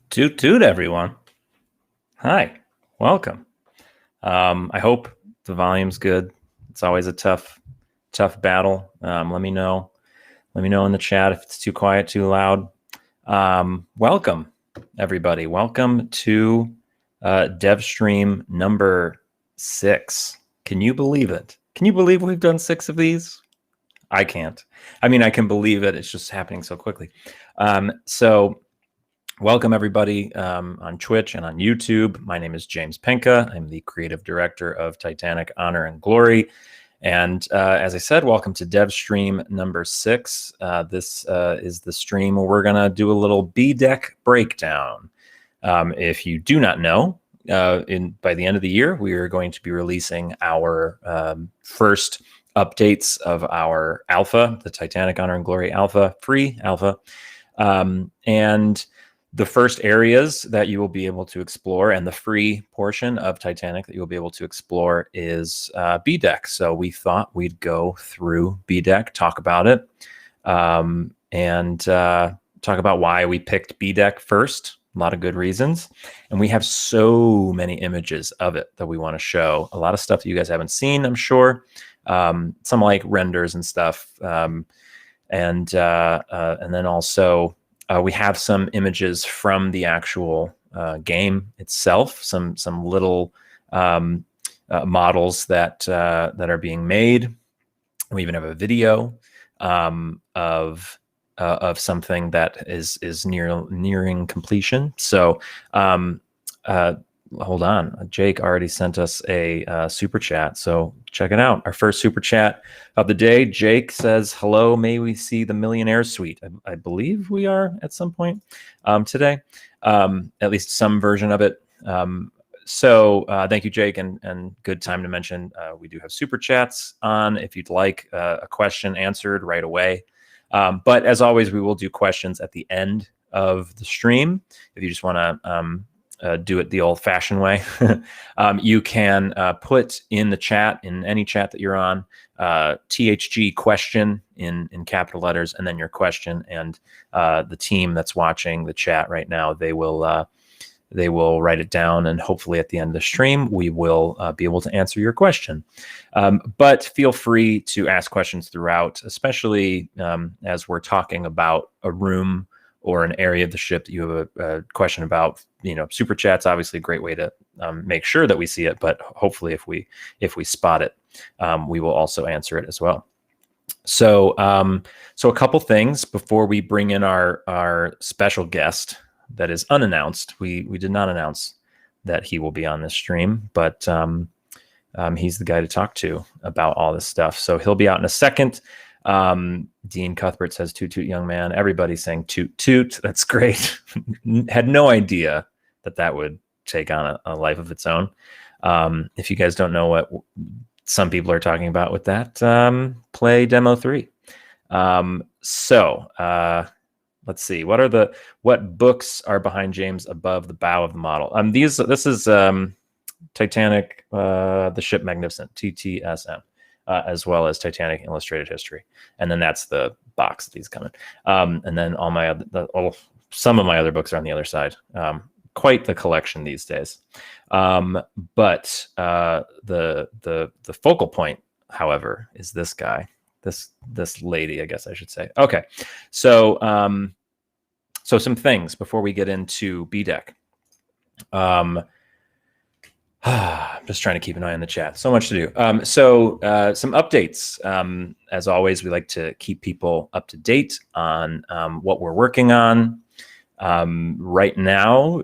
Toot toot, everyone. Hi, welcome. I hope the volume's good. It's always a tough battle. Let me know. Let me know in the chat if it's too quiet, too loud. Welcome, everybody. Welcome to DEVSTREAM number 6. Can you believe it? Can you believe we've done 6 of these? I can't. I mean, I can believe it. It's just happening so quickly. Welcome, everybody, on Twitch and on YouTube. My name is James Penka. I'm the creative director of Titanic, Honor, and Glory. And as I said, welcome to DEVSTREAM number 6. This is the stream where we're going to do a little B-Deck breakdown. If you do not know, by the end of the year, we are going to be releasing our first updates of our alpha, the Titanic, Honor, and Glory alpha, free alpha. And the first areas that you will be able to explore and the free portion of Titanic that you'll be able to explore is B-Deck. So we thought we'd go through B-Deck, talk about it, and talk about why we picked B-Deck first. A lot of good reasons. And we have so many images of it that we want to show. A lot of stuff that you guys haven't seen, I'm sure. Some like renders and stuff. And then also... we have some images from the actual game itself, some little models that are being made. We even have a video of something that is nearing completion. So hold on, Jake already sent us a super chat, so check it out. Our first super chat of the day. Jake says, hello, may we see the Millionaire Suite? I believe we are at some point today, at least some version of it. So thank you, Jake, and good time to mention we do have super chats on if you'd like a question answered right away. But as always, we will do questions at the end of the stream. If you just want to do it the old-fashioned way, you can put in the chat, in any chat that you're on, THG question in capital letters, and then your question, and the team that's watching the chat right now, they will write it down, and hopefully at the end of the stream, we will be able to answer your question. But feel free to ask questions throughout, especially as we're talking about a room or an area of the ship that you have a question about. Super chat's obviously a great way to make sure that we see it, but hopefully if we spot it, we will also answer it as well. So a couple things before we bring in our special guest that is unannounced. We did not announce that he will be on this stream, but he's the guy to talk to about all this stuff. So he'll be out in a second. Dean Cuthbert says, toot toot, young man. Everybody's saying toot toot. That's great. Had no idea that would take on a life of its own. If you guys don't know what some people are talking about with that, play demo 3. Let's see. What books are behind James above the bow of the model? This is Titanic, the Ship Magnificent, TTSM. As well as Titanic Illustrated History, and then that's the box that these come in. And then all my some of my other books are on the other side. Quite the collection these days. But the focal point, however, is this guy, this lady, I guess I should say. Okay, so some things before we get into B-Deck. I'm just trying to keep an eye on the chat. So much to do. Some updates. As always, we like to keep people up to date on what we're working on. Right now,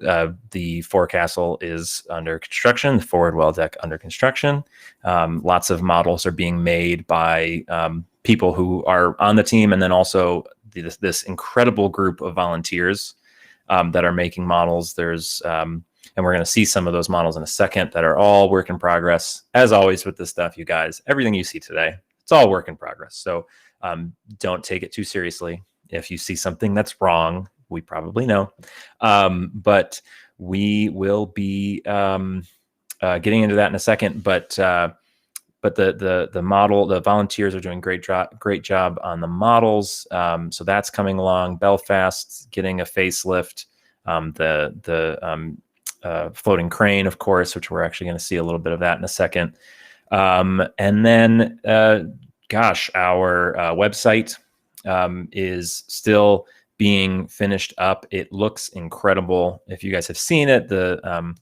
the forecastle is under construction, the forward well deck under construction. Lots of models are being made by people who are on the team, and then also this incredible group of volunteers that are making models. And we're going to see some of those models in a second that are all work in progress. As always with this stuff, you guys, everything you see today, it's all work in progress. So don't take it too seriously. If you see something that's wrong, we probably know. But we will be getting into that in a second. But the volunteers are doing great job on the models. So that's coming along. Belfast getting a facelift. floating crane, of course, which we're actually going to see a little bit of that in a second. And then, gosh, our website is still being finished up. It looks incredible. If you guys have seen it, the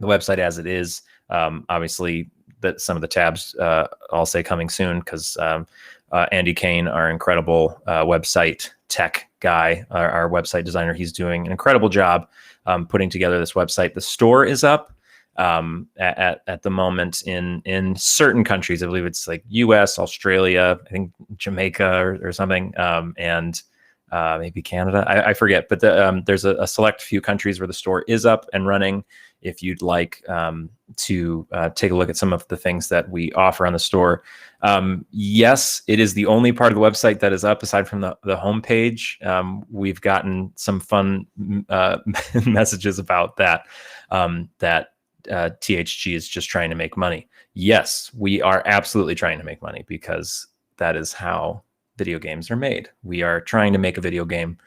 website as it is, obviously that some of the tabs I'll say coming soon, because Andy Kane, our incredible website tech guy, our website designer, he's doing an incredible job putting together this website. The store is up at the moment in certain countries. I believe it's like US, Australia, I think Jamaica or something, and maybe Canada. I forget, but there's a select few countries where the store is up and running. If you'd like to take a look at some of the things that we offer on the store. Yes, it is the only part of the website that is up aside from the homepage. We've gotten some fun messages about that, that THG is just trying to make money. Yes, we are absolutely trying to make money, because that is how video games are made. We are trying to make a video game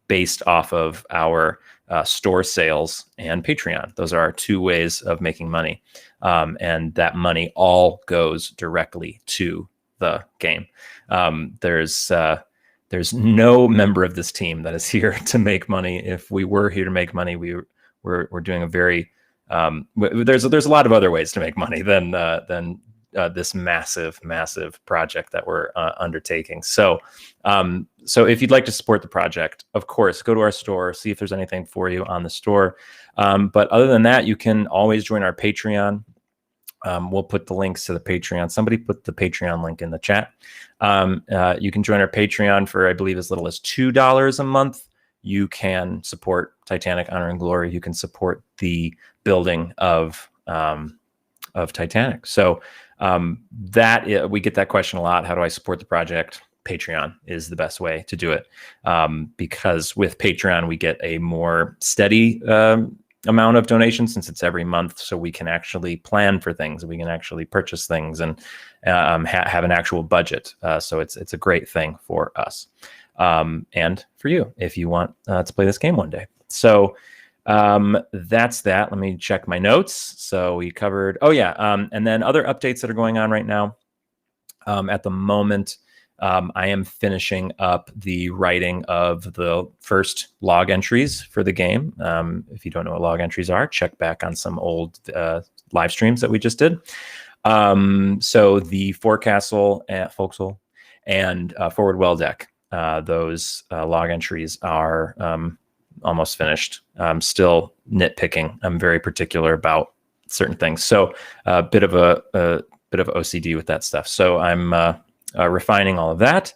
based off of our store sales and Patreon. Those are our two ways of making money. And that money all goes directly to the game. There's no member of this team that is here to make money. If we were here to make money, we're doing a very there's a lot of other ways to make money than this massive project that we're undertaking. So if you'd like to support the project, of course, go to our store, see if there's anything for you on the store. But other than that, you can always join our Patreon. We'll put the links to the Patreon. Somebody put the Patreon link in the chat. You can join our Patreon for, I believe, as little as $2 a month. You can support Titanic Honor and Glory. You can support the building of Titanic. So we get that question a lot. How do I support the project? Patreon is the best way to do it, because with Patreon we get a more steady amount of donations, since it's every month, so we can actually plan for things, we can actually purchase things, and have an actual budget. So it's a great thing for us, and for you if you want to play this game one day. So that's that. Let me check my notes. So we covered, and then other updates that are going on right now. At the moment, I am finishing up the writing of the first log entries for the game. If you don't know what log entries are, check back on some old live streams that we just did. So the forecastle, forecastle, and forward well deck, those log entries are almost finished. I'm still nitpicking. I'm very particular about certain things. So a bit of OCD with that stuff. So I'm refining all of that.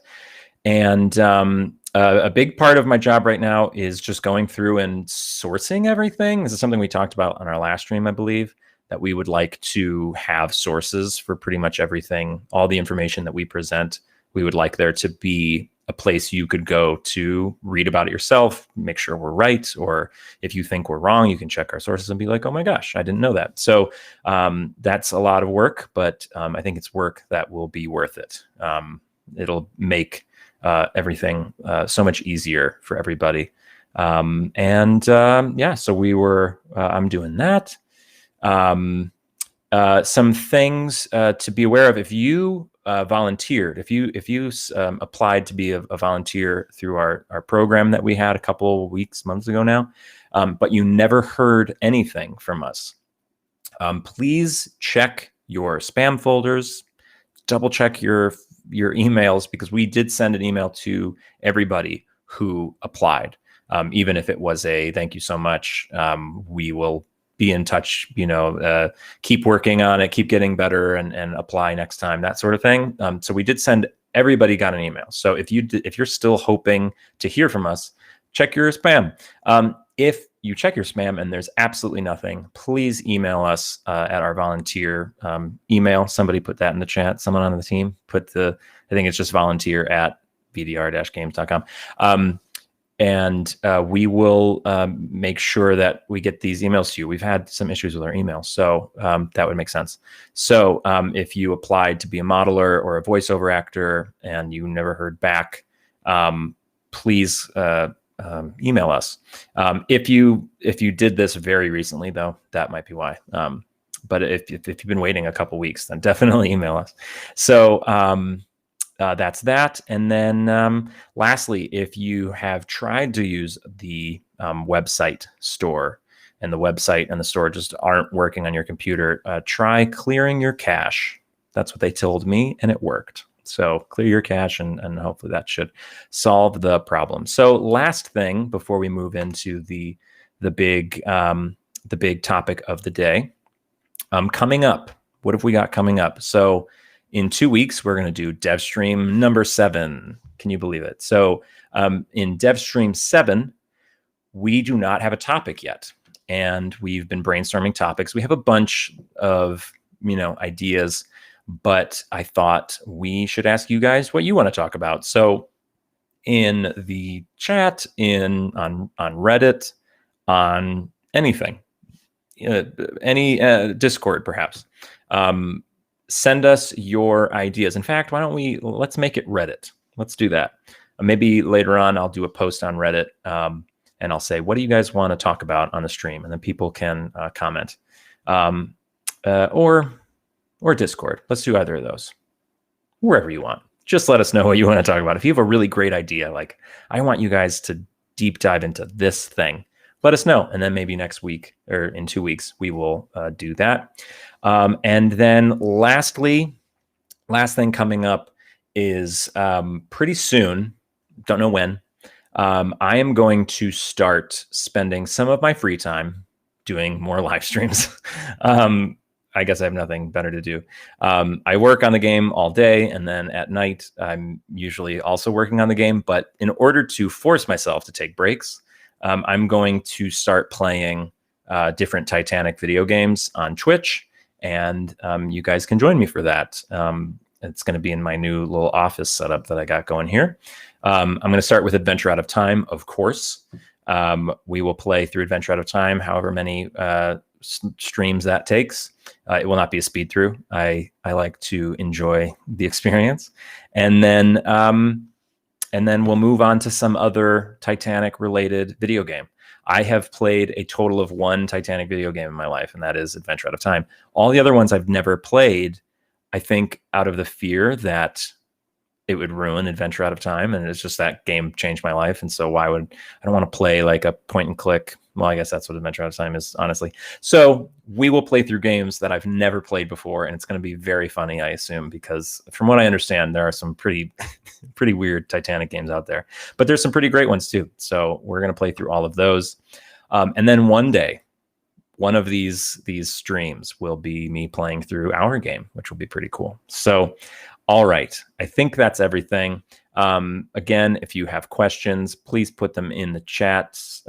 And a big part of my job right now is just going through and sourcing everything. This is something we talked about on our last stream, I believe, that we would like to have sources for pretty much everything. All the information that we present, we would like there to be a place you could go to read about it yourself, make sure we're right, or if you think we're wrong, you can check our sources and be like, oh my gosh, I didn't know that. So that's a lot of work, but I think it's work that will be worth it. It'll make everything so much easier for everybody. So I'm doing that. Some things to be aware of. If you volunteered, if you applied to be a volunteer through our program that we had a couple months ago now, but you never heard anything from us, please check your spam folders, double check your emails, because we did send an email to everybody who applied, even if it was a thank you so much, we will be in touch, keep working on it, keep getting better, and apply next time, that sort of thing. So we did send, everybody got an email. So if you're still hoping to hear from us, check your spam. If you check your spam and there's absolutely nothing, please email us at our volunteer email. Somebody put that in the chat. Someone on the team put I think it's just volunteer@vdr-games.com. And we will make sure that we get these emails to you. We've had some issues with our emails, so that would make sense. So if you applied to be a modeler or a voiceover actor and you never heard back, please email us. If you did this very recently, though, that might be why. But if you've been waiting a couple weeks, then definitely email us. So that's that. And then lastly, if you have tried to use the website store and the website and the store just aren't working on your computer, try clearing your cache. That's what they told me, and it worked. So clear your cache, and hopefully that should solve the problem. So last thing before we move into the big topic of the day, coming up. What have we got coming up? So in 2 weeks, we're going to do DEVSTREAM number 7. Can you believe it? So in DEVSTREAM 7, we do not have a topic yet, and we've been brainstorming topics. We have a bunch of ideas, but I thought we should ask you guys what you want to talk about. So in the chat, on Reddit, on anything, any Discord perhaps, send us your ideas. In fact, let's make it Reddit. Let's do that. Maybe later on I'll do a post on Reddit, and I'll say, what do you guys want to talk about on the stream? And then people can comment. Or Discord. Let's do either of those. Wherever you want. Just let us know what you want to talk about. If you have a really great idea, like I want you guys to deep dive into this thing, let us know. And then maybe next week or in 2 weeks, we will do that. And then last thing coming up is pretty soon, don't know when, I am going to start spending some of my free time doing more live streams. I guess I have nothing better to do. I work on the game all day, and then at night, I'm usually also working on the game. But in order to force myself to take breaks, I'm going to start playing different Titanic video games on Twitch, and you guys can join me for that. It's going to be in my new little office setup that I got going here. I'm going to start with Adventure Out of Time, of course. We will play through Adventure Out of Time, however many streams that takes. It will not be a speed through. I like to enjoy the experience, and then we'll move on to some other Titanic related video game. I have played a total of 1 Titanic video game in my life, and that is Adventure Out of Time. All the other ones I've never played, I think out of the fear that it would ruin Adventure Out of Time, and it's just that game changed my life, and so I don't want to play like a point and click. Well, I guess that's what Adventure Out of Time is, honestly. So we will play through games that I've never played before, and it's going to be very funny, I assume, because from what I understand, there are some pretty weird Titanic games out there, but there's some pretty great ones too. So we're going to play through all of those, and then one day, one of these streams will be me playing through our game, which will be pretty cool. So, all right, I think that's everything. Again, if you have questions, please put them in the chats.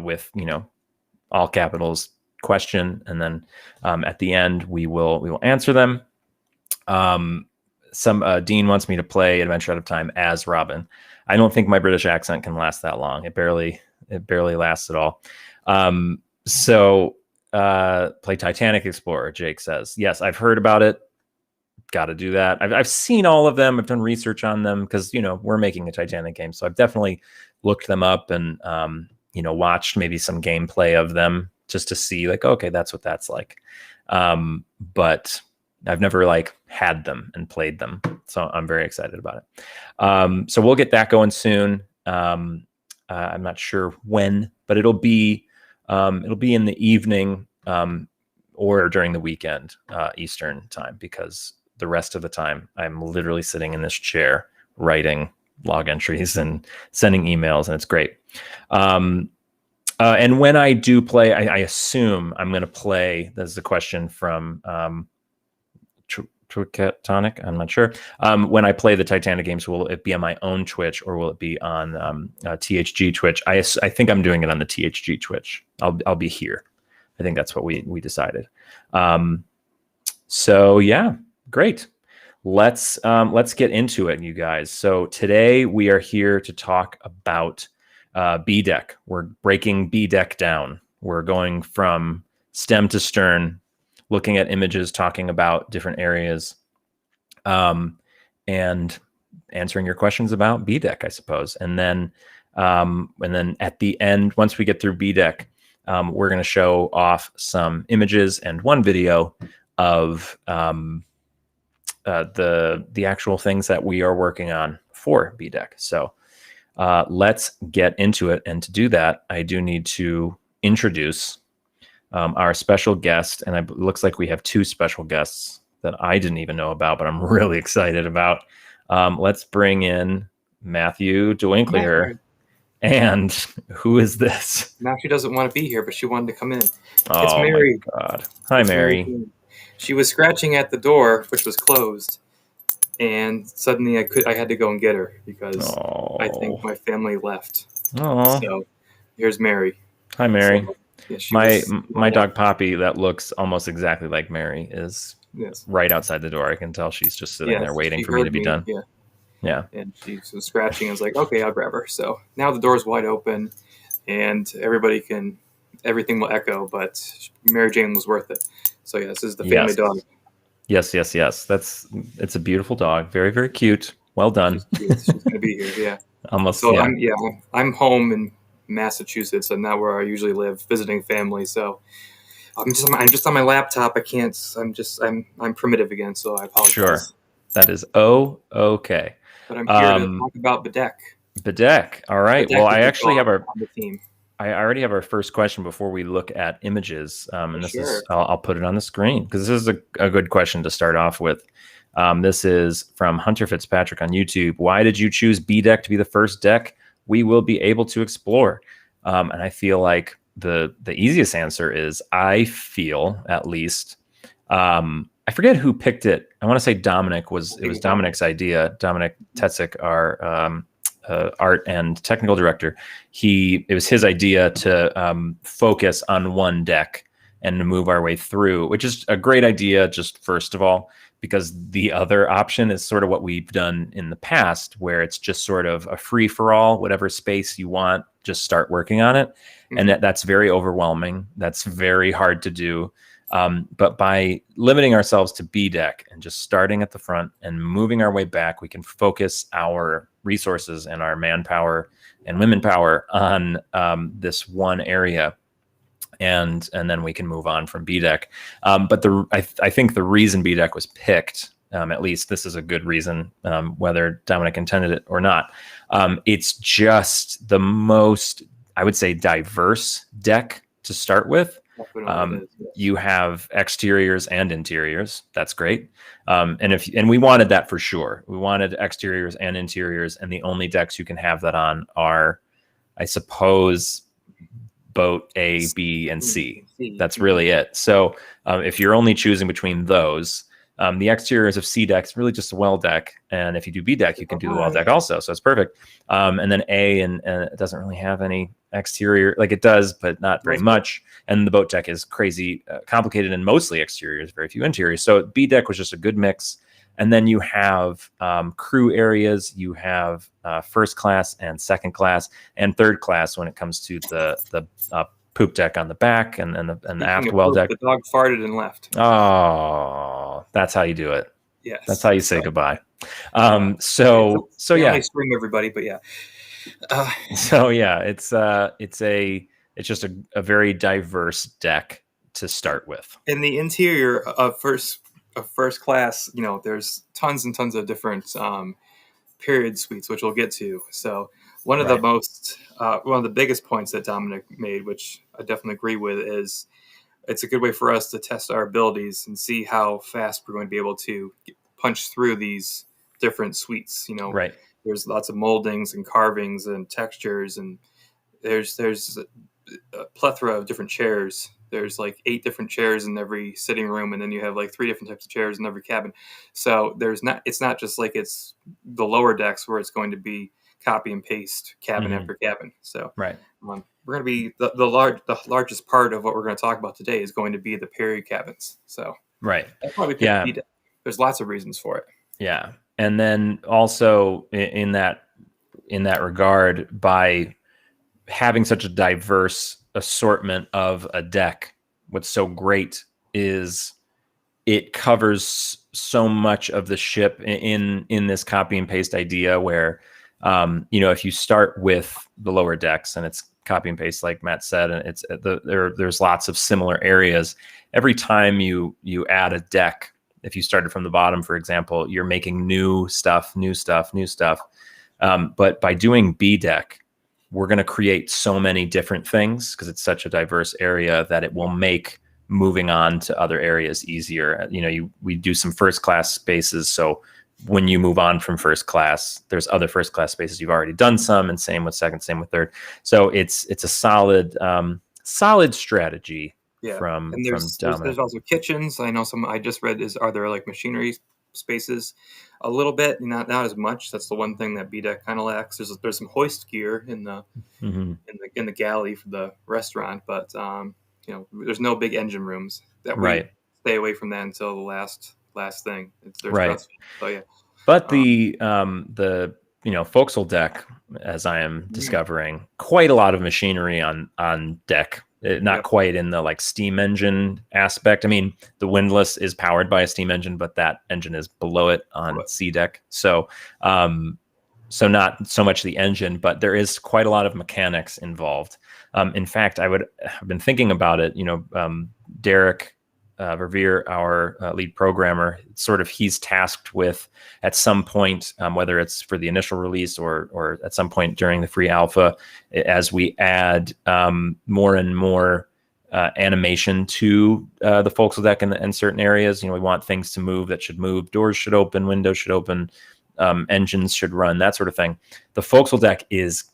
With all capitals question, and then at the end we will answer them. Dean wants me to play Adventure Out of Time as Robin. I don't think my British accent can last that long. It barely lasts at all. So play Titanic Explorer, Jake says. Yes, I've heard about it. Got to do that. I've seen all of them. I've done research on them because we're making a Titanic game, so I've definitely looked them up and watched maybe some gameplay of them just to see like, okay, that's what that's like. But I've never had them and played them. So I'm very excited about it. So we'll get that going soon. I'm not sure when, but it'll be in the evening or during the weekend, Eastern time, because the rest of the time I'm literally sitting in this chair writing log entries and sending emails, and it's great. And when I do play, I assume I'm going to play. There's a question from Titanic. I'm not sure. When I play the Titanic games, will it be on my own Twitch or will it be on THG Twitch? I think I'm doing it on the THG Twitch. I'll be here. I think that's what we decided. So yeah, great. Let's get into it, you guys. So today we are here to talk about B deck. We're breaking B deck down. We're going from stem to stern, looking at images, talking about different areas, and answering your questions about B deck, I suppose. And then And then at the end, once we get through B deck, we're going to show off some images and one video of the actual things that we are working on for B deck. So let's get into it. And to do that, I do need to introduce our special guest. And it looks like we have two special guests that I didn't even know about, but I'm really excited about. Let's bring in Matthew DeWinkler. And who is this? Matthew doesn't want to be here, but she wanted to come in. Oh, it's Mary. My God. Hi, Mary. She was scratching at the door, which was closed, and suddenly I had to go and get her because I think my family left. Oh. So here's Mary. Hi, Mary. So, yeah, my dog Poppy, that looks almost exactly like Mary, is right outside the door. I can tell she's just sitting there waiting for me to be done. Yeah. And she was scratching. I was like, okay, I'll grab her. So now the door's wide open, and everything will echo, but Mary Jane was worth it. So yeah, this is the family dog. Yes. It's a beautiful dog. Very, very cute. Well done. She's going to be here. Yeah. Almost. So yeah. I'm home in Massachusetts, and not where I usually live, visiting family. So I'm just on my laptop. I can't. I'm primitive again, so I apologize. Sure. That is okay. But I'm here to talk about Bedeck. Bedeck. All right. Bedeck, well, I actually have on the team. I already have our first question before we look at images. And this is, I'll put it on the screen because this is a good question to start off with. This is from Hunter Fitzpatrick on YouTube. Why did you choose B deck to be the first deck we will be able to explore? And I feel like the easiest answer is, I feel at least, I forget who picked it. I want to say Dominik it was Dominik's idea. Dominik Hecker, our art and technical director. It was his idea to focus on one deck and to move our way through, which is a great idea, just first of all, because the other option is sort of what we've done in the past, where it's just sort of a free for all, whatever space you want, just start working on it. Mm-hmm. And that's very overwhelming. That's very hard to do. But by limiting ourselves to B deck and just starting at the front and moving our way back, we can focus our resources and our manpower and women power on this one area. And then we can move on from B deck. But I think the reason B deck was picked, at least this is a good reason, whether Dominik intended it or not. It's just the most, I would say, diverse deck to start with. You have exteriors and interiors. That's great. And we wanted that for sure. We wanted exteriors and interiors, and the only decks you can have that on are, I suppose, boat A, B, and C. That's really it. So if you're only choosing between those, the exteriors of C deck is really just a well deck. And if you do B deck, you can do the well deck also. So it's perfect. And then A, and it doesn't really have any exterior, like it does, but not very much. And the boat deck is crazy complicated and mostly exteriors, very few interiors. So B deck was just a good mix. And then you have crew areas, you have first class and second class and third class when it comes to the poop deck on the back and the aft well deck. The dog farted and left. Oh, that's how you do it. Yes. That's how you say goodbye. So yeah. I spring everybody, but yeah. So yeah, it's just a very diverse deck to start with. In the interior of first class, there's tons and tons of different period suites, which we'll get to. So one of the biggest points that Dominik made, which I definitely agree with, is it's a good way for us to test our abilities and see how fast we're going to be able to punch through these different suites. Right. There's lots of moldings and carvings and textures, and there's a plethora of different chairs. There's like 8 different chairs in every sitting room, and then you have like 3 different types of chairs in every cabin. So it's not just like it's the lower decks where it's going to be copy and paste cabin after cabin. So right. We're going to be the largest part of what we're going to talk about today is going to be the period cabins. So right. That's probably there's lots of reasons for it. Yeah. And then also in that regard, by having such a diverse assortment of a deck, what's so great is it covers so much of the ship in this copy and paste idea, where If you start with the lower decks and it's copy and paste, like Matt said, and it's there's lots of similar areas. Every time you add a deck, if you started from the bottom, for example, you're making new stuff. But by doing B deck, we're going to create so many different things because it's such a diverse area that it will make moving on to other areas easier. We do some first class spaces. So when you move on from first class, there's other first class spaces you've already done some, and same with second, same with third. So it's a solid strategy. From Dominik. There's also kitchens. I know I just read are there like machinery spaces a little bit, not as much. That's the one thing that B deck kind of lacks. There's some hoist gear in the in the galley for the restaurant, but there's no big engine rooms. That we stay away from that until the last thing. Right. So yeah. But the forecastle deck, as I am discovering, quite a lot of machinery on deck. Not quite in the like steam engine aspect. I mean, the Windlass is powered by a steam engine, but that engine is below it on C deck. So not so much the engine, but there is quite a lot of mechanics involved. In fact, I've been thinking about it. Derek Verveer, our lead programmer, he's tasked with at some point, whether it's for the initial release or at some point during the free alpha, as we add more and more animation to the forecastle deck in certain areas. We want things to move that should move. Doors should open, windows should open, engines should run, that sort of thing. The forecastle deck is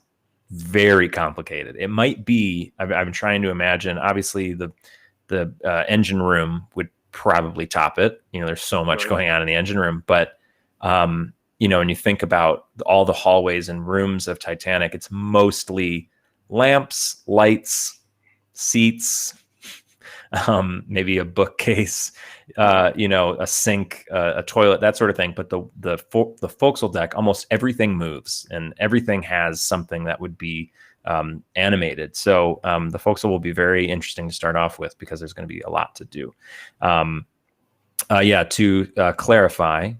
very complicated. It might be, I've been trying to imagine, obviously the engine room would probably top it. There's so much going on in the engine room, but when you think about all the hallways and rooms of Titanic, it's mostly lamps, lights, seats, maybe a bookcase, a sink, a toilet, that sort of thing. But the forecastle deck, almost everything moves and everything has something that would be animated. So the forecastle will be very interesting to start off with because there's going to be a lot to do. To clarify,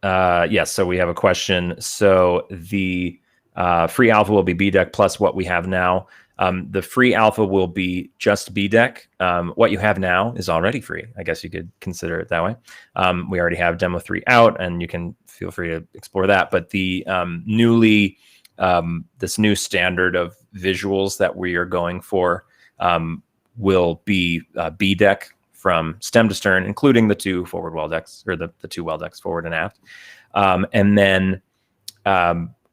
yes, so we have a question. So the free alpha will be B deck plus what we have now. The free alpha will be just B deck. What you have now is already free. I guess you could consider it that way. We already have demo 3 out, and you can feel free to explore that. But the this new standard of visuals that we are going for will be B deck from stem to stern, including the 2 forward well decks, or the 2 well decks forward and aft. And then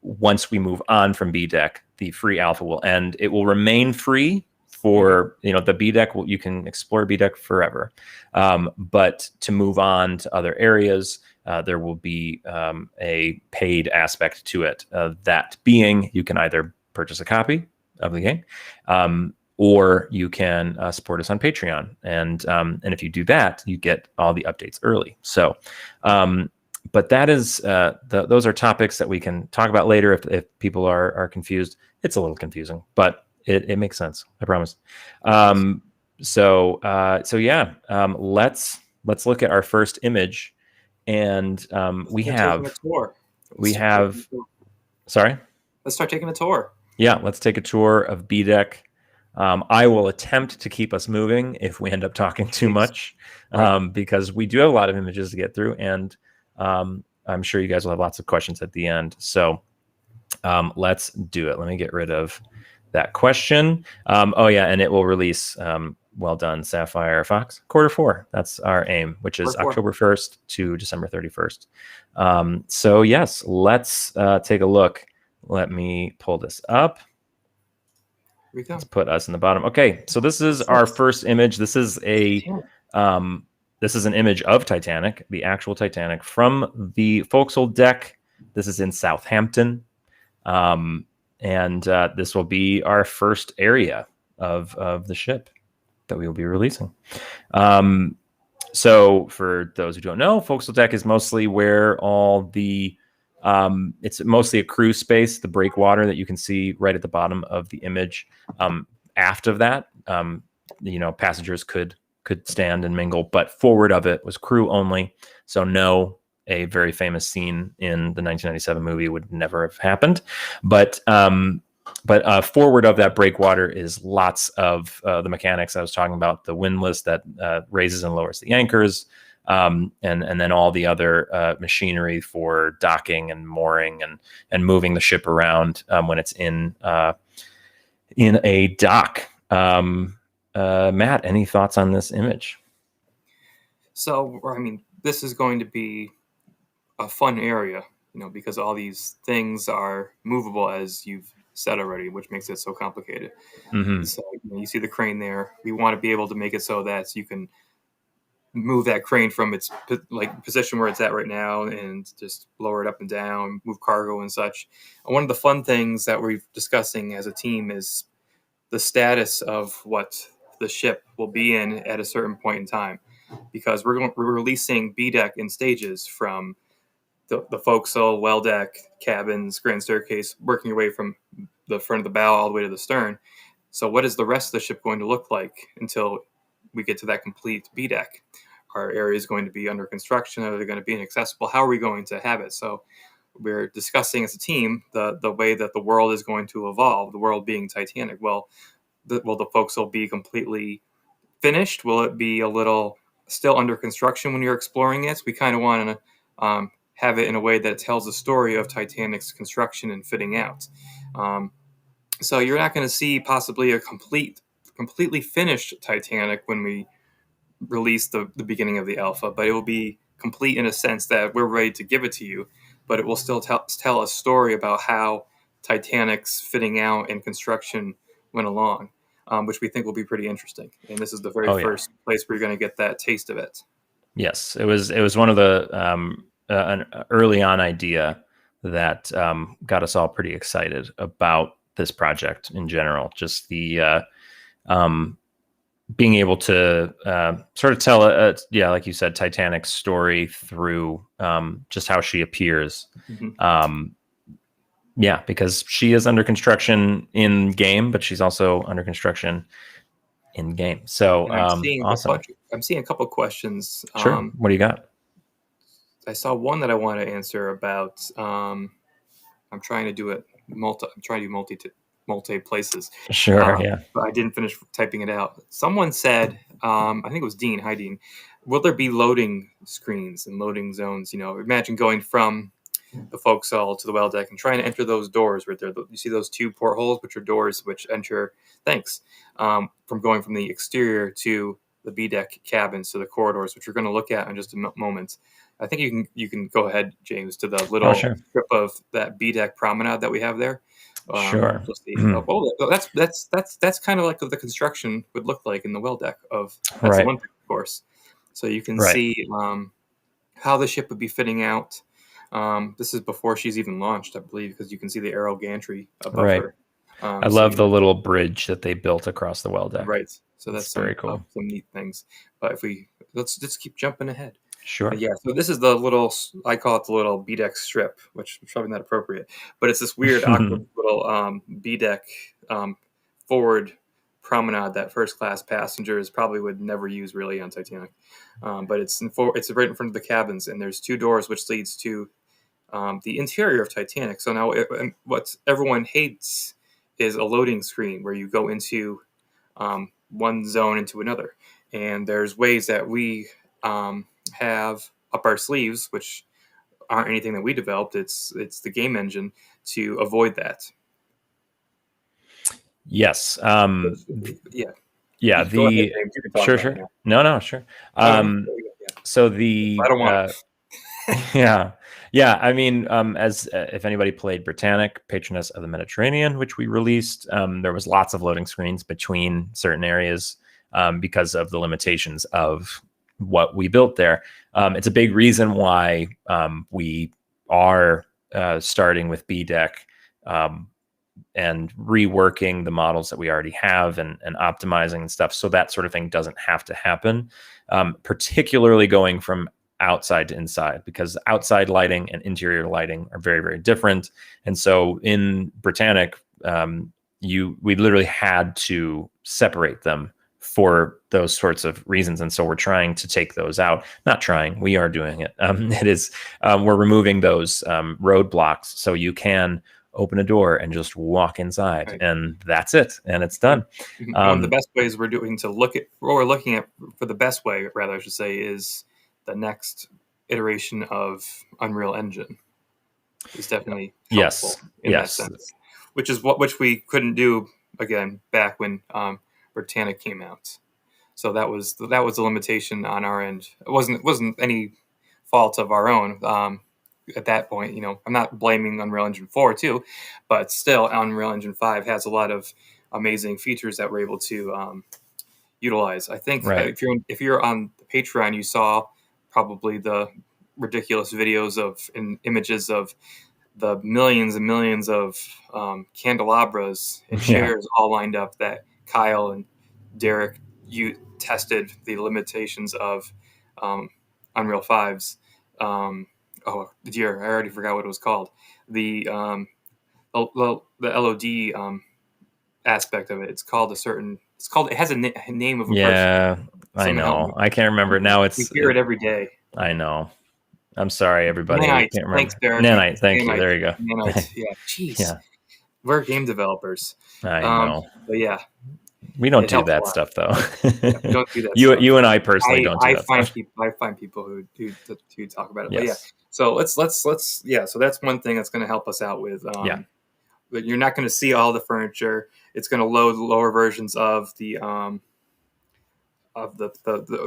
once we move on from B deck, the free alpha will end. It will remain free for, the B deck. You can explore B deck forever. But to move on to other areas, there will be a paid aspect to it. That being, you can either purchase a copy of the game, or you can support us on Patreon. And if you do that, you get all the updates early. So, but that is those are topics that we can talk about later if people are confused. It's a little confusing, but it makes sense. I promise. So yeah, let's look at our first image. And sorry, let's start taking a tour. Yeah, let's take a tour of B deck. I will attempt to keep us moving if we end up talking too much, because we do have a lot of images to get through, and I'm sure you guys will have lots of questions at the end. So let's do it. Let me get rid of that question. And it will release. Well done, Sapphire Fox. Q4. That's our aim, which is October 1st to December 31st. So yes, let's take a look. Let me pull this up. Let's put us in the bottom. Okay, so this is our first image. This is an image of Titanic, the actual Titanic, from the forecastle deck. This is in Southampton, and this will be our first area of the ship that we will be releasing. So for those who don't know, forecastle deck is mostly where all the it's mostly a crew space, the breakwater that you can see right at the bottom of the image. Aft of that, passengers could stand and mingle, but forward of it was crew only. So no a very famous scene in the 1997 movie would never have happened. But forward of that breakwater is lots of the mechanics I was talking about, the windlass that raises and lowers the anchors, and then all the other machinery for docking and mooring and moving the ship around when it's in a dock. Matt, any thoughts on this image? So, I mean, this is going to be a fun area, because all these things are movable, as you've said already, which makes it so complicated. Mm-hmm. So you see the crane there. We want to be able to make it so that you can move that crane from its position where it's at right now and just lower it up and down, move cargo and such. And one of the fun things that we're discussing as a team is the status of what the ship will be in at a certain point in time, because we're releasing B deck in stages from the forecastle, well deck, cabins, grand staircase, working your way from the front of the bow all the way to the stern. So what is the rest of the ship going to look like until we get to that complete B deck? Are areas going to be under construction? Are they going to be inaccessible? How are we going to have it? So we're discussing as a team the way that the world is going to evolve, the world being Titanic. Well, will the forecastle be completely finished? Will it be a little still under construction when you're exploring it? We kind of want to have it in a way that it tells the story of Titanic's construction and fitting out. So you're not going to see possibly a completely finished Titanic when we release the beginning of the alpha, but it will be complete in a sense that we're ready to give it to you, but it will still tell a story about how Titanic's fitting out and construction went along, which we think will be pretty interesting. And this is the very first place where you're going to get that taste of it. Yes, it was one of the an early on idea that got us all pretty excited about this project in general. Just the being able to sort of tell like you said, Titanic's story through just how she appears. Mm-hmm. Because she is under construction in game, but she's also under construction in game. So awesome. I'm seeing a couple questions. Sure. What do you got? I saw one that I want to answer about. I'm trying to do it multi places. Sure. Yeah. But I didn't finish typing it out. Someone said, I think it was Dean. Hi, Dean. Will there be loading screens and loading zones? Imagine going from the forecastle to the well deck and trying to enter those doors right there. You see those two portholes, which are doors which enter. From going from the exterior to the B deck cabins to the corridors, which we're going to look at in just a moment. I think you can go ahead, James, to the little strip of that B deck promenade that we have there. Sure. That's kind of like what the construction would look like in the well deck of right. Olympic, of course. So you can see how the ship would be fitting out. This is before she's even launched, I believe, because you can see the aero gantry above her. I love the little bridge that they built across the well deck. Right. So that's very cool. Some neat things. But let's just keep jumping ahead. Sure. Yeah. So this is the little, I call it the little B deck strip, which is probably not appropriate, but it's this weird, awkward little B deck forward promenade that first class passengers probably would never use really on Titanic. But it's right in front of the cabins, and there's two doors which leads to the interior of Titanic. So now what everyone hates is a loading screen where you go into one zone into another. And there's ways that we have up our sleeves, which aren't anything that we developed. It's the game engine to avoid that. Yes. Yeah. Yeah. Sure. No. Sure. So the I don't want. Yeah. I mean, as if anybody played Britannic, Patroness of the Mediterranean, which we released, there was lots of loading screens between certain areas because of the limitations of what we built there. It's a big reason why we are starting with B deck and reworking the models that we already have and optimizing and stuff, so that sort of thing doesn't have to happen, particularly going from outside to inside, because outside lighting and interior lighting are very, very different. And so in Britannic, we literally had to separate them for those sorts of reasons. And so we're trying to take those out. Not trying, we are doing it. It is, we're removing those roadblocks so you can open a door and just walk inside, Right. and that's it, and it's done. One of the best ways we're doing to look at, or we're looking at for the best way, rather, I should say, is the next iteration of Unreal Engine. Is definitely helpful in that sense, which we couldn't do again back when Titanic came out. So that was the limitation on our end. It wasn't any fault of our own. At that point, I'm not blaming Unreal Engine 4 too, but still, Unreal Engine 5 has a lot of amazing features that we're able to utilize. I think if you're on the Patreon, you saw probably the ridiculous videos and images of the millions and millions of candelabras and chairs all lined up that Kyle and Derek tested the limitations of Unreal 5's. Oh dear, I already forgot what it was called. The LOD aspect of it. It has a name of a person. Yeah, I know. I can't remember now. We hear it every day. I know. I'm sorry, everybody. Nanite. Thanks, Derek. Nanite. Thank you. There you go. Nanite. Yeah. Jeez. Yeah. We're game developers. I know. But yeah. We don't do that stuff, though. Yeah, we don't do that. You and I personally don't do that. I find people who talk about it. Yes. But yeah. So let's yeah. So that's one thing that's going to help us out with. But you're not going to see all the furniture. It's going to load lower versions of the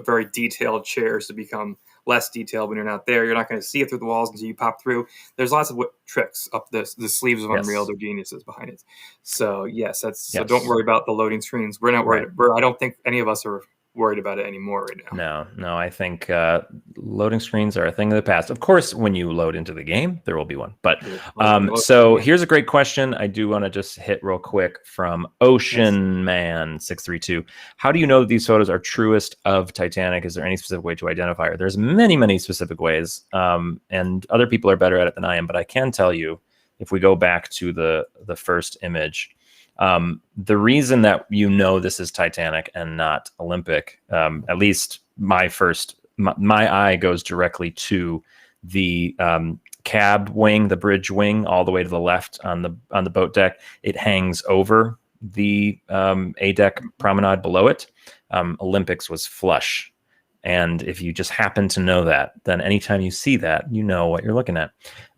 very detailed chairs to become less detailed when you're not there. You're not going to see it through the walls until you pop through. There's lots of tricks up the sleeves of Unreal. They're geniuses behind it. So yes, so don't worry about the loading screens. We're not worried. I don't think any of us are worried about it anymore right now. No. I think loading screens are a thing of the past. Of course, when you load into the game, there will be one. But so here's a great question. I do want to just hit real quick from Ocean Man 632. How do you know that these photos are truest of Titanic? Is there any specific way to identify her? There's many specific ways, and other people are better at it than I am. But I can tell you, if we go back to the first image. The reason that this is Titanic and not Olympic, at least my eye goes directly to the cab wing, the bridge wing, all the way to the left on the boat deck. It hangs over the A deck promenade below it. Olympics was flush. And if you just happen to know that, then anytime you see that, you know what you're looking at.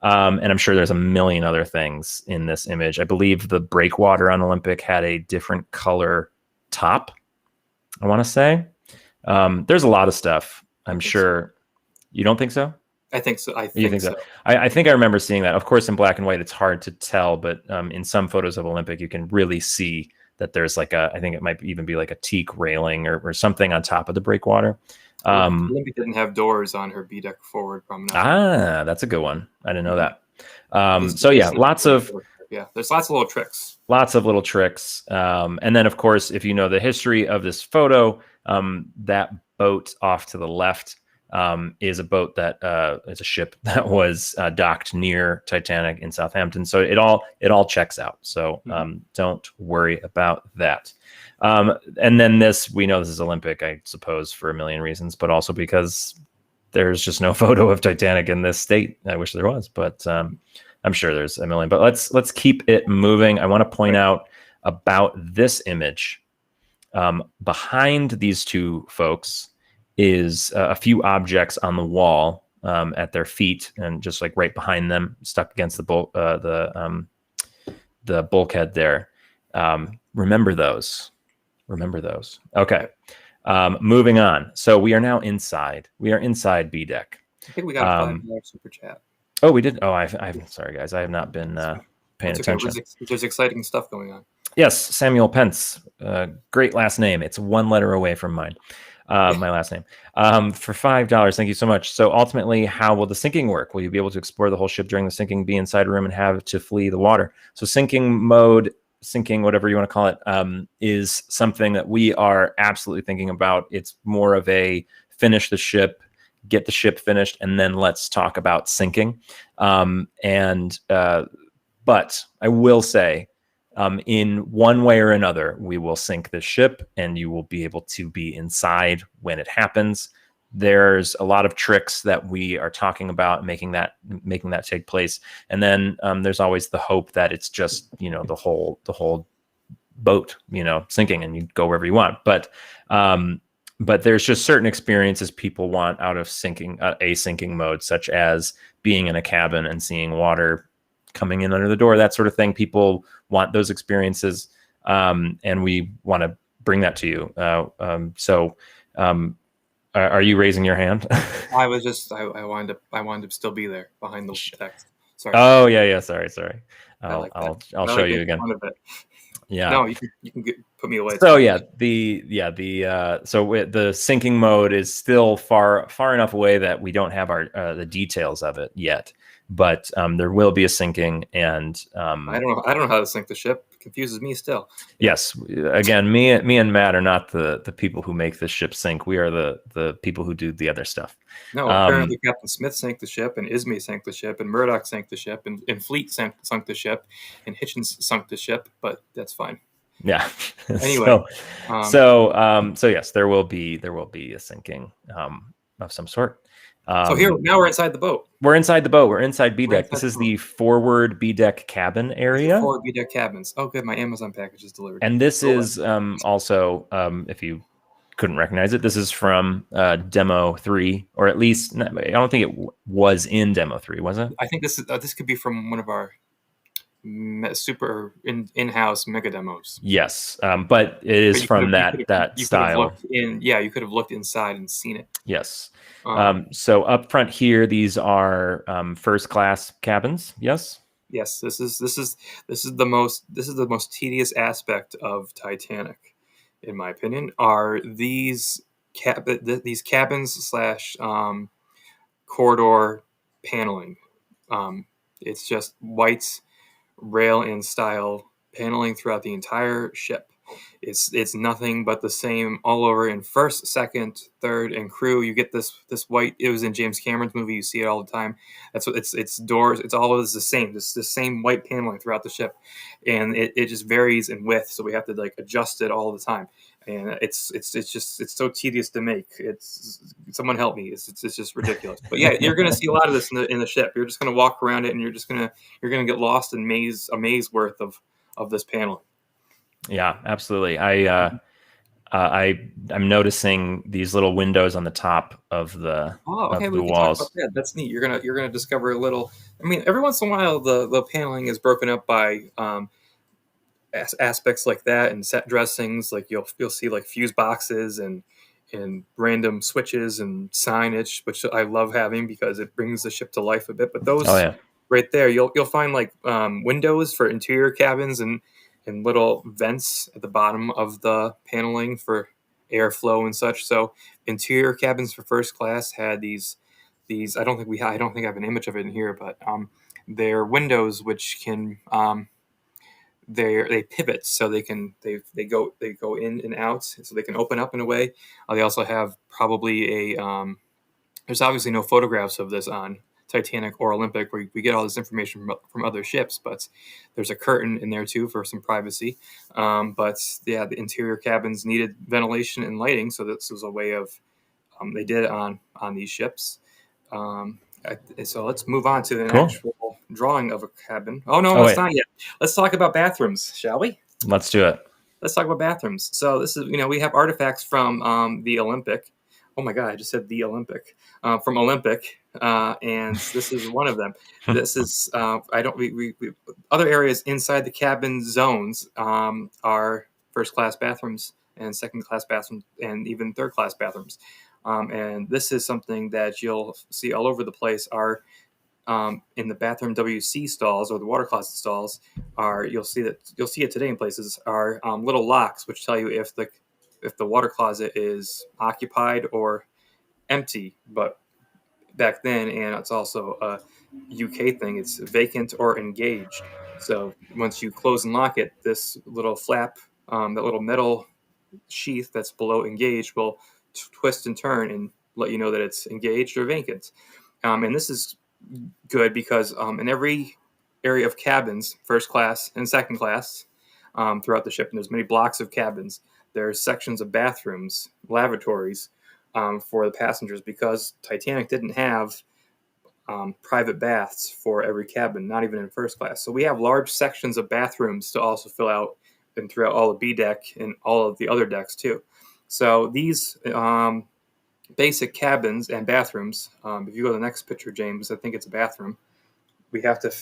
And I'm sure there's a million other things in this image. I believe the breakwater on Olympic had a different color top, I want to say. There's a lot of stuff, I'm sure. You don't think so? I think so. I think so. I think I remember seeing that. Of course, in black and white, it's hard to tell. But in some photos of Olympic, you can really see that there's I think it might even be like a teak railing or something on top of the breakwater. Olympic didn't have doors on her B deck forward promenade. That's a good one. I didn't know that. So yeah, there's lots of little tricks. And then of course, if you know the history of this photo, that boat off to the left is a boat that is a ship that was docked near Titanic in Southampton. So it all checks out. So don't worry about that. And then we know this is Olympic, I suppose, for a million reasons, but also because there's just no photo of Titanic in this state. I wish there was, but I'm sure there's a million. But let's keep it moving. I want to point out about this image. Behind these two folks is a few objects on the wall at their feet, and just like right behind them, stuck against the bulkhead there. Remember those. Okay. Moving on. So we are now inside. We are inside B deck. I think we got a $5 super chat. Oh, we did. Oh, I'm sorry, guys. I have not been paying attention. There's exciting stuff going on. Yes, Samuel Pence. Great last name. It's one letter away from mine. My last name. For $5. Thank you so much. So ultimately, how will the sinking work? Will you be able to explore the whole ship during the sinking, be inside a room, and have to flee the water? So sinking, whatever you want to call it, is something that we are absolutely thinking about. It's more of a finish the ship, get the ship finished, and then let's talk about sinking. But I will say, in one way or another, we will sink this ship, and you will be able to be inside when it happens. There's a lot of tricks that we are talking about making that take place, and then there's always the hope that it's just the whole boat sinking, and you go wherever you want. But there's just certain experiences people want out of a sinking mode, such as being in a cabin and seeing water coming in under the door, that sort of thing. People want those experiences, and we want to bring that to you. Are you raising your hand? I was just I wanted to still be there behind the text. Sorry. Oh yeah. Sorry. I'll show you again. Yeah. No, you can put me away. So the sinking mode is still far enough away that we don't have the details of it yet, but there will be a sinking, and I don't know how to sink the ship. It confuses me still. Yes, again, me and Matt are not the people who make the ship sink. We are the people who do the other stuff. No, apparently Captain Smith sank the ship, and Ismay sank the ship, and Murdoch sank the ship, and Fleet sunk the ship, and Hitchens sunk the ship. But that's fine. Yeah. Anyway, so yes, there will be a sinking of some sort. So now we're inside the boat. We're inside the boat. We're inside B deck. This is the forward B deck cabin area. Forward B deck cabins. Oh, good. My Amazon package is delivered. And this is also, if you couldn't recognize it, this is from Demo 3, or at least I don't think it was in Demo 3, was it? I think this could be from one of our super in-house mega demos. Yes, but it is from that style. You could have looked inside and seen it. Yes. So up front here, these are first class cabins. Yes. Yes. This is the most tedious aspect of Titanic, in my opinion. Are these cabins / corridor paneling? It's just white rail and style paneling throughout the entire ship. It's nothing but the same all over in first, second, third, and crew. You get this white. It was in James Cameron's movie. You see it all the time. That's what it's doors. It's always the same. It's the same white paneling throughout the ship, and it just varies in width. So we have to adjust it all the time. And it's so tedious to make. Someone help me. It's just ridiculous. But yeah, you're gonna see a lot of this in the ship. You're just gonna walk around it, and you're gonna get lost in a maze worth of this paneling. Yeah, absolutely. I'm noticing these little windows on the top of the walls. That's neat. You're gonna discover a little. I mean, every once in a while, the paneling is broken up by aspects like that and set dressings. Like you'll see fuse boxes and random switches and signage, which I love having because it brings the ship to life a bit. But those right there, you'll find windows for interior cabins and little vents at the bottom of the paneling for airflow and such. So interior cabins for first class had these. I don't think I have an image of it in here, but they're windows which can they pivot, so they go in and out, so they can open up in a way. They also have probably there's obviously no photographs of this on Titanic or Olympic, where we get all this information from other ships, but there's a curtain in there too for some privacy. But yeah, the interior cabins needed ventilation and lighting, so this was a way of they did it on these ships. So let's move on to an actual drawing of a cabin. It's not yet. Let's talk about bathrooms, shall we? Let's do it. Let's talk about bathrooms. So this is, we have artifacts from the Olympic. Oh my God, I just said the Olympic. From Olympic, and this is one of them. This is other areas inside the cabin zones are first class bathrooms and second class bathrooms and even third class bathrooms. And this is something that you'll see all over the place. Are in the bathroom WC stalls or the water closet stalls you'll see it today in places are little locks which tell you if the water closet is occupied or empty. But back then, and it's also a UK thing, it's vacant or engaged. So once you close and lock it, this little flap, that little metal sheath that's below engaged will twist and turn and let you know that it's engaged or vacant. And this is good because in every area of cabins, first class and second class, throughout the ship, and there's many blocks of cabins. There's sections of bathrooms, lavatories for the passengers, because Titanic didn't have private baths for every cabin, not even in first class. So we have large sections of bathrooms to also fill out and throughout all of B deck and all of the other decks too. So these basic cabins and bathrooms, if you go to the next picture, James, I think it's a bathroom. We have to,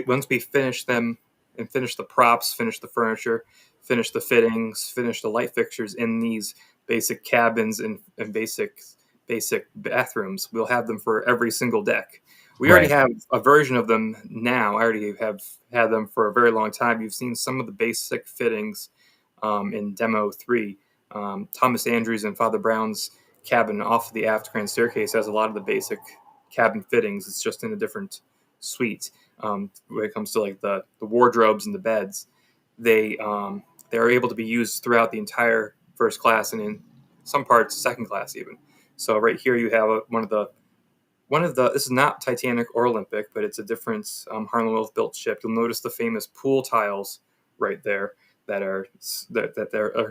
once we finish them and finish the props, finish the furniture, finish the fittings, finish the light fixtures in these basic cabins and basic bathrooms, we'll have them for every single deck. We already have a version of them now. I already have had them for a very long time. You've seen some of the basic fittings in Demo 3. Thomas Andrews and Father Brown's cabin off the aft grand staircase has a lot of the basic cabin fittings. It's just in a different suite. When it comes to like the wardrobes and the beds, they are able to be used throughout the entire first class and in some parts second class even. So right here you have one of the this is not Titanic or Olympic, but it's a different Harlan Wolff built ship. You'll notice the famous pool tiles right there that are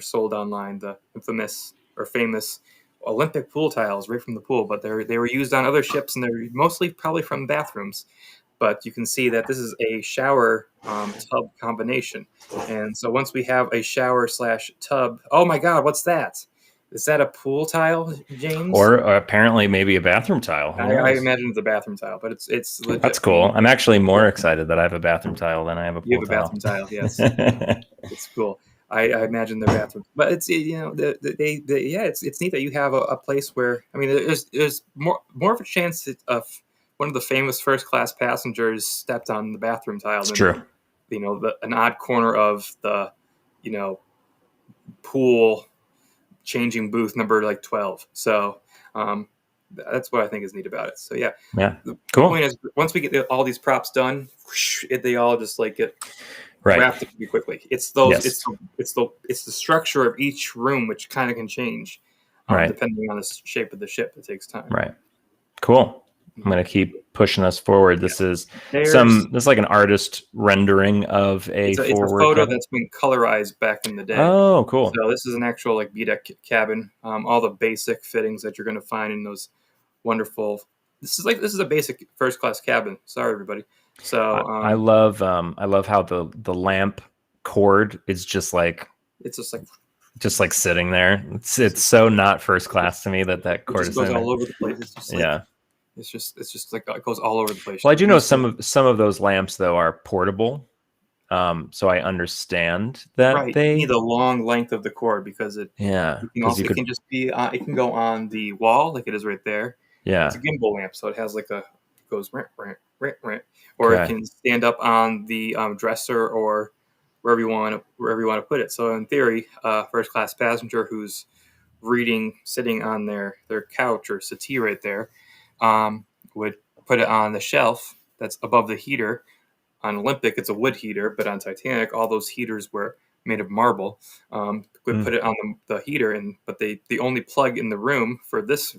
sold online, the infamous or famous Olympic pool tiles right from the pool, but they were used on other ships, and they're mostly probably from bathrooms. But you can see that this is a shower tub combination. And so once we have a shower / tub, oh my God, what's that? Is that a pool tile, James? Or apparently maybe a bathroom tile. I imagine it's a bathroom tile, but it's legit. That's cool. I'm actually more excited that I have a bathroom tile than I have a pool tile. You have a bathroom tile, yes. It's cool. I imagine they're bathrooms, but it's it's neat that you have a place where, I mean, there's more of a chance of one of the famous first class passengers stepped on the bathroom tile. It's true. An odd corner of the pool changing booth number like 12. So that's what I think is neat about it. So yeah. The cool. point is, once we get all these props done, they all just like get wrapped up pretty quickly. It's those. Yes. It's the structure of each room which kind of can change depending on the shape of the ship. It takes time. Right. Cool. I'm going to keep pushing us forward. This is like an artist rendering of it's a photo that's been colorized back in the day. Oh, cool. So this is an actual like B-deck cabin. All the basic fittings that you're going to find in those wonderful. This is a basic first class cabin. Sorry, everybody. So I love how the lamp cord is just like sitting there. It's so not first class to me that cord is goes all over the place. It's just like, It's just like it goes all over the place. Well, I do know some of those lamps though are portable, so I understand that they need a long length of the cord because it can just be it can go on the wall like it is right there. Yeah, it's a gimbal lamp, so it has like it goes rant, or it can stand up on the dresser or wherever you want to put it. So in theory, first class passenger who's reading sitting on their couch or settee right there. Would put it on the shelf that's above the heater. On Olympic, it's a wood heater, but on Titanic, all those heaters were made of marble. Would put it on the heater, but the only plug in the room for this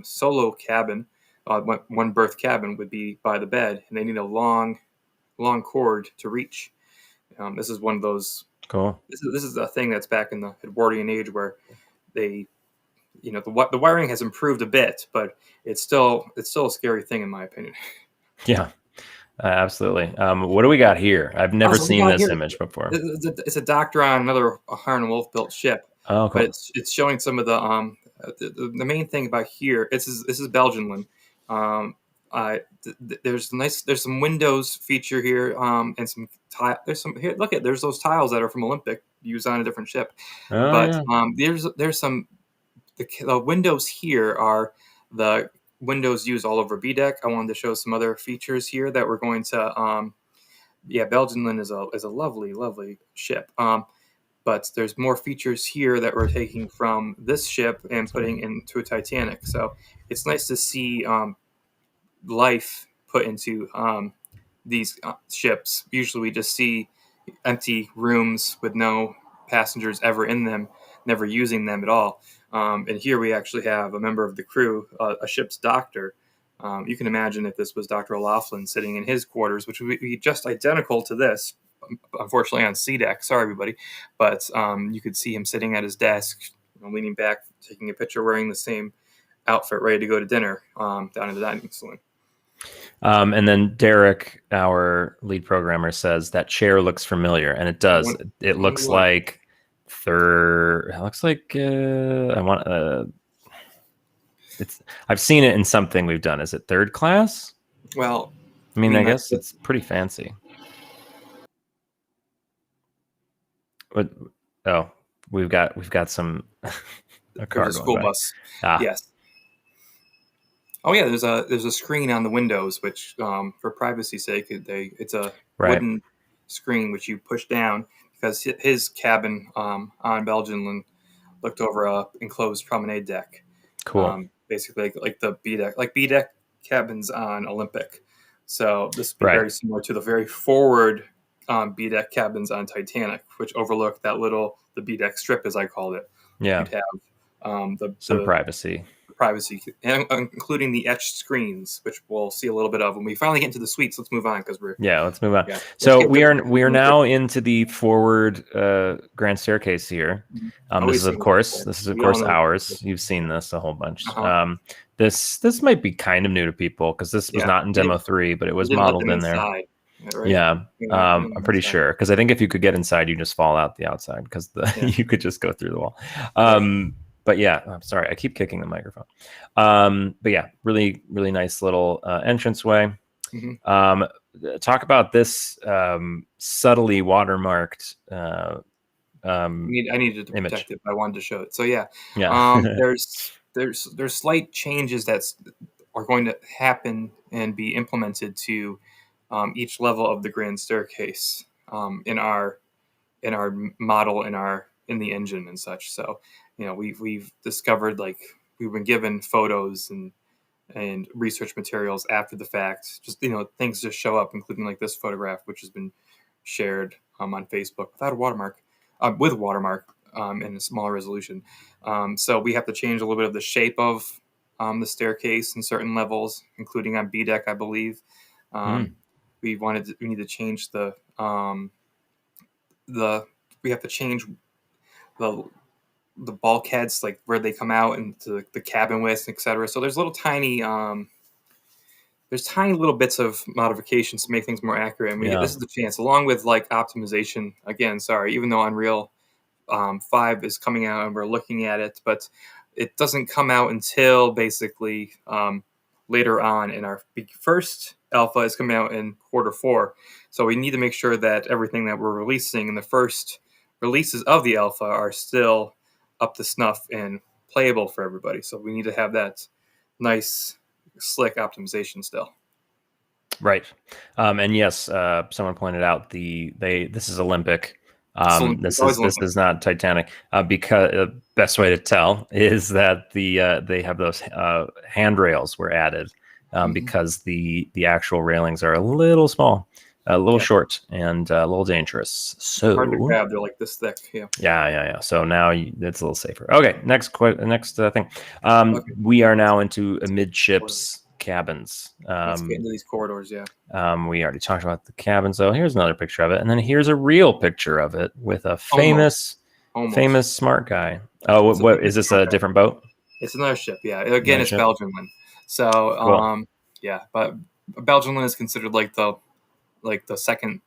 solo cabin, one berth cabin, would be by the bed, and they need a long cord to reach. This is one of those. Cool. This is a thing that's back in the Edwardian age where they. The wiring has improved a bit, but it's still a scary thing in my opinion. Yeah, absolutely. What do we got here? I've never seen this image before. It's a doctor on another Harlan Wolff built ship. Oh, cool. But it's showing some of the main thing about here. This is Belgian land. There's some windows feature here, and some here. Look at there's those tiles that are from Olympic used on a different ship. There's some. The windows here are the windows used all over B-deck. I wanted to show some other features here that we're going to. Belgian Lynn is a lovely, lovely ship. But there's more features here that we're taking from this ship and putting into a Titanic. So it's nice to see life put into these ships. Usually we just see empty rooms with no passengers ever in them, never using them at all. And here we actually have a member of the crew, a ship's doctor. You can imagine if this was Dr. O'Loughlin sitting in his quarters, which would be just identical to this, unfortunately on C deck. Sorry, everybody, but you could see him sitting at his desk, leaning back, taking a picture, wearing the same outfit, ready to go to dinner down in the dining saloon. And then Derek, our lead programmer, says that chair looks familiar, and it does. It looks like third. It looks like I've seen it in something we've done. Is it third class? Well, I mean, I guess it's pretty fancy. But we've got some a car there's a school bus. Yes. Oh yeah, there's a screen on the windows, which for privacy's sake, it's a wooden screen which you push down, because his cabin on Belgian looked over a enclosed promenade deck. Cool. Basically like the B deck, B deck cabins on Olympic. So this would be very similar to the very forward B deck cabins on Titanic, which overlook the B deck strip, as I called it. Yeah. You'd have some privacy, including the etched screens, which we'll see a little bit of when we finally get into the suites. Let's move on, because let's move on. Yeah. So we are now into the forward grand staircase here. This is of course ours. You've seen this a whole bunch. This might be kind of new to people, because this was not in demo 3, but it was modeled in there. Right? Yeah, I'm pretty sure, because I think if you could get inside, you just fall out the outside, because you could just go through the wall. But yeah, I'm sorry, I keep kicking the microphone. But yeah, really, really nice little entranceway. Talk about this subtly watermarked I needed to image. protect it, but I wanted to show it. So yeah. There's slight changes that are going to happen and be implemented to each level of the grand staircase in our model, in the engine and such. So we've discovered, we've been given photos and research materials after the fact. Just things just show up, including this photograph, which has been shared on Facebook without a watermark, with a watermark in a smaller resolution. So we have to change a little bit of the shape of the staircase in certain levels, including on B deck, I believe. We need to change we have to change the bulkheads, where they come out into the cabin widths, etc. So there's tiny little bits of modifications to make things more accurate. And this is the chance, along with optimization. Again, sorry, even though Unreal 5 is coming out and we're looking at it, but it doesn't come out until basically later on in our first alpha is coming out in Q4. So we need to make sure that everything that we're releasing in the first releases of the alpha are still up to snuff and playable for everybody. So we need to have that nice, slick optimization still. Right. And yes, someone pointed out this is Olympic. This is not Titanic, because best way to tell is that they have those handrails were added because the actual railings are a little small, a little short, and a little dangerous. So hard to grab. They're this thick. Yeah. So now it's a little safer. Okay, next thing. We are now into a midships cabins. Let's get into these corridors. We already talked about the cabin, so here's another picture of it, and then here's a real picture of it with a famous smart guy. Oh, what is this? A different boat? It's another ship. Yeah, again, it's Belgian. So cool. But Belgian is considered the second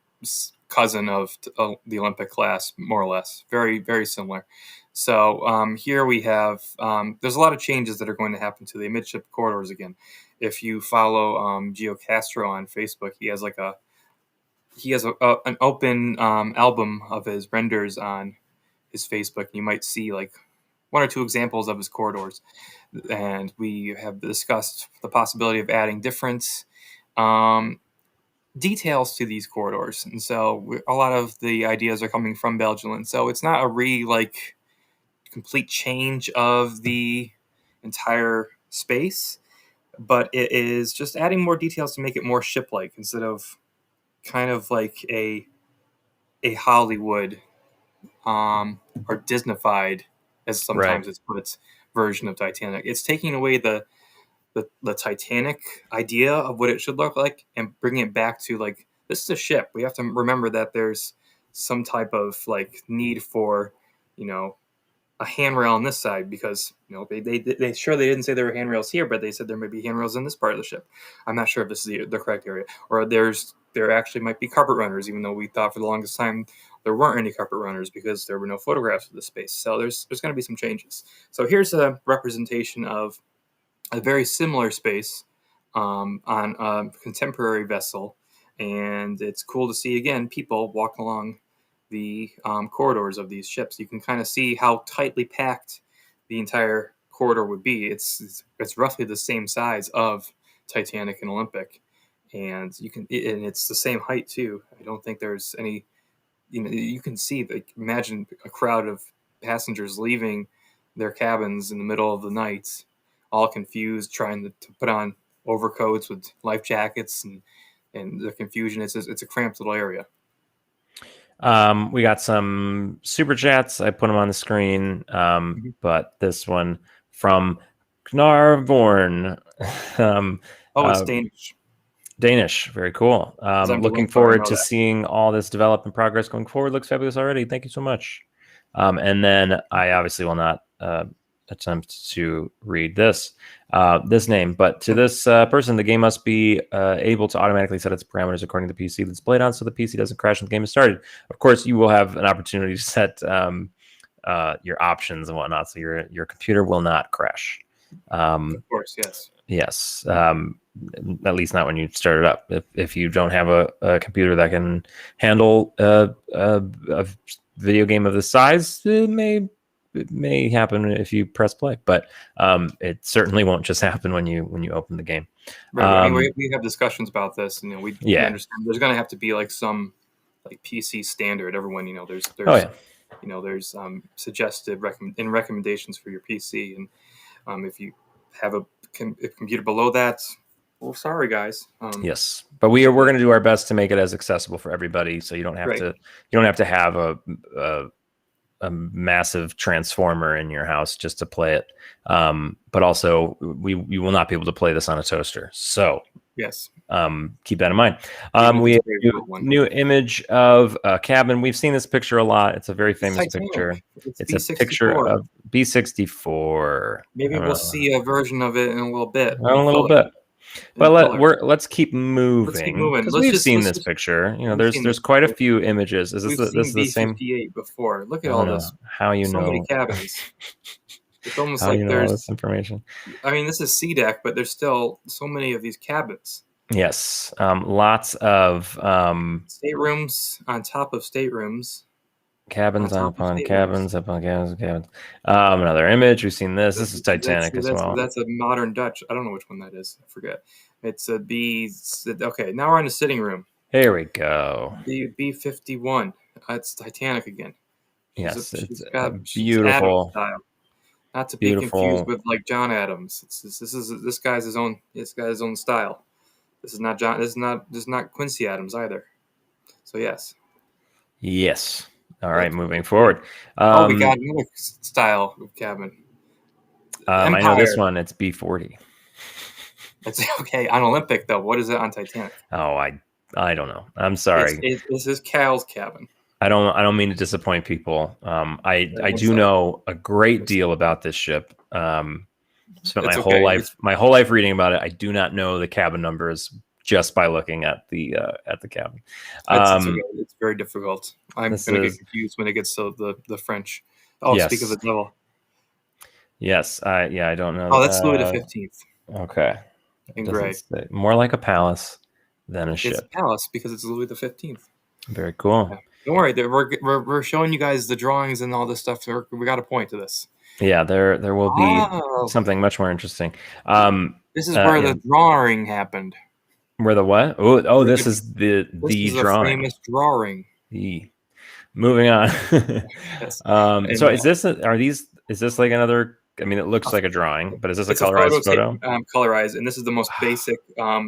cousin of the Olympic class, more or less. Very, very similar. So here we have there's a lot of changes that are going to happen to the Midship Corridors again. If you follow Gio Castro on Facebook, he has an open album of his renders on his Facebook. You might see one or two examples of his corridors, and we have discussed the possibility of adding different details to these corridors. And so a lot of the ideas are coming from Belgian. So it's not a complete change of the entire space, but it is just adding more details to make it more ship-like, instead of kind of like a Hollywood or Disneyfied, as sometimes it's put, version of Titanic. It's taking away the Titanic idea of what it should look like and bringing it back to this is a ship. We have to remember that there's some type of like need for, you know, a handrail on this side, because they didn't say there were handrails here, but they said there may be handrails in this part of the ship. I'm not sure if this is the correct area, or there actually might be carpet runners, even though we thought for the longest time there weren't any carpet runners because there were no photographs of the space. So there's going to be some changes. So here's a representation of a very similar space on a contemporary vessel, and it's cool to see again people walk along the corridors of these ships. You can kind of see how tightly packed the entire corridor would be. It's roughly the same size of Titanic and Olympic, and and it's the same height too. I don't think there's any. You can see, like, imagine a crowd of passengers leaving their cabins in the middle of the night, all confused, trying to put on overcoats with life jackets, and the confusion. It's a cramped little area. We got some super chats. I put them on the screen, but this one from Knarvorn. It's Danish. Danish, very cool. Looking forward to seeing all this develop and progress going forward. Looks fabulous already. Thank you so much. And then I obviously will not attempt to read this name, but to this person, the game must be able to automatically set its parameters according to the PC that's played on, so the PC doesn't crash when the game is started. Of course, you will have an opportunity to set your options and whatnot, so your computer will not crash. Of course, yes. Yes. At least not when you start it up. If you don't have a computer that can handle a video game of this size, it may happen if you press play, but it certainly won't just happen when you open the game. Right. We have discussions about this, and we understand there's going to have to be like some like PC standard. Everyone, there's there's suggested recommendations for your PC, and if you have a computer below that, well, sorry guys. Yes, but we're going to do our best to make it as accessible for everybody, so you don't have to have a massive transformer in your house just to play it. But also we will not be able to play this on a toaster. So yes, keep that in mind. We have a new image of a cabin. We've seen this picture a lot. It's a very famous picture. It's a picture of B-64. Maybe we'll see a version of it in a little bit. But let's keep moving. Because we've seen this picture. There's quite a few images. Is this the same? B-58 before. Look at all this. How so many cabins. It's almost how like there's all this information. I mean, this is C deck, but there's still so many of these cabins. Yes, lots of staterooms on top of staterooms. Cabins upon cabins upon cabins. Another image. We've seen this. This is Titanic as well. That's a modern Dutch. I don't know which one that is. I forget. It's a B. Okay, now we're in the sitting room. Here we go. B-51. It's Titanic again. Yes, it's beautiful. Not to be confused with like John Adams. This guy's his own. This guy's own style. This is not John. This is not Quincy Adams either. So yes. Yes. All right, moving forward. We got another style of cabin. I know this one. It's B-40. It's okay on Olympic though. What is it on Titanic? Oh, I don't know. I'm sorry. This is Cal's cabin. I don't mean to disappoint people. I do know a great deal about this ship. Spent my whole life reading about it. I do not know the cabin numbers just by looking at the cabin. It's very difficult. I'm going to get confused when it gets to the French. Oh, yes. Speak of the devil. Yes, I don't know. Oh, that's Louis the 15th. Okay. In gray. More like a palace than a ship. It's a palace because it's Louis the 15th. Very cool. Yeah. Don't worry, we're showing you guys the drawings and all this stuff. We got a point to this. Yeah, there will be something much more interesting. This is where the drawing happened. Where the what? This is the drawing. A famous drawing. Moving on. Yes. So is this like another? I mean, it looks like a drawing, but is this a colorized photo? Colorized, and this is the most basic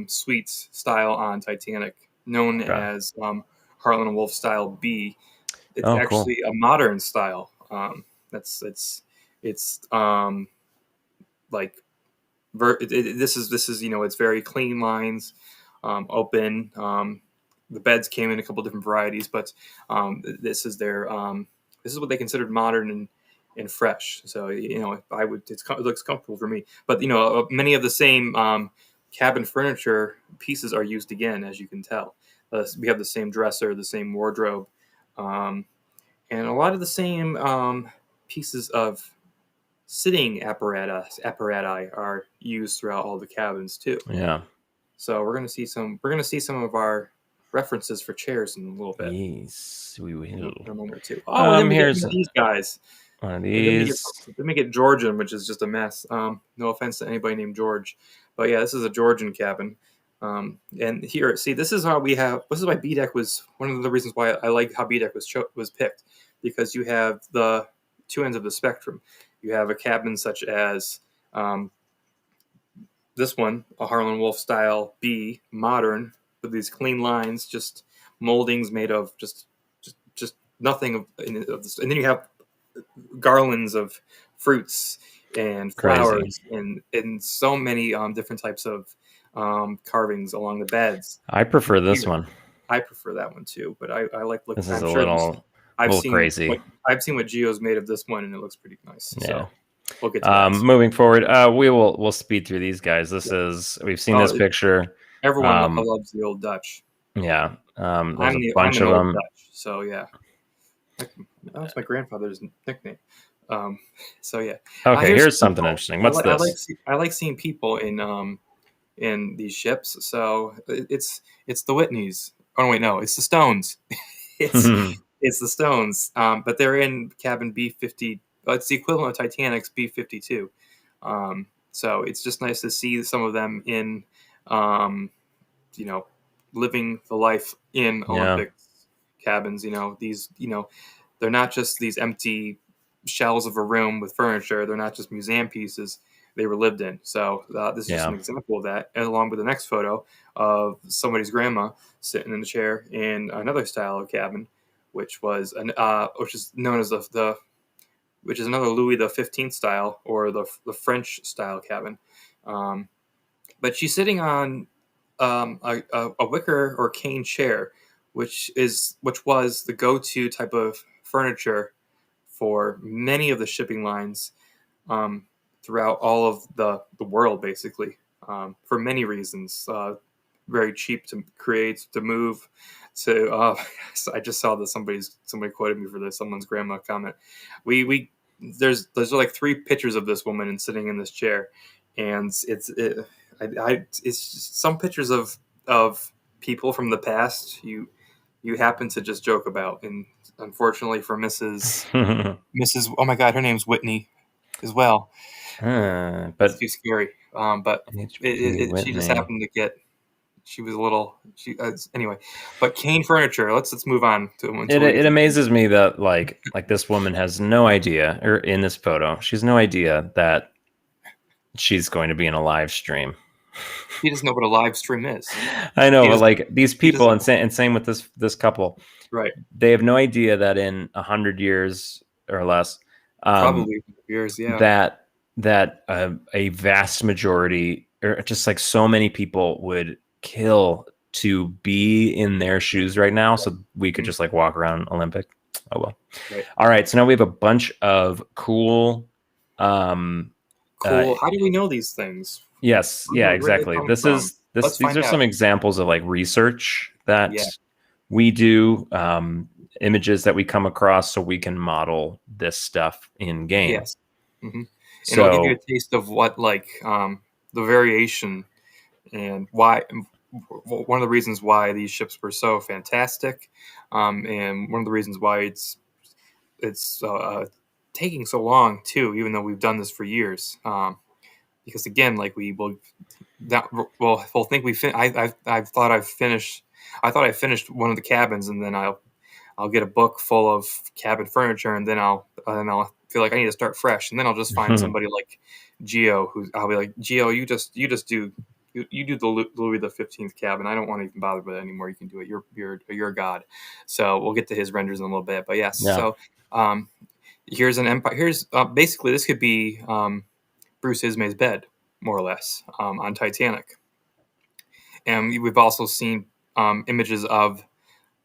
suites style on Titanic, known as Harlan and Wolff style B. It's actually a modern style. This is it's very clean lines, open, the beds came in a couple different varieties, but this is their this is what they considered modern and fresh. So it looks comfortable for me. But many of the same cabin furniture pieces are used again, as you can tell. We have the same dresser, the same wardrobe, and a lot of the same pieces of sitting apparati are used throughout all the cabins too. Yeah. So we're gonna see some of our references for chairs in a little bit. Yes, we will. In a moment or two. Oh, and then we get these guys. One of Then these. we get Georgian, which is just a mess. No offense to anybody named George, but yeah, this is a Georgian cabin. And here, see, this is why B-Deck was one of the reasons why I like how B-Deck was picked, because you have the two ends of the spectrum. You have a cabin such as this one, a Harlan Wolf style B, modern, with these clean lines, just moldings made of just nothing of this. And then you have garlands of fruits and flowers and so many different types of carvings along the beds. I prefer this one. I prefer that one too, but I like looking. This is a little crazy. I've seen what Gio's made of this one, and it looks pretty nice. Yeah. So we'll get to that. Moving forward, we'll speed through these guys. We've seen this picture. Everyone loves the old Dutch. Yeah, there's a bunch of them. Dutch, so yeah, that's my grandfather's nickname. So yeah. Okay, here's something interesting. What's this? I like seeing people in these ships. So it's the Whitneys. Oh wait, no, it's the Stones. It's the Stones. But they're in cabin B50. It's the equivalent of Titanic's B52. So it's just nice to see some of them in, living the life in Olympic cabins. They're not just these empty shells of a room with furniture. They're not just museum pieces. They were lived in. So this is just an example of that. And along with the next photo of somebody's grandma sitting in the chair in another style of cabin, which is known as which is another Louis XV style, or the French style cabin. But she's sitting on a wicker or cane chair, which was the go-to type of furniture for many of the shipping lines throughout all of the world, basically, for many reasons. Very cheap to create, to move. I just saw that somebody quoted me for this. Someone's grandma comment. There's like 3 pictures of this woman and sitting in this chair, and it's just some pictures of people from the past you happen to just joke about. And unfortunately for Mrs. Oh my God, her name's Whitney as well. But it's too scary. But she just happened to get. She was a little. Anyway, but cane furniture. Let's move on to it. It amazes me that like this woman has no idea, or in this photo, she has no idea that she's going to be in a live stream. She doesn't know what a live stream is. I know, but like these people, and same with this couple, right? They have no idea that in 100 years or less, probably years, yeah, that a vast majority, or just like so many people, would kill to be in their shoes right now, so we could just like walk around Olympic. Oh well. Right. All right, so now we have a bunch of cool. How do we know these things? Yes, yeah, exactly. These are some examples of like research that we do, images that we come across, so we can model this stuff in game. Yes. Mm-hmm. So, and I'll give you a taste of what the variation and why. One of the reasons why these ships were so fantastic, and one of the reasons why it's taking so long too, even though we've done this for years. Because again, like we'll think I thought I finished one of the cabins, and then I'll get a book full of cabin furniture, and then I'll feel like I need to start fresh, and then I'll just find somebody like Gio, who I'll be like, Gio, you just do. You do the Louis XV cabin. I don't want to even bother with it anymore. You can do it. You're a god. So we'll get to his renders in a little bit. But yes. Yeah. So here's an empire. Here's basically this could be Bruce Ismay's bed, more or less, on Titanic. And we've also seen images of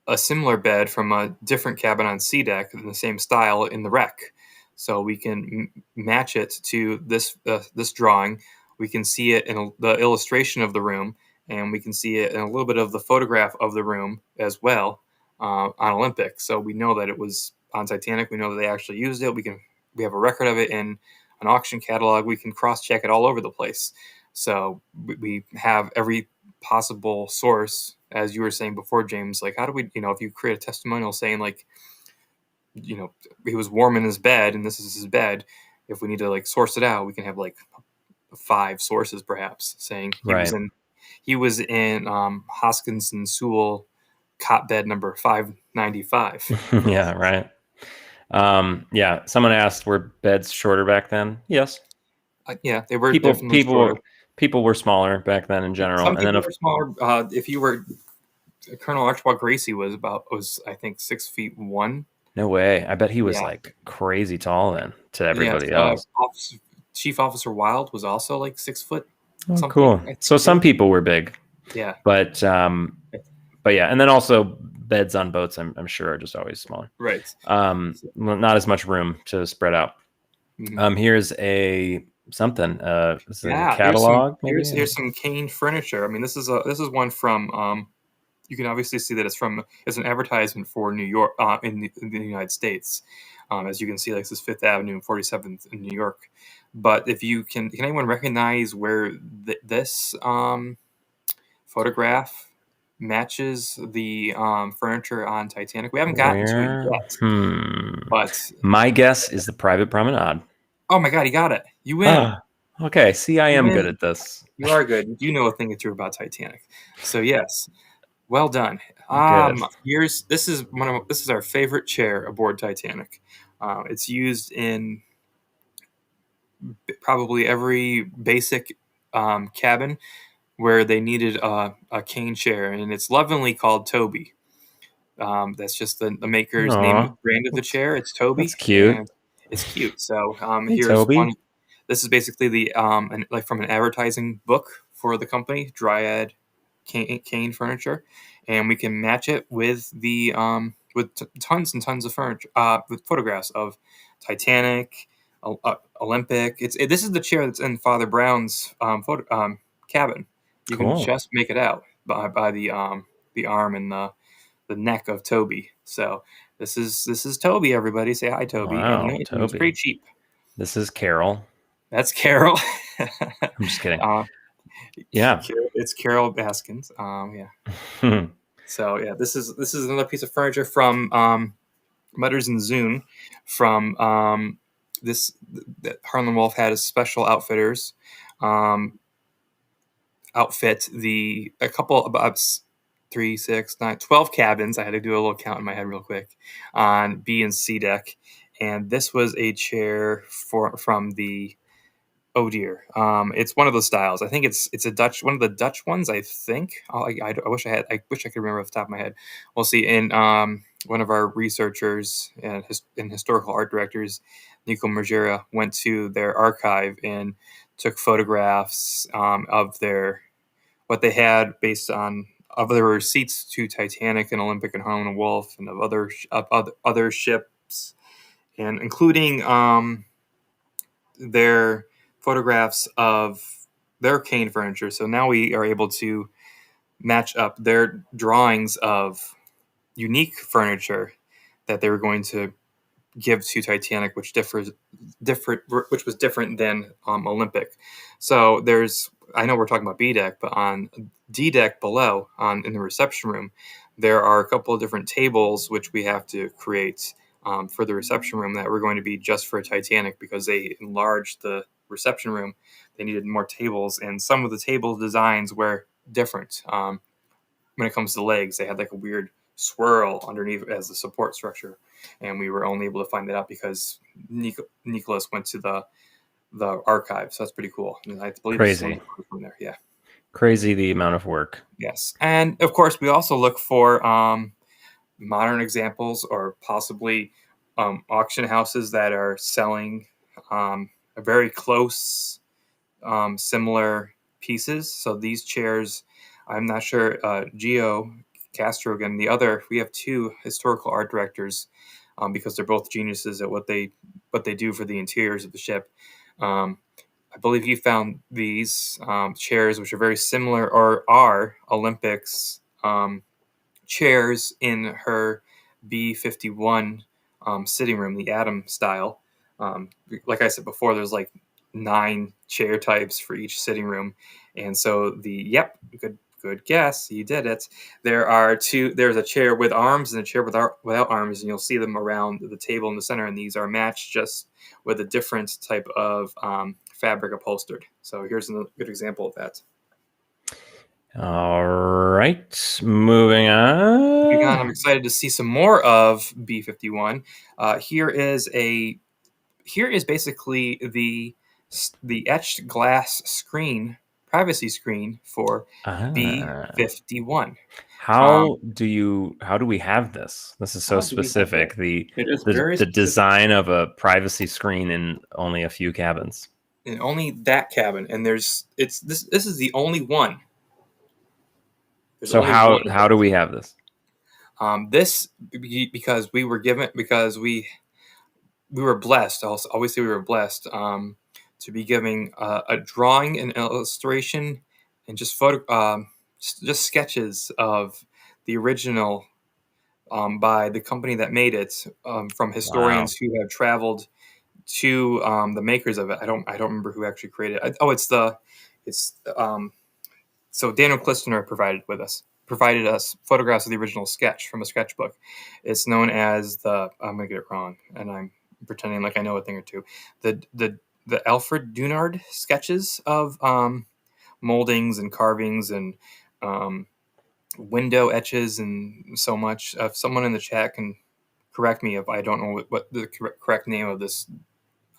a similar bed from a different cabin on C deck in the same style in the wreck. So we can match it to this drawing. We can see it in the illustration of the room, and we can see it in a little bit of the photograph of the room as well on Olympic. So we know that it was on Titanic. We know that they actually used it. We have a record of it in an auction catalog. We can cross-check it all over the place. So we have every possible source, as you were saying before, James. Like, how do we, if you create a testimonial saying like, he was warm in his bed and this is his bed, if we need to like source it out, we can have like 5 sources perhaps saying he was in Hoskins and Sewell cot bed number 595. Yeah, right. Yeah, someone asked, were beds shorter back then? Yes. Yeah, they were definitely shorter. People were smaller back then in general. Some people were smaller. If you were Colonel Archibald Gracie was I think 6'1". No way. I bet he was like crazy tall then to everybody else. Chief Officer Wild was also like 6 foot. Oh, cool. So some people were big. Yeah. But yeah, and then also beds on boats, I'm sure, are just always smaller. Right. Not as much room to spread out. Mm-hmm. Here's a catalog. Here's some cane furniture. I mean, this is one from. You can obviously see that it's an advertisement for New York in the United States. As you can see, like this is 5th Avenue and 47th in New York. But if you can anyone recognize where this photograph matches the furniture on Titanic? We haven't gotten to it yet. But my guess is the private promenade. Oh my God, you got it. You win. Okay, see, I am good at this. You are good. You know a thing or two about Titanic. So yes. Well done. This is our favorite chair aboard Titanic. It's used in probably every basic cabin where they needed a cane chair, and it's lovingly called Toby. That's just the maker's name, brand of the chair. It's Toby. That's cute. It's cute. So hey, here's Toby. one. This is basically like from an advertising book for the company, Dryad cane furniture, and we can match it with the tons and tons of furniture with photographs of Titanic, Olympic. This is the chair that's in Father Brown's cabin. You can just make it out by the arm and the neck of Toby. So this is Toby. Everybody say hi, Toby. Wow, and Toby. It's pretty cheap. This is Carol. That's Carol. I'm just kidding. Yeah, it's Carol Baskins. Yeah. So yeah, this is another piece of furniture from Mudders and Zune. From that Harlan Wolf had as special outfitters outfit a couple about 3, 6, 9, 12 cabins. I had to do a little count in my head real quick on B and C deck, and this was a chair from the. Oh dear, it's one of those styles. I think it's one of the Dutch ones. I think. I wish I could remember off the top of my head. We'll see. And one of our researchers and historical art directors, Nico Mergera, went to their archive and took photographs of what they had based on their receipts to Titanic and Olympic and Harlan and Wolff and of other ships, and including their photographs of their cane furniture. So now we are able to match up their drawings of unique furniture that they were going to give to Titanic, which was different than Olympic. So I know we're talking about B deck, but on D deck below, in the reception room, there are a couple of different tables which we have to create for the reception room that were going to be just for Titanic, because they enlarged the reception room. They needed more tables, and some of the table designs were different. When it comes to legs, they had like a weird swirl underneath as the support structure, and we were only able to find that out because Nicholas went to the archive. So that's pretty cool. And I believe crazy from there. Yeah, crazy the amount of work. Yes, and of course we also look for modern examples, or possibly auction houses that are selling a very close similar pieces. So these chairs, I'm not sure, Geo Castro again. We have two historical art directors, because they're both geniuses at what they do for the interiors of the ship. I believe he found these chairs, which are very similar, or are Olympics chairs in her B-51 sitting room, the Atom style. Like I said before, there's like 9 chair types for each sitting room, and so good guess, you did it. There's a chair with arms and a chair without arms, and you'll see them around the table in the center, and these are matched just with a different type of fabric upholstered. So here's a good example of that. All right, moving on. I'm excited to see some more of B-51. Here is basically the etched glass screen, privacy screen for B-51. How do we have this? This is so specific. The design of a privacy screen in only a few cabins. In only that cabin, and this is the only one. So how do we have this? Because we were blessed. I'll always say we were blessed to be giving a drawing, an illustration, and just sketches of the original by the company that made it, from historians who have traveled to the makers of it. I don't remember who actually created it. So Daniel Klistner provided us photographs of the original sketch from a sketchbook. It's known as I'm gonna get it wrong, and I'm pretending like I know a thing or two. The Alfred Dunard sketches of moldings and carvings and window etches and so much. If someone in the chat can correct me if I don't know what the correct name of this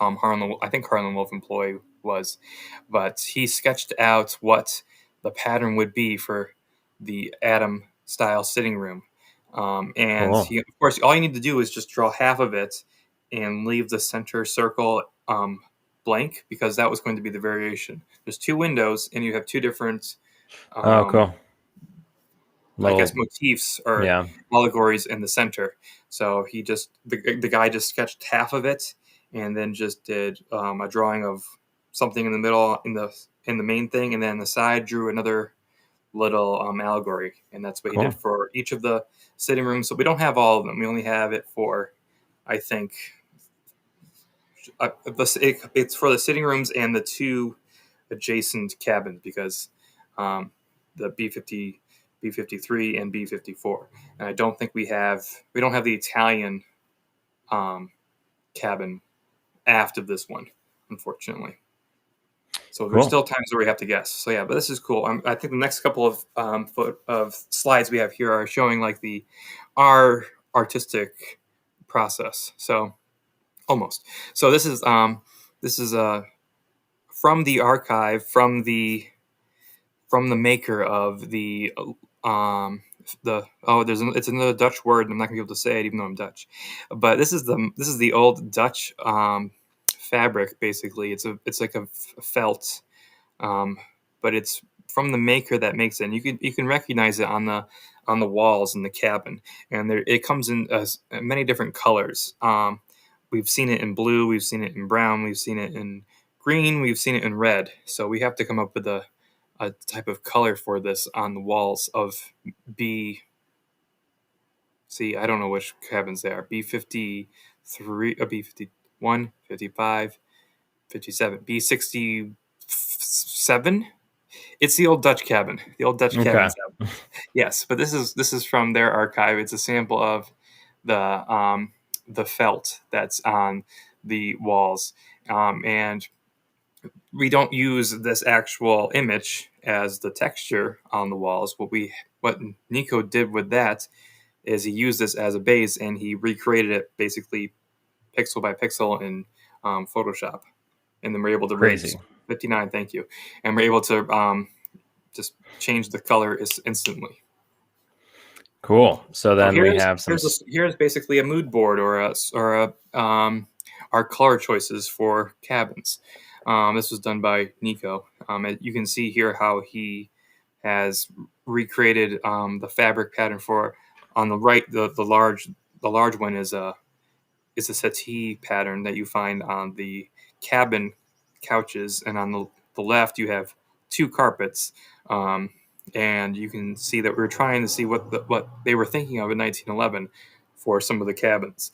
Harlan Wolf employee was, but he sketched out what the pattern would be for the Atom style sitting room. And cool. of course, all you need to do is just draw half of it and leave the center circle blank, because that was going to be the variation. There's 2 windows, and you have 2 different cool. I guess motifs or allegories in the center. So the guy just sketched half of it, and then just did a drawing of something in the middle in the main thing, and then on the side drew another little allegory, and that's what he did for each of the sitting rooms. So we don't have all of them. We only have it for, I think, it's for the sitting rooms and the 2 adjacent cabins, because the B-53 and B-54, and I don't think we don't have the Italian cabin aft of this one, unfortunately. So there's still times where we have to guess. So yeah, but this is cool. I think the next couple of slides we have here are showing like our artistic process. So almost. So this is from the archive, from the maker of it's another Dutch word, and I'm not gonna be able to say it even though I'm Dutch. But this is the old Dutch fabric. Basically, it's like a felt, but it's from the maker that makes it. And you can recognize it on the walls in the cabin, and it comes in many different colors. We've seen it in blue, we've seen it in brown, we've seen it in green, we've seen it in red. So we have to come up with a type of color for this on the walls of I don't know which cabins they are. B-53, B-51, 55, 57, B-67. It's the old Dutch cabin. The old Dutch cabin. Yes, but this is from their archive. It's a sample of the felt that's on the walls, and we don't use this actual image as the texture on the walls. What Nico did with that is he used this as a base, and he recreated it basically pixel by pixel in Photoshop, and then we're able to 59. Thank you, and we're able to just change the color instantly. Cool. So then we have some. Here's basically a mood board or our color choices for cabins. This was done by Nico. You can see here how he has recreated the fabric pattern for. On the right, the large one is a settee pattern that you find on the cabin couches, and on the left you have two carpets. And you can see that we're trying to see what they were thinking of in 1911 for some of the cabins.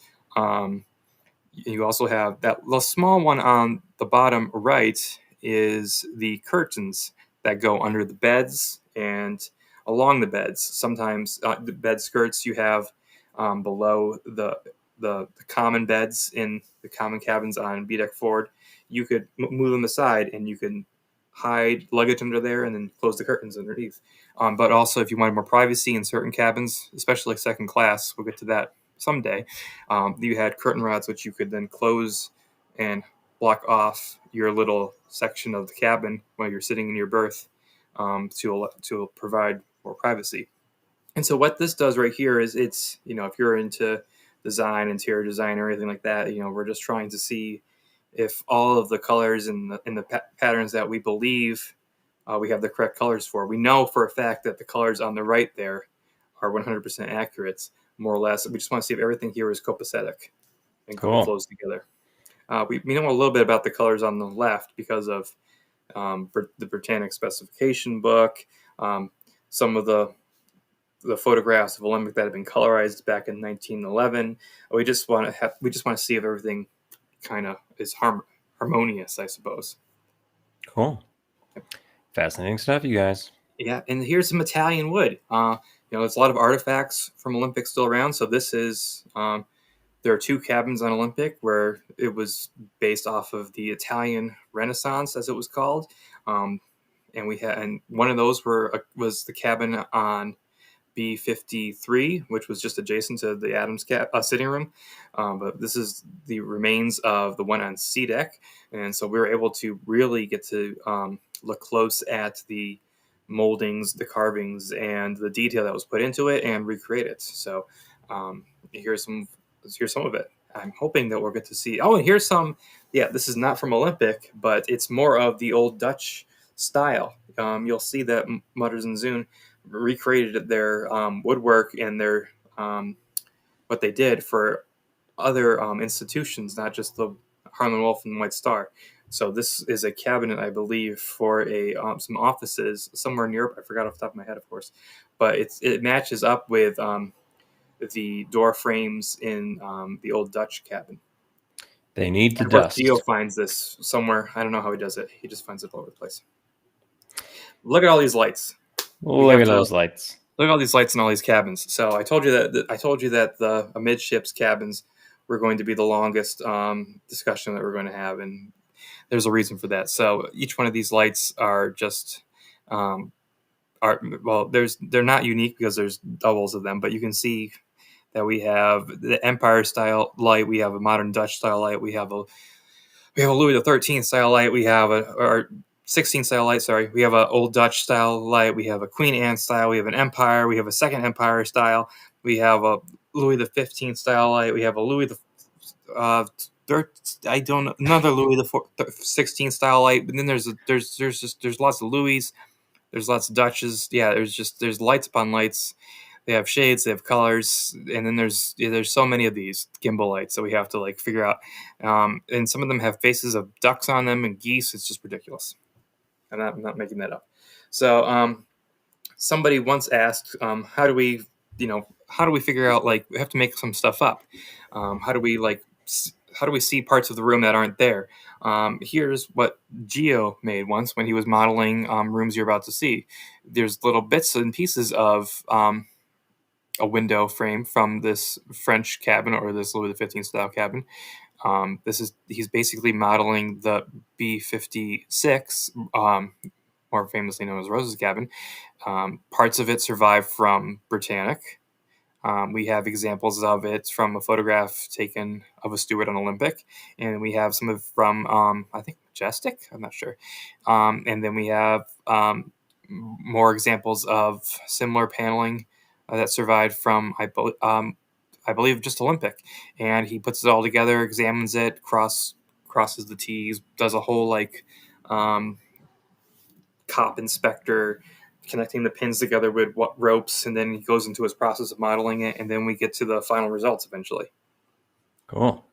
You also have that the small one on the bottom right is the curtains that go under the beds and along the beds. Sometimes the bed skirts you have below the common beds in the common cabins on B deck forward. You could move them aside and you can hide luggage under there and then close the curtains underneath. But also, if you wanted more privacy in certain cabins, especially like second class, we'll get to that someday. You had curtain rods which you could then close and block off your little section of the cabin while you're sitting in your berth, to provide more privacy. And so what this does right here is it's, if you're into design, interior design, or anything like that, we're just trying to see if all of the colors and the patterns that we believe we have the correct colors for. We know for a fact that the colors on the right there are 100% accurate, more or less. We just want to see if everything here is copacetic and Cool. flows together. We know a little bit about the colors on the left because of the Britannic specification book, some of the photographs of Olympic that have been colorized back in 1911. We just want to see if everything kind of is harmonious, I suppose. Cool. Fascinating stuff, you guys. Yeah, and here's some Italian wood. There's a lot of artifacts from Olympic still around. So this is there are two cabins on Olympic where it was based off of the Italian Renaissance, as it was called, and one of those was the cabin on B53, which was just adjacent to the Adams sitting room. But this is the remains of the one on C deck, and so we were able to really get to look close at the moldings, the carvings, and the detail that was put into it, and recreate it. So here's some of it. I'm hoping that we'll get to see. Oh, and here's some. Yeah, this is not from Olympic, but it's more of the old Dutch style. You'll see that Mutters and Zoon recreated their woodwork and their what they did for other institutions, not just the Harlan Wolf and White Star. So this is a cabinet, I believe, for some offices somewhere in Europe. I forgot off the top of my head, of course, but it matches up with the door frames in the old Dutch cabin. They need to and of course, dust. Gio finds this somewhere. I don't know how he does it. He just finds it all over the place. Look at all these lights. Look at those lights. Look at all these lights in all these cabins. So I told you that the amidships cabins were going to be the longest discussion that we're going to have, and there's a reason for that. So each one of these lights are just they're not unique because there's doubles of them, but you can see that we have the Empire style light, we have a modern Dutch style light, we have a Louis the 13th style light, we have or 16th style light, sorry. We have an old Dutch style light. We have a Queen Anne style. We have an Empire. We have a second Empire style. We have a Louis the 15th style light. We have a Louis the another Louis the 16th style light. And then there's lots of Louis. There's lots of Dutches. Yeah, there's lights upon lights. They have shades. They have colors. And then there's so many of these gimbal lights that we have to figure out. And some of them have faces of ducks on them and geese. It's just ridiculous. I'm not making that up. So somebody once asked, how do we figure out, we have to make some stuff up. How do we see parts of the room that aren't there? Here's what Gio made once when he was modeling rooms you're about to see. There's little bits and pieces of a window frame from this French cabin or this Louis XV style cabin. He's basically modeling the B56, more famously known as Rose's cabin. Parts of it survive from Britannic. We have examples of it from a photograph taken of a steward on Olympic, and we have some of from I think Majestic. I'm not sure. And then we have more examples of similar paneling that survived from I believe just Olympic, and he puts it all together, examines it, crosses the T's, does a whole cop inspector connecting the pins together with what ropes, and then he goes into his process of modeling it, and then we get to the final results eventually. Cool.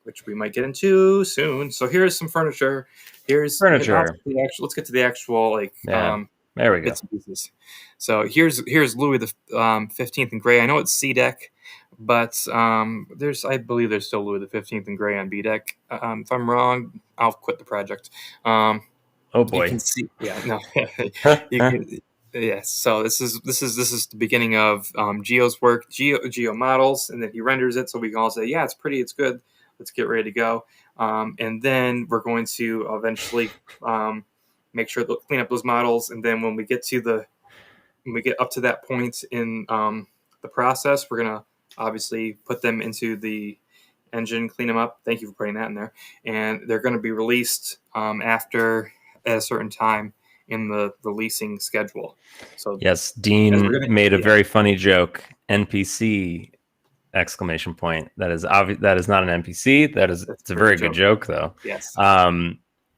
Which we might get into soon. So here's some furniture. Here's furniture. Let's get to the actual there we go. bits and pieces. So here's Louis the 15th in gray. I know it's C deck, but I believe there's still Louis the 15th in gray on B deck. If I'm wrong, I'll quit the project. Oh boy. You can see, no. You can, yes. So this is the beginning of Geo's work. Geo models, and then he renders it, so we can all say, yeah, it's pretty, it's good. Let's get ready to go. And then we're going to eventually make sure to clean up those models. And then when we get up to that point in the process, we're going to obviously put them into the engine, clean them up. Thank you for putting that in there. And they're going to be released after at a certain time in the releasing schedule. So yes, Dean made a very funny joke. NPC ! That is that is not an NPC. It's a very good joke though. Yes.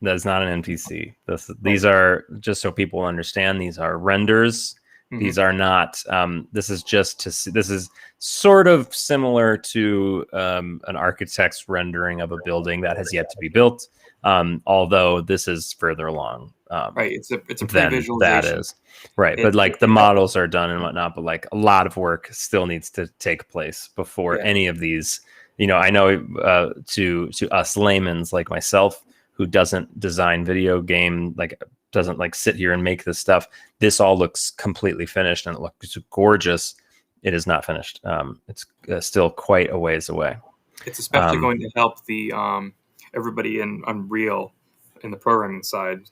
That is not an NPC. These are, just so people understand, these are renders. Mm-hmm. These are not. This is just to see. This is sort of similar to an architect's rendering of a building that has yet to be built. Although this is further along. Right. It's a pre-visualization. That is right. But like the models are done and whatnot. But like a lot of work still needs to take place before any of these. I know to us laymen's like myself, who doesn't design video game, doesn't sit here and make this stuff. This all looks completely finished and it looks gorgeous. It is not finished. It's still quite a ways away. It's especially going to help the everybody in Unreal in the programming side.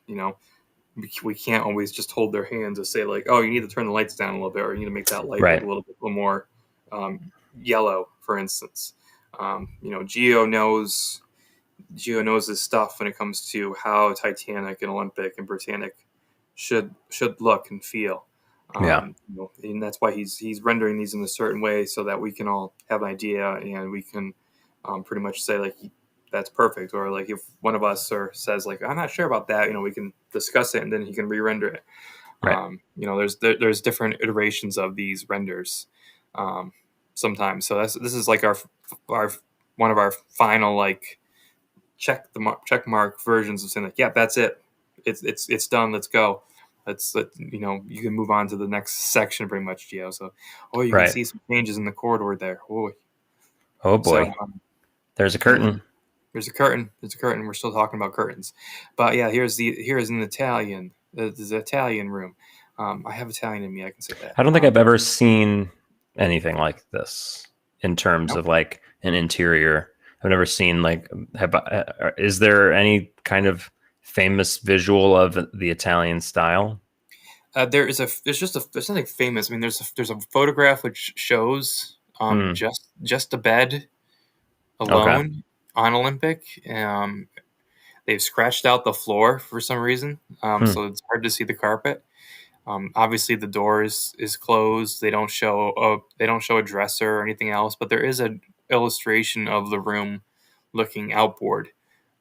We can't always just hold their hands and say oh, you need to turn the lights down a little bit, or you need to make that light a little bit more yellow, for instance. Geo knows his stuff when it comes to how Titanic and Olympic and Britannic should look and feel. And that's why he's rendering these in a certain way so that we can all have an idea and we can pretty much say that's perfect, or if one of us says I'm not sure about that, we can discuss it and then he can re-render it. Right. There's different iterations of these renders sometimes. So this is our one of our final check mark versions of saying that's it. It's done. Let's go. You can move on to the next section pretty much, Geo. So you can see some changes in the corridor there. Oh boy. So, there's a curtain. There's a curtain. We're still talking about curtains, but here's an Italian. There's an Italian room. I have Italian in me. I can say that. I don't think I've ever seen anything like this in terms of an interior. I've never seen is there any kind of famous visual of the Italian style? There's something famous. I mean, there's a photograph which shows just a bed alone on Olympic. They've scratched out the floor for some reason, so it's hard to see the carpet. Obviously, the door is closed. They don't show a dresser or anything else, but there is an illustration of the room looking outboard.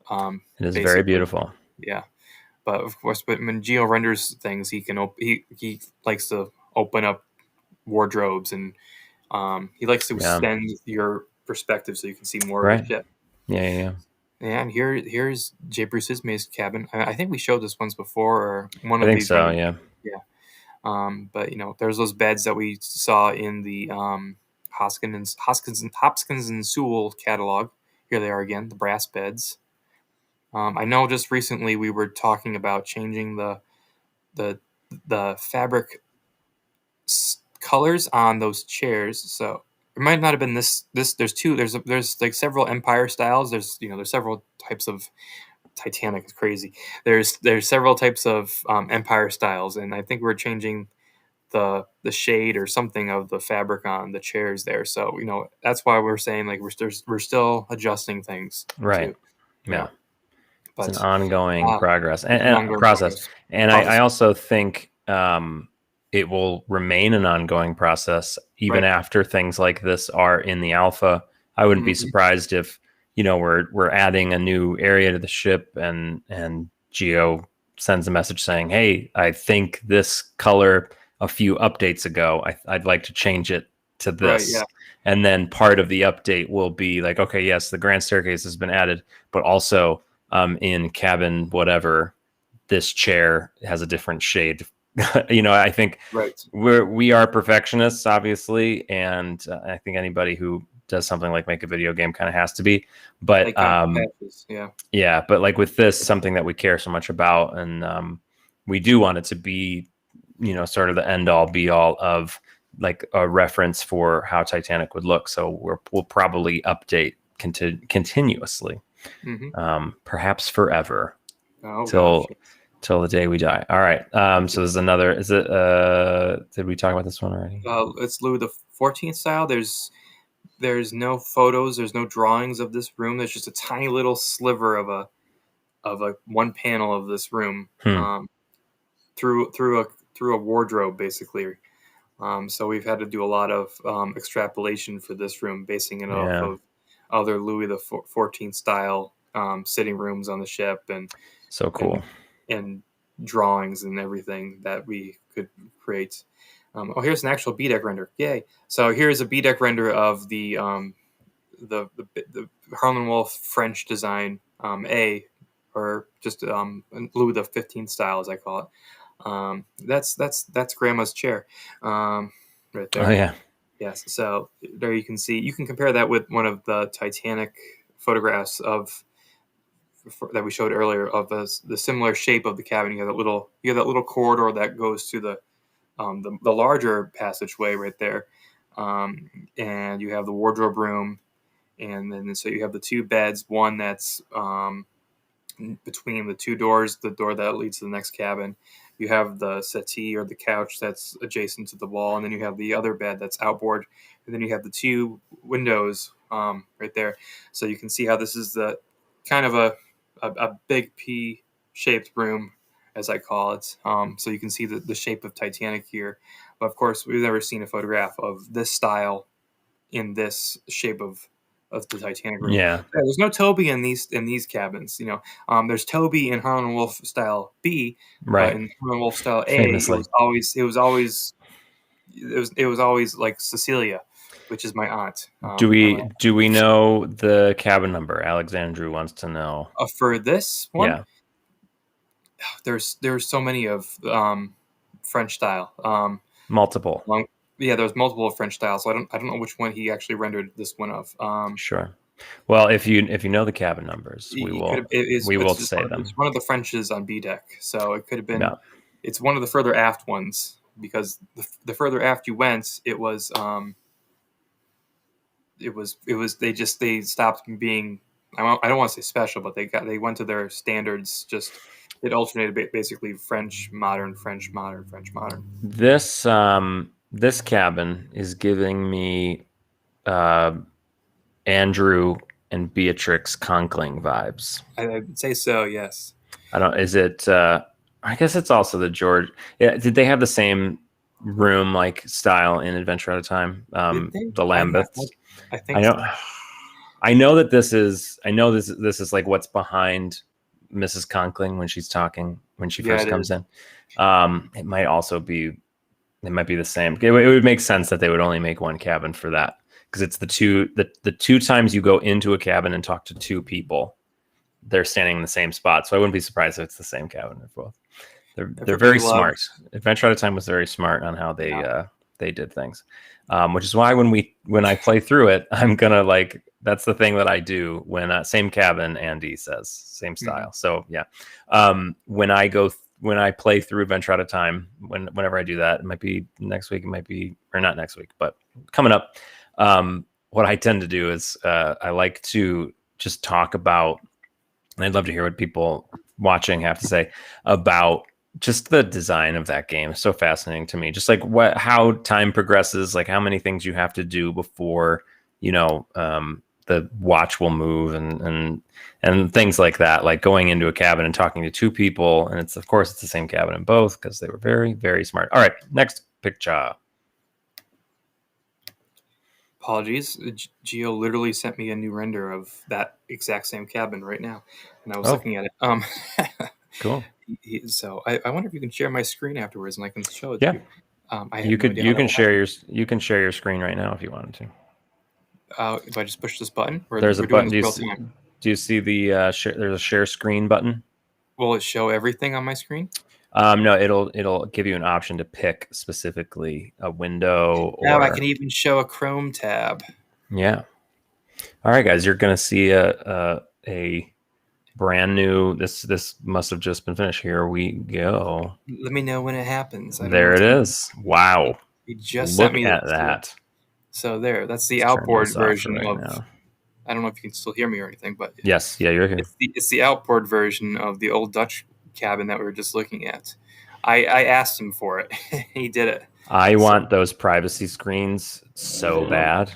It is very beautiful. Yeah, but of course, when Geo renders things, he likes to open up wardrobes and he likes to extend your perspective so you can see more of it. Yeah. And here's J. Bruce Ismay's cabin. I think we showed this once before, or one of these. I think so. Yeah. But there's those beds that we saw in the Hoskins and Sewell catalog. Here they are again, the brass beds. I know just recently we were talking about changing the fabric colors on those chairs. So it might not have been this. There's several Empire styles. There's several types of Titanic is crazy. There's several types of Empire styles, and I think we're changing the shade or something of the fabric on the chairs there. So that's why we're saying we're still adjusting things. Right. Too. Yeah. But it's an ongoing progress and process. And I also think it will remain an ongoing process even after things like this are in the alpha. I wouldn't be surprised if we're adding a new area to the ship and Geo sends a message saying, hey, I think this color a few updates ago, I'd like to change it to this. Right, yeah. And then part of the update will be like, okay, yes, the grand staircase has been added, but also in cabin whatever, this chair has a different shade. I think we are perfectionists, obviously, and I think anybody who does something like make a video game kind of has to be. But yeah, but like with this, something that we care so much about, and we do want it to be, sort of the end all be all of like a reference for how Titanic would look. So we'll probably update continuously, perhaps forever, till the day we die. All right. So there's another. Is it? Did we talk about this one already? It's Louis the 14th style. There's no photos. There's no drawings of this room. There's just a tiny little sliver of a one panel of this room through a wardrobe, basically. So we've had to do a lot of extrapolation for this room, basing it off of other Louis the 14th style sitting rooms on the ship, and so cool, and drawings and everything that we could create. Here's an actual B-deck render. Yay! So here's a B-deck render of the Harlan Wolff French design A, or just Louis the 15th style, as I call it. That's Grandma's chair, right there. Oh yeah. Yes. So there you can see. You can compare that with one of the Titanic photographs that we showed earlier of the similar shape of the cabin. You have that little corridor that goes to the larger passageway right there, and you have the wardrobe room, and then so you have the two beds, one that's between the two doors, the door that leads to the next cabin. You have the settee or the couch that's adjacent to the wall, and then you have the other bed that's outboard, and then you have the two windows right there. So you can see how this is the kind of a big P-shaped room, as I call it. So you can see the shape of Titanic here. But of course, we've never seen a photograph of this style in this shape of the Titanic room. Yeah. There's no Toby in these cabins. There's Toby in Harlan Wolff style B, right? But in Harlan Wolff style A, Famously. it was always like Cecilia, which is my aunt. Do we know the cabin number? Alexandru wants to know. For this one? Yeah. There's so many of French style. Multiple. There's multiple French styles. So I don't know which one he actually rendered this one of. Sure. Well, if you know the cabin numbers, we will say them. It's one of the Frenches on B deck, so it could have been. No. It's one of the further aft ones, because the further aft you went, it was they stopped being. I don't want to say special, but they went to their standards. Just it alternated basically French modern, French modern, French modern. This cabin is giving me Andrew and Beatrix Conkling vibes. I'd say so, yes. Is it I guess it's also the George. Yeah, did they have the same room like style in Adventure Out of Time? The Lambeths. I think so. I know that this is like what's behind Mrs. Conkling when she's talking, when she first comes in. It might also be the same. It would make sense that they would only make one cabin for that, because it's the two times you go into a cabin and talk to two people, they're standing in the same spot. So I wouldn't be surprised if it's the same cabin for both. They're very smart. Adventure Out of Time was very smart on how they did things, which is why when I play through it, I'm gonna that's the thing that I do when same cabin. Andy says same style. So yeah, when I play through Adventure Out of Time, whenever I do that, it might be next week, or not next week, but coming up. What I tend to do is I like to just talk about, and I'd love to hear what people watching have to say about just the design of that game. It's so fascinating to me. Just like how time progresses, like how many things you have to do before, the watch will move and things like that, like going into a cabin and talking to two people. And of course it's the same cabin in both, because they were very, very smart. All right, next picture. Apologies. Geo literally sent me a new render of that exact same cabin right now, and I was looking at it. Cool. So I wonder if you can share my screen afterwards and I can show it to Yeah. you. I have You no could idea how you that can will share happen. your screen right now if you wanted to. If I just push this button, we're There's a doing button. this real time. Do you see the there's a share screen button? Will it show everything on my screen? No, it'll give you an option to pick specifically a window Now I or can even show a Chrome tab. yeah. All right, guys, you're gonna see a brand new. This must have just been finished. Here we go. Let me know when it happens. I don't know There what's it happening. is. Wow. He just sent Look me at this. that. So that's the Let's turn outboard this off version right of. now. I don't know if you can still hear me or anything, but Yes, yeah, you're here. it's the outboard version of the old Dutch cabin that we were just looking at. I asked him for it. He did it. I want those privacy screens so bad,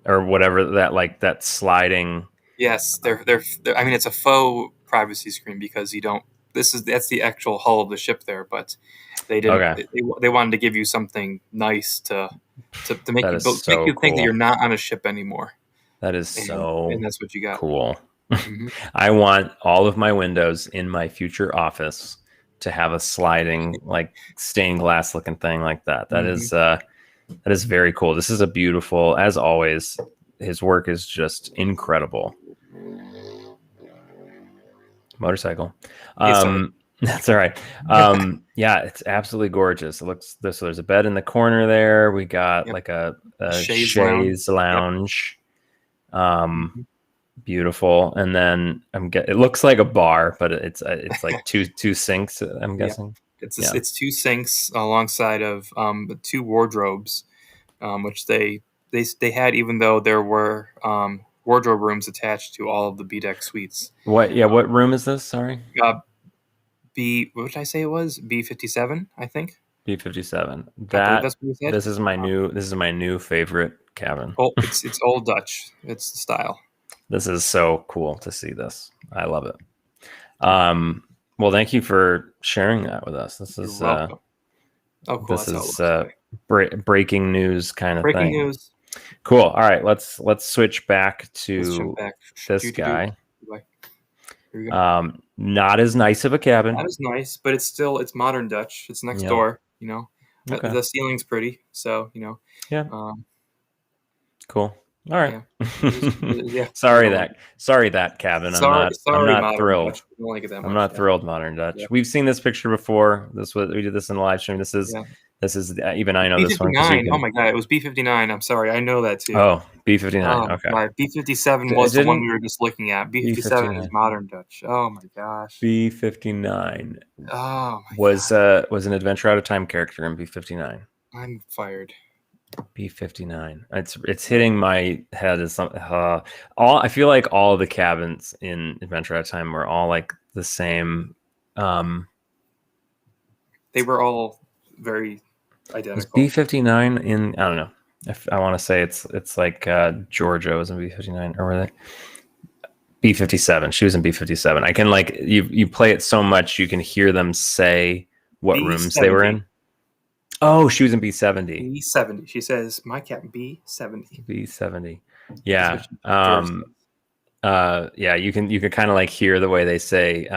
or whatever that sliding. Yes, they're. I mean, it's a faux privacy screen because you don't. That's the actual hull of the ship there, but they didn't. Okay, They wanted to give you something nice to make that you is make so you think that cool. you're not on a ship anymore. That is And, so and that's what you got. cool. Hmm. I want all of my windows in my future office to have a sliding, like stained glass looking thing like that. That is very cool. This is a beautiful, as always. His work is just incredible. Motorcycle. Yes, sir. That's all right. Yeah, it's absolutely gorgeous. It looks so there's a bed in the corner there. We got Yep. like a Chaise lounge. Yep. Beautiful. And then it looks like a bar, but it's like two sinks, I'm guessing. It's two sinks alongside of two wardrobes, which they had, even though there were wardrobe rooms attached to all of the B deck suites. What room is this? Sorry. What did I say it was? B57, I think. B57. I believe that's what we said. This is my new favorite cabin. Oh, it's old Dutch. It's the style. This is so cool to see this. I love it. Well, thank you for sharing that with us. This is oh, cool. This is breaking news kind of thing. Breaking news. Cool. All right, let's switch back to this guy. Not as nice of a cabin. Not as nice, but it's modern Dutch. It's next door. You know, okay. The ceiling's pretty. So yeah. Cool. All right. Yeah. Sorry that cabin. I'm not thrilled. I'm not thrilled. Modern Dutch. Yeah. We've seen this picture before. We did this in the live stream. This is even I know B59. This one. Oh my god, it was B59. I'm sorry, I know that too. Oh, B59. Okay. B57 was the one we were just looking at. B57 is modern Dutch. Oh my gosh. B59. Oh my was an Adventure Out of Time character in B59. I'm fired. B59. It's hitting my head as something. I feel like all the cabins in Adventure Out of Time were all like the same. They were all very identical. B59 in, I don't know. I want to say it's like Georgia was in B59, or were they B57? She was in B57. I can like you play it so much you can hear them say what B70. Rooms they were in. Oh, she was in B70. B70. She says, "My cat B70." B70. Yeah. Yeah. You can kind of like hear the way they say.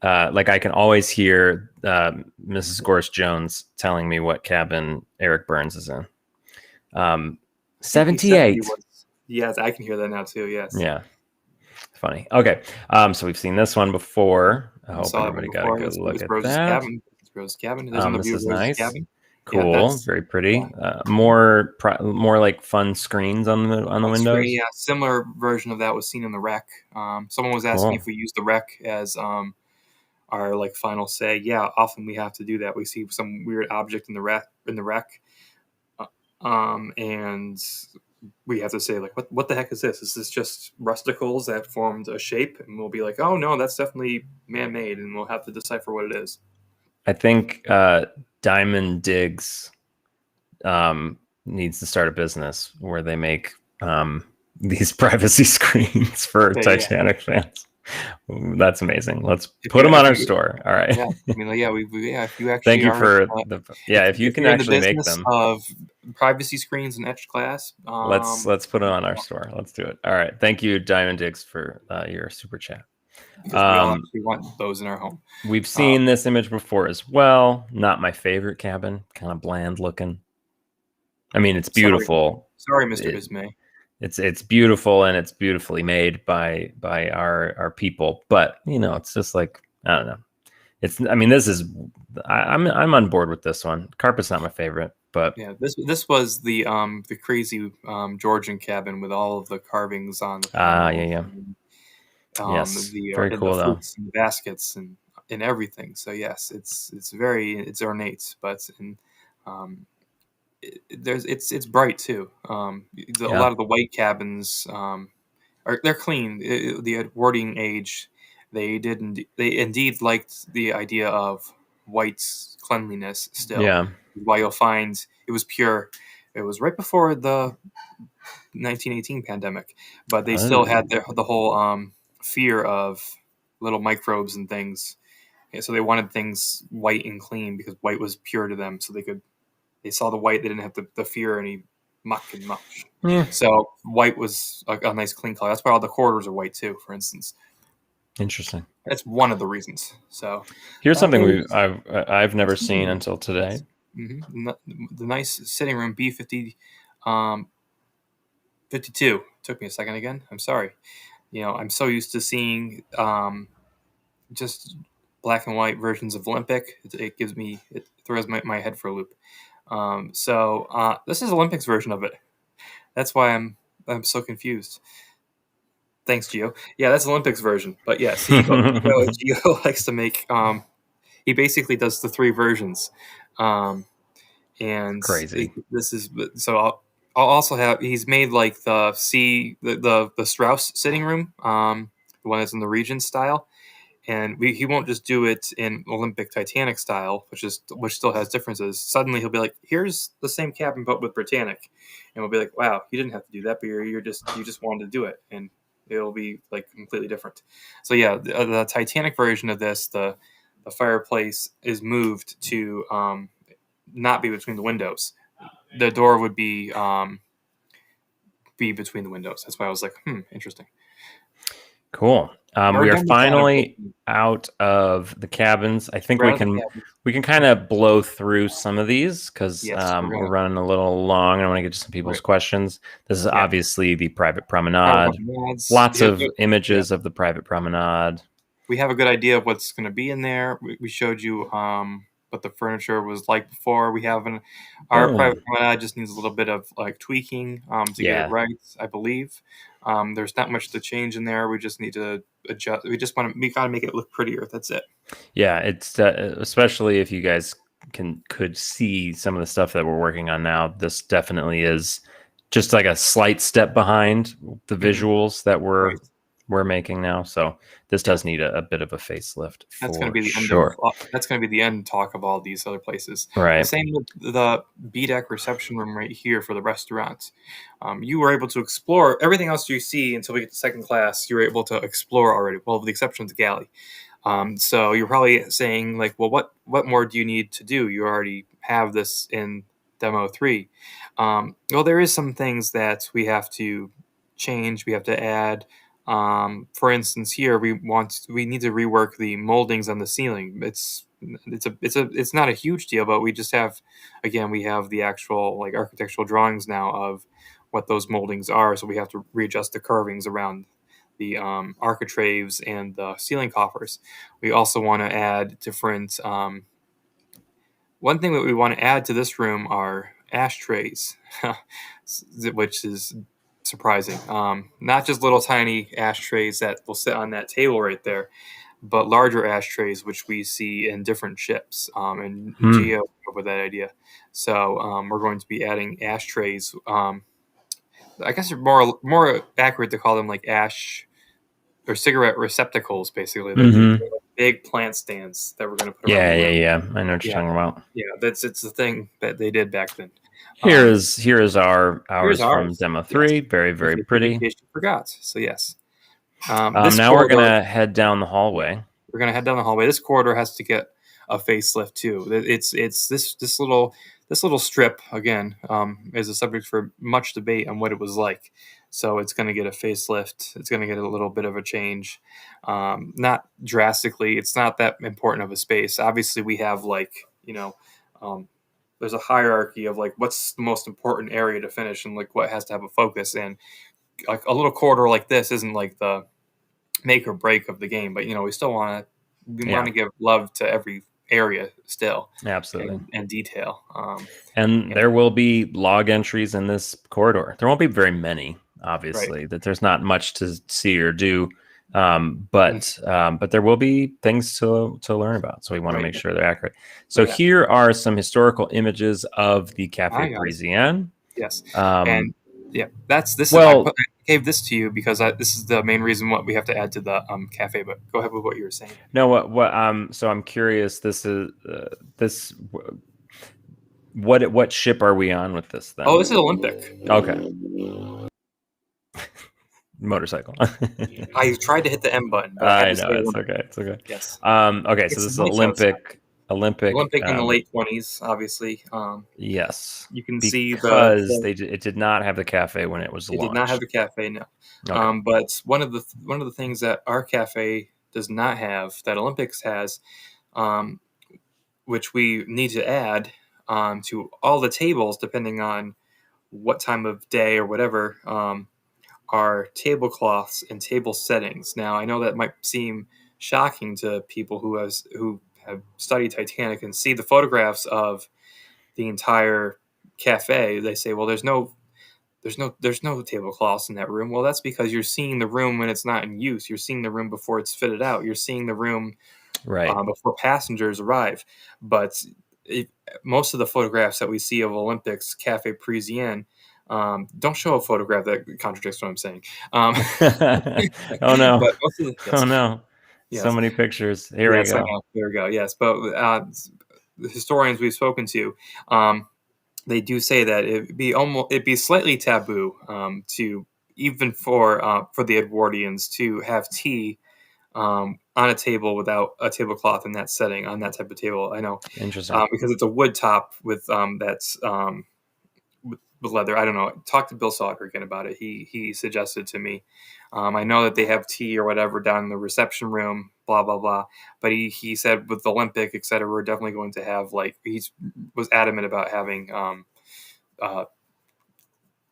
Like I can always hear Mrs. Gorse Jones telling me what cabin Eric Burns is in. 78. Yes, I can hear that now too. Yes. Yeah. Funny. Okay. So we've seen this one before. I hope everybody got a good look at that. Rose Cabin. This is nice. Cabin. Cool. Yeah, very pretty. More like fun screens on the windows. Screen, yeah. Similar version of that was seen in the rec. Someone was asking if we use the rec as our like final say. Yeah, often we have to do that. We see some weird object in the rec, and we have to say like, what the heck is this? Is this just rusticles that formed a shape? And we'll be like, oh no, that's definitely man-made, and we'll have to decipher what it is. I think Diamond Digs needs to start a business where they make these privacy screens for Titanic fans. That's amazing. Let's put them on our store. All right. Yeah, I mean, if you actually thank you for if you can actually make them of privacy screens in etched glass. Let's put it on our store. Let's do it. All right. Thank you, Diamond Digs, for your super chat. because we all actually want those in our home. We've seen this image before as well. Not my favorite cabin, kind of bland looking. I mean, it's beautiful. Sorry, Mr. Ismay. It's beautiful, and it's beautifully made by our people. But it's just like, I don't know. I'm on board with this one. Carpet's not my favorite, but yeah, this was the crazy Georgian cabin with all of the carvings on the yeah. Yes, very cool though. And the baskets and everything. So yes, it's ornate, but it's bright too. A lot of the white cabins they're clean. The Edwardian age, they indeed liked the idea of white's cleanliness still. Yeah. Why you'll find it was pure. It was right before the 1918 pandemic, but they still had the whole fear of little microbes and things. Yeah, so they wanted things white and clean because white was pure to them. So they saw the white, they didn't have the fear any muck and much. Yeah. So white was a nice clean color. That's why all the corridors are white too, for instance. Interesting. That's one of the reasons. So here's something I've never seen until today. Mm-hmm. The nice sitting room B50 52. Took me a second again. I'm sorry. I'm so used to seeing just black and white versions of Olympic. It throws my head for a loop. So this is Olympic's version of it. That's why I'm so confused. Thanks, Gio. Yeah, that's Olympic's version. But yes, Gio likes to make. He basically does the 3 versions. And crazy. This is so. I'll also have. He's made like the Strauss sitting room, the one that's in the Regent style, and he won't just do it in Olympic Titanic style, which still has differences. Suddenly he'll be like, "Here's the same cabin but with Britannic," and we'll be like, "Wow, you didn't have to do that, but you just wanted to do it," and it'll be like completely different. So yeah, the Titanic version of this, the fireplace is moved to not be between the windows. The door would be between the windows. That's why I was like, interesting. Cool. We are finally out of the cabins. I think we can kind of blow through some of these because we're running a little long. I want to get to some people's questions. This is obviously the private promenade. Lots of images of the private promenade. We have a good idea of what's going to be in there. We showed you what the furniture was like before. We have our private promenade just needs a little bit of like tweaking to get it right, I believe. There's not much to change in there. We just need to adjust. We gotta make it look prettier. That's it. Yeah, it's especially if you guys could see some of the stuff that we're working on now. This definitely is just like a slight step behind the visuals that we're making now. So this does need a bit of a facelift. That's going to be the end. That's going to be the end talk of all these other places. Right. The same with the B-deck reception room right here for the restaurant. You were able to explore everything else you see until we get to second class. You were able to explore already. Well, with the exception of the galley. So you're probably saying like, well, what more do you need to do? You already have this in demo 3. Well, there is some things that we have to change. We have to add. For instance, here we need to rework the moldings on the ceiling. It's not a huge deal, but we just have, again, we have the actual like architectural drawings now of what those moldings are. So we have to readjust the carvings around the architraves and the ceiling coffers. We also want to add different. One thing that we want to add to this room are ashtrays, which is surprising. Not just little tiny ashtrays that will sit on that table right there, but larger ashtrays, which we see in different ships. And Gio came up with that idea. So we're going to be adding ashtrays. I guess it's more accurate to call them like ash or cigarette receptacles, basically. They're big plant stands that we're going to put around. Yeah. I know what you're talking about. Yeah, it's the thing that they did back then. Here is ours from demo 3. Yes. Very, very pretty. In case you forgot. So yes. Now we're gonna head down the hallway. We're gonna head down the hallway. This corridor has to get a facelift too. It's this little this little strip again is a subject for much debate on what it was like. So it's going to get a facelift. It's going to get a little bit of a change, not drastically. It's not that important of a space. Obviously, we have there's a hierarchy of like what's the most important area to finish and like what has to have a focus. And like a little corridor like this isn't like the make or break of the game, but we still want to give love to every area still, absolutely, and detail. And there will be log entries in this corridor. There won't be very many, obviously. Right. That there's not much to see or do, but there will be things to learn about. So we want to make sure they're accurate. So here are some historical images of the Cafe Parisienne. Yes, and yeah, I gave this to you because this is the main reason what we have to add to the cafe. But go ahead with what you were saying. No, what so I'm curious. This is what ship are we on with this then? Oh, this is Olympic. Okay. Motorcycle. I tried to hit the M button, but I know it's okay. It's okay. Yes. Okay, so this is Olympic in the late 20s, obviously. Yes, you can see because it did not have the cafe when it was launched. It did not have the cafe, no. Okay. But one of the things that our cafe does not have that Olympics has, which we need to add to all the tables, depending on what time of day or whatever, are tablecloths and table settings. Now, I know that might seem shocking to people who have studied Titanic and see the photographs of the entire cafe. They say, well, there's no tablecloths in that room. Well, that's because you're seeing the room when it's not in use. You're seeing the room before it's fitted out. You're seeing the room before passengers arrive. But most of the photographs that we see of Olympics Cafe Parisienne don't show a photograph that contradicts what I'm saying. Oh no! But Oh no! Yes. So many pictures. Here we go. There we go. Yes, but the historians we've spoken to, they do say that it'd be slightly taboo to even for the Edwardians to have tea on a table without a tablecloth in that setting on that type of table. I know, interesting, because it's a wood top with that's with leather. I don't know. Talk to Bill Sauter again about it. He suggested to me. I know that they have tea or whatever down in the reception room, blah blah blah. But he said with the Olympic, etc., we're definitely going to have was adamant about having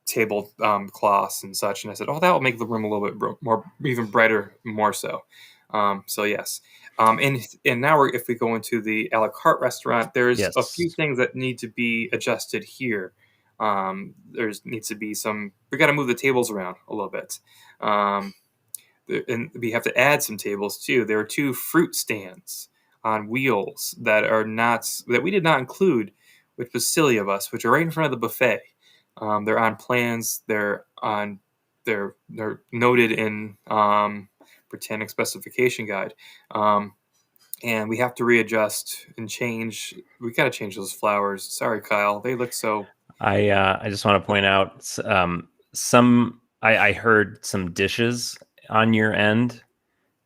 table cloths and such. And I said, oh, that will make the room a little bit more, even brighter, more so. So yes. And now if we go into the a la carte restaurant, there's a few things that need to be adjusted here. Needs to be we got to move the tables around a little bit. And we have to add some tables too. There are 2 fruit stands on wheels that we did not include, which was silly of us, which are right in front of the buffet. They're on plans. They're noted in Britannic specification guide. And we have to readjust and change. We got to change those flowers. Sorry, Kyle. They look so. I just want to point out I heard some dishes on your end.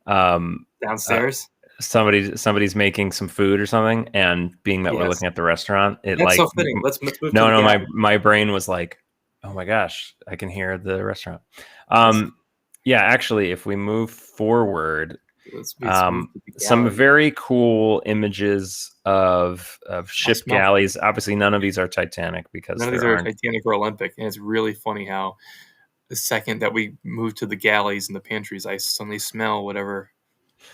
Downstairs. Somebody's making some food or something, and being that we're looking at the restaurant, that's so fitting. Let's move. My brain was like, oh my gosh, I can hear the restaurant. Yeah, actually, if we move forward, some very cool images of ship galleys. Obviously, none of these are Titanic because none of these are Titanic or Olympic, and it's really funny how the second that we move to the galleys and the pantries, I suddenly smell whatever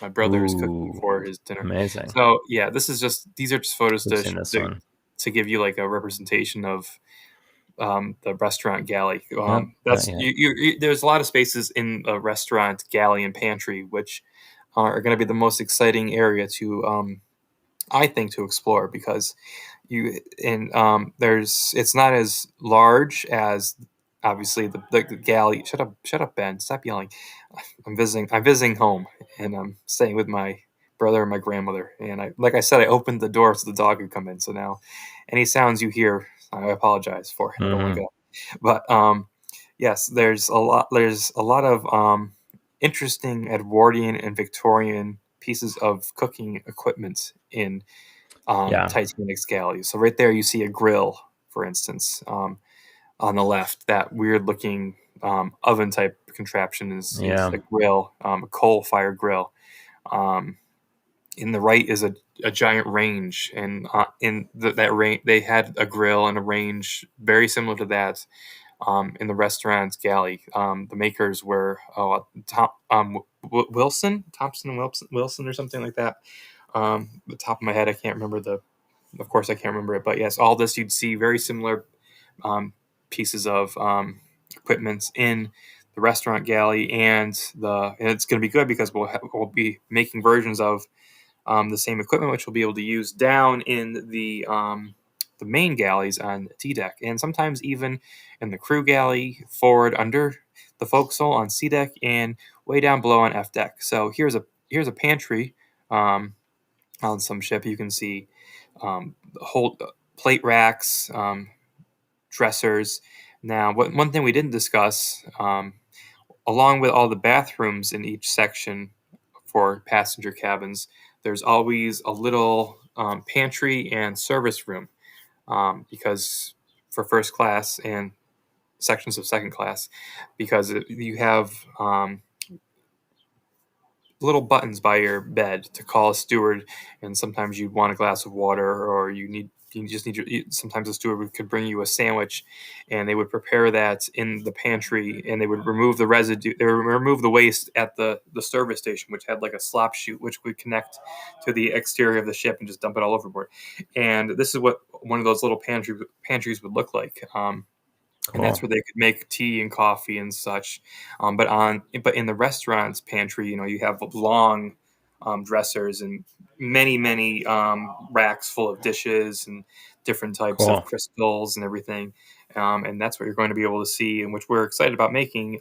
my brother is cooking for his dinner. Amazing. So yeah, these are just photos to give you like a representation of the restaurant galley. There's a lot of spaces in a restaurant galley and pantry, which are going to be the most exciting area to, I think, to explore because it's not as large as obviously the galley. Shut up, Ben. Stop yelling. I'm visiting home, and I'm staying with my brother and my grandmother. And I opened the door so the dog could come in. So now, any sounds you hear, I apologize for. I don't want to go. But yes, there's a lot of interesting Edwardian and Victorian pieces of cooking equipment in Titanic's galley. So right there you see a grill, for instance, on the left. That weird looking oven type contraption is a grill, a coal fired grill. In the right is a giant range, and in that range they had a grill and a range very similar to that in the restaurant's galley. The makers were Thompson or something like that. The top of my head, I can't remember of course I can't remember it, but yes, all this you'd see very similar pieces of equipment in the restaurant galley, and it's going to be good because we'll be making versions of the same equipment, which we'll be able to use down in the main galleys on D deck, and sometimes even in the crew galley, forward under the forecastle on C deck, and way down below on F deck. So here's a pantry on some ship. You can see whole plate racks, dressers. Now, one thing we didn't discuss, along with all the bathrooms in each section for passenger cabins, there's always a little pantry and service room, because for first class and sections of second class, because you have little buttons by your bed to call a steward, and sometimes you want a glass of water, or you just need sometimes a steward could bring you a sandwich, and they would prepare that in the pantry, and they would remove the residue, they would remove the waste at the service station, which had like a slop chute which would connect to the exterior of the ship and just dump it all overboard. And this is what one of those little pantries would look like. And that's where they could make tea and coffee and such. But in the restaurant's pantry, you have long dressers and many racks full of dishes and different types of crystals and everything. And that's what you're going to be able to see, and which we're excited about making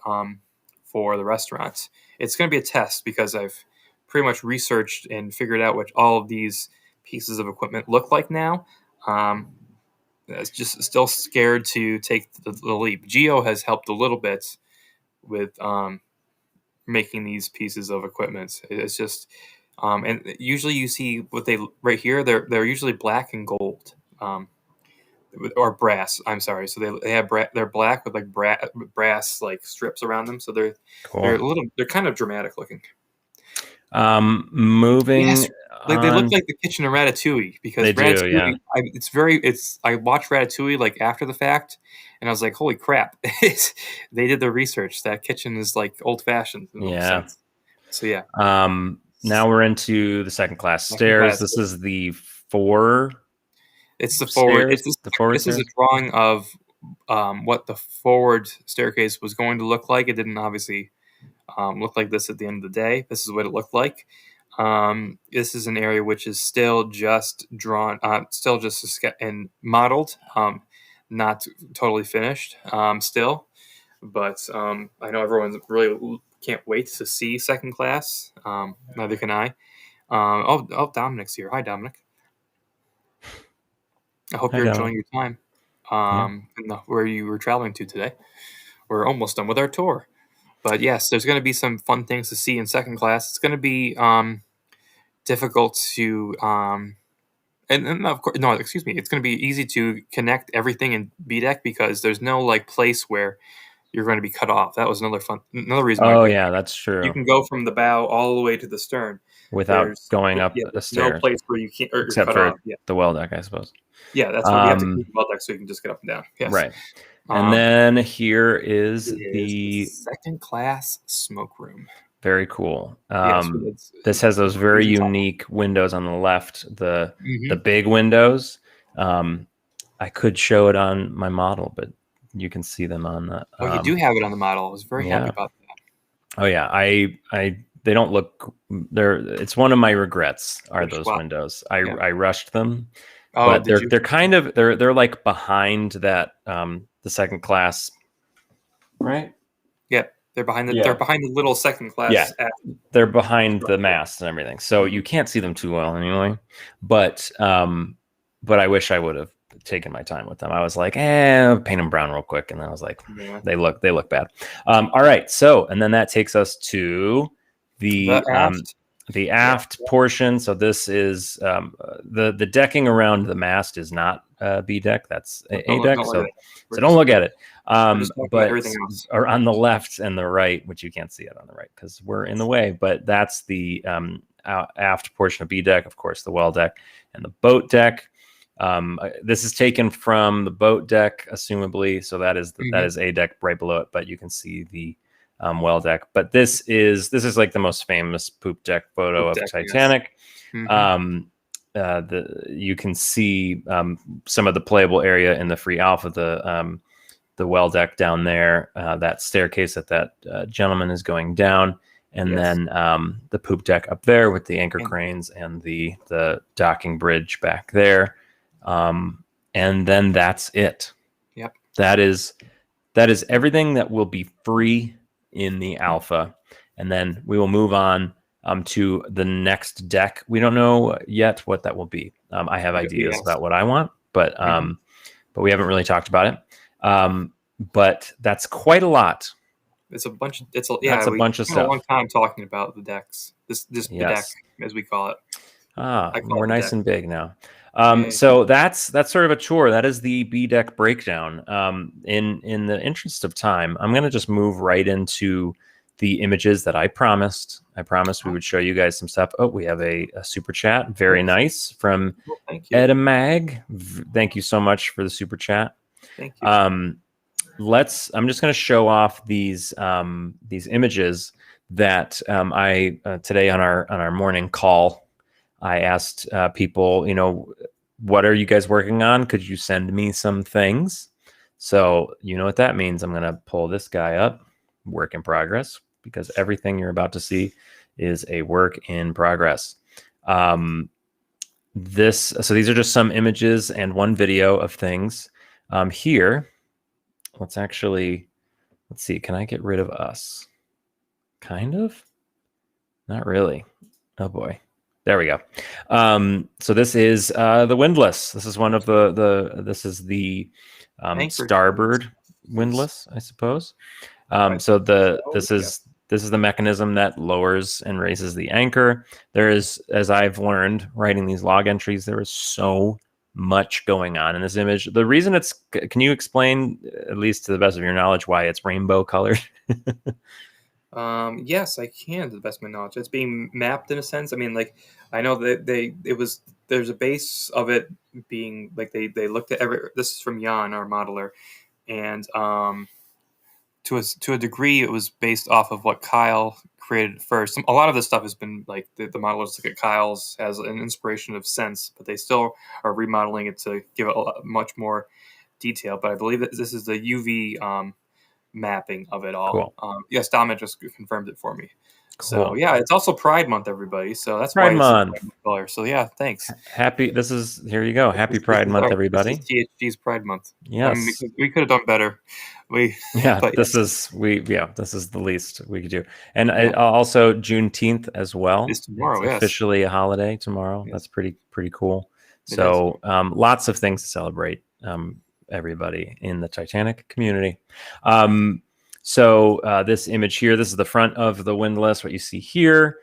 for the restaurant. It's going to be a test because I've pretty much researched and figured out what all of these pieces of equipment look like now. It's just still scared to take the leap. Geo has helped a little bit with making these pieces of equipment. It's just, and usually you see what they right here. They're usually black and gold, or brass. I'm sorry. So they're black with like brass like strips around them. So they're kind of dramatic looking. Moving. Yes. They look like the kitchen of Ratatouille, because they Ratatouille, do, yeah. I watched Ratatouille like after the fact, and I was like, holy crap. They did the research. That kitchen is like old fashioned. Yeah. So yeah. Now we're into the second class stairs. This is the forward. It's the forward. This is a drawing of what the forward staircase was going to look like. It didn't obviously look like this at the end of the day. This is what it looked like. This is an area which is still just drawn, still just and modeled, not totally finished still. But I know everyone really can't wait to see second class. Neither can I. Dominik's here. Hi, Dominik. I hope you're enjoying your time where you were traveling to today. We're almost done with our tour. But yes, there's going to be some fun things to see in second class. It's going to be difficult to, and of course, no, excuse me. It's going to be easy to connect everything in B deck because there's no like place where you're going to be cut off. That was another reason. Oh yeah, that's true. You can go from the bow all the way to the stern without going up the stairs. No place where you can't, except for the well deck, I suppose. Yeah, that's why we have to keep the well deck so you can just get up and down. Yes. Right. And then here is the second class smoke room. Very cool. This has those very unique windows on the left, the big windows. I could show it on my model, but you can see them on the. Oh, you do have it on the model. I was very happy about that. Oh yeah, they don't look. It's one of my regrets are those windows. I rushed them. Oh, but they're kind of they're like behind that the second class, right? Yeah, they're behind the little second class. Yeah, they're behind the mast and everything, so you can't see them too well anyway. But I wish I would have taken my time with them. I was like, paint them brown real quick, and then I was like, they look bad. All right, so and then that takes us to the the aft portion. So this is the decking around the mast is not B deck. That's A deck. So don't look at it. But or on the left and the right, which you can't see it on the right because we're in the way. But that's the aft portion of B deck. Of course, the well deck and the boat deck. This is taken from the boat deck, assumably. So that is that is A deck right below it. But you can see the well deck. But this is like the most famous poop deck photo of Titanic. Yes. You can see some of the playable area in the free alpha, the well deck down there, that staircase that gentleman is going down, and then the poop deck up there with the anchor cranes and the docking bridge back there, and then that's it. Yep, that is everything that will be free in the alpha, and then we will move on to the next deck. We don't know yet what that will be. I have ideas about what I want, but we haven't really talked about it. But that's quite a lot. It's a bunch. That's a bunch of stuff. A long time talking about the decks. This the deck, as we call it. We're nice and big now. So that's sort of a tour. That is the B deck breakdown. In the interest of time, I'm going to just move right into the images that I promised. I promised we would show you guys some stuff. Oh, we have a super chat. Very nice from Edamag. Thank you so much for the super chat. Thank you. I'm just going to show off these images that I today on our morning call. I asked people, what are you guys working on? Could you send me some things? So you know what that means. I'm going to pull this guy up, work in progress, because everything you're about to see is a work in progress. So these are just some images and one video of things. Here, let's see. Can I get rid of us? Kind of? Not really. Oh boy. There we go. So this is the Windlass. This is one of this is the starboard windlass, I suppose. So this is the mechanism that lowers and raises the anchor. There is, as I've learned writing these log entries, there is so much going on in this image. The reason can you explain, at least to the best of your knowledge, why it's rainbow colored? Yes, I can, to the best of my knowledge. It's being mapped in a sense. I mean, like, I know that there's a base of it being like they looked at this is from Jan, our modeler, and to a degree it was based off of what Kyle created first. A lot of this stuff has been like the modelers look at Kyle's as an inspiration of sense, but they still are remodeling it to give it much more detail. But I believe that this is the UV mapping of it all. Cool. Yes, Dominik just confirmed it for me. Cool. So yeah, it's also Pride Month, everybody. So that's Pride why Month. Color. So yeah, thanks. Here you go. Happy Pride Month, everybody. This is THG's Pride Month. Yes. I mean, we could have done better. This is the least we could do. And also Juneteenth as well. It's tomorrow. It's officially a holiday tomorrow. Yes. That's pretty cool. So lots of things to celebrate. Everybody in the Titanic community. So this image here, this is the front of the Windlass, what you see here.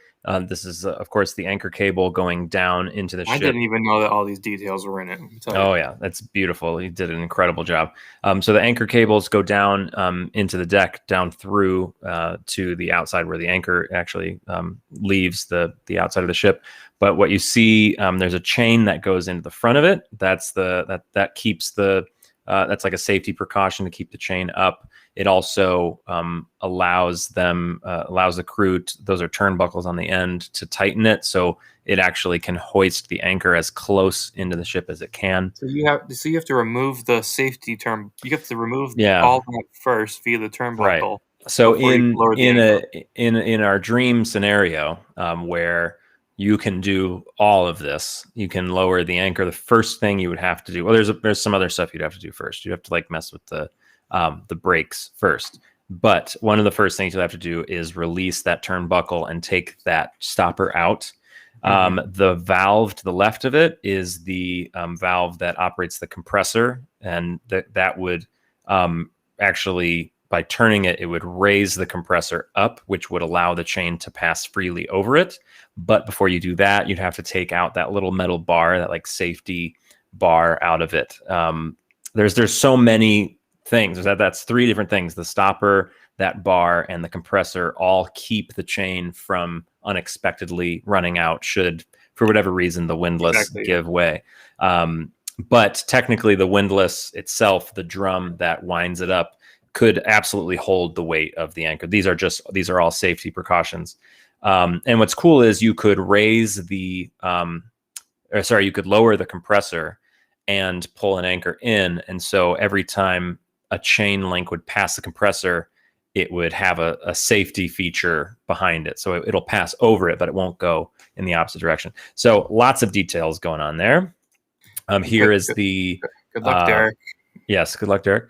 This is, of course, the anchor cable going down into the ship. I didn't even know that all these details were in it. Oh, yeah. That's beautiful. He did an incredible job. So the anchor cables go down into the deck, down through to the outside where the anchor actually leaves the outside of the ship. But what you see, there's a chain that goes into the front of it. That's that keeps that's like a safety precaution to keep the chain up. It also allows the crew, those are turnbuckles on the end, to tighten it so it actually can hoist the anchor as close into the ship as it can. So you have to remove the safety turn. You have to remove all that first via the turnbuckle. Right. So in our dream scenario, where you can do all of this, you can lower the anchor. The first thing you would have to do, well, there's some other stuff you'd have to do first. You have to mess with the brakes first. But one of the first things you'll have to do is release that turnbuckle and take that stopper out. The valve to the left of it is the valve that operates the compressor, and that would actually by turning it, it would raise the compressor up, which would allow the chain to pass freely over it. But before you do that, you'd have to take out that little metal bar, that like safety bar out of it. There's so many things. That's three different things: the stopper, that bar, and the compressor all keep the chain from unexpectedly running out should, for whatever reason, the windlass give way. But technically, the windlass itself, the drum that winds it up, could absolutely hold the weight of the anchor. These are all safety precautions. And what's cool is you could raise you could lower the compressor and pull an anchor in. And so every time a chain link would pass the compressor, it would have a safety feature behind it. So it'll pass over it, but it won't go in the opposite direction. So lots of details going on there. Here is the... Good luck, Derek. Yes, good luck, Derek.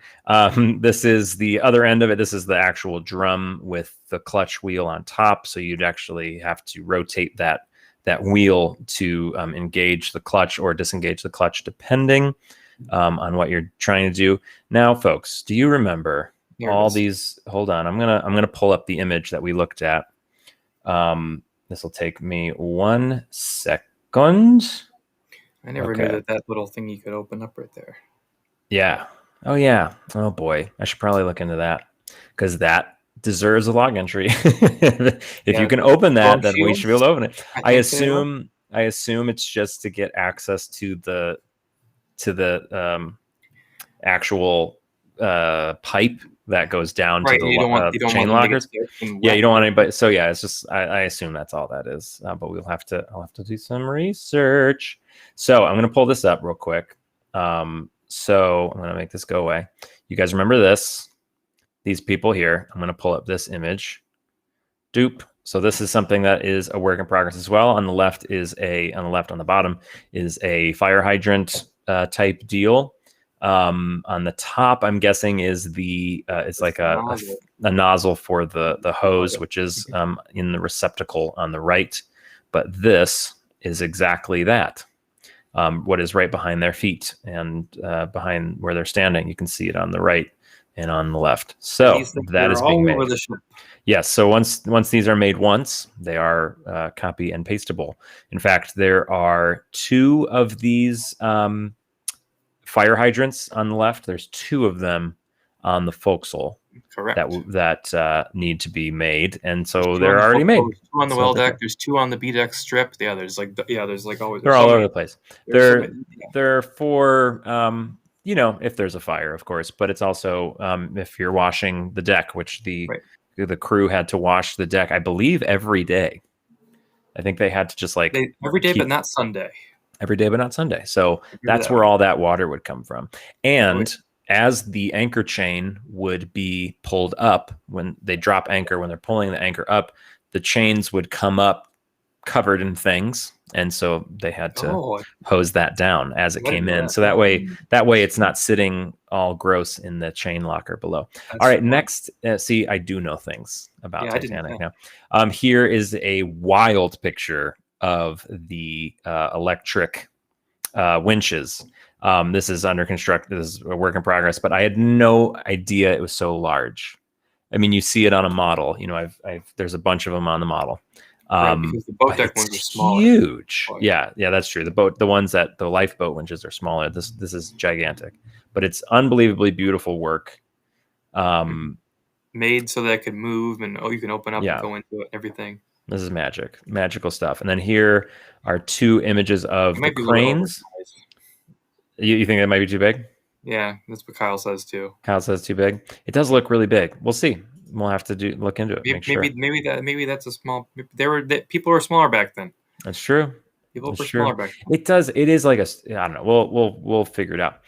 This is the other end of it. This is the actual drum with the clutch wheel on top. So you'd actually have to rotate that wheel to engage the clutch or disengage the clutch, depending on what you're trying to do. Now, folks, do you remember all these? Hold on, I'm gonna pull up the image that we looked at. This will take me 1 second. I never knew that little thing you could open up right there. Yeah. Oh, yeah. Oh, boy. I should probably look into that, because that deserves a log entry. If you can open that, then we should be able to open it. I assume it's just to get access to the actual pipe that goes down to the chain lockers. Yeah, you don't want anybody. So yeah, it's just I assume that's all that is. But I'll have to do some research. So I'm gonna pull this up real quick. So I'm gonna make this go away. You guys remember this? These people here. I'm gonna pull up this image. Dupe. So this is something that is a work in progress as well. On the left on the bottom is a fire hydrant type deal. On the top, I'm guessing is it's like a nozzle for the hose, which is in the receptacle on the right. But this is exactly that. What is right behind their feet and behind where they're standing. You can see it on the right and on the left. So that is being made. Yes. So once these are made once, they are copy and pastable. In fact, there are 2 of these fire hydrants on the left. There's 2 of them on the forecastle. Correct. That need to be made, and so they're already made. 2 on the well deck. There's 2 on the B deck strip. Yeah, there's like always. They're all over the place. They're for if there's a fire, of course, but it's also if you're washing the deck, which the crew had to wash the deck, I believe, every day. I think they had to just every day, but not Sunday. Every day, but not Sunday. So that's where all that water would come from. And as the anchor chain would be pulled up, when they drop anchor, when they're pulling the anchor up, the chains would come up covered in things. And so they had to hose that down as it came in. So that way it's not sitting all gross in the chain locker below. All right, next, see, I do know things about Titanic now. Here is a wild picture of the electric winches. This is under construction. This is a work in progress, but I had no idea it was so large. I mean, you see it on a model. There's a bunch of them on the model. Because the boat deck ones are smaller. Huge. Yeah, that's true. The lifeboat winches are smaller. This is gigantic, but it's unbelievably beautiful work. Made so that it could move, and you can open up and go into it. Everything. This is magical stuff. And then here are 2 images of the cranes. You think that might be too big? Yeah, that's what Kyle says too. Kyle says too big. It does look really big. We'll see. We'll have to look into it. Maybe that's a small. People were smaller back then. That's true. People were smaller back then. It does. It is like I don't know. We'll figure it out.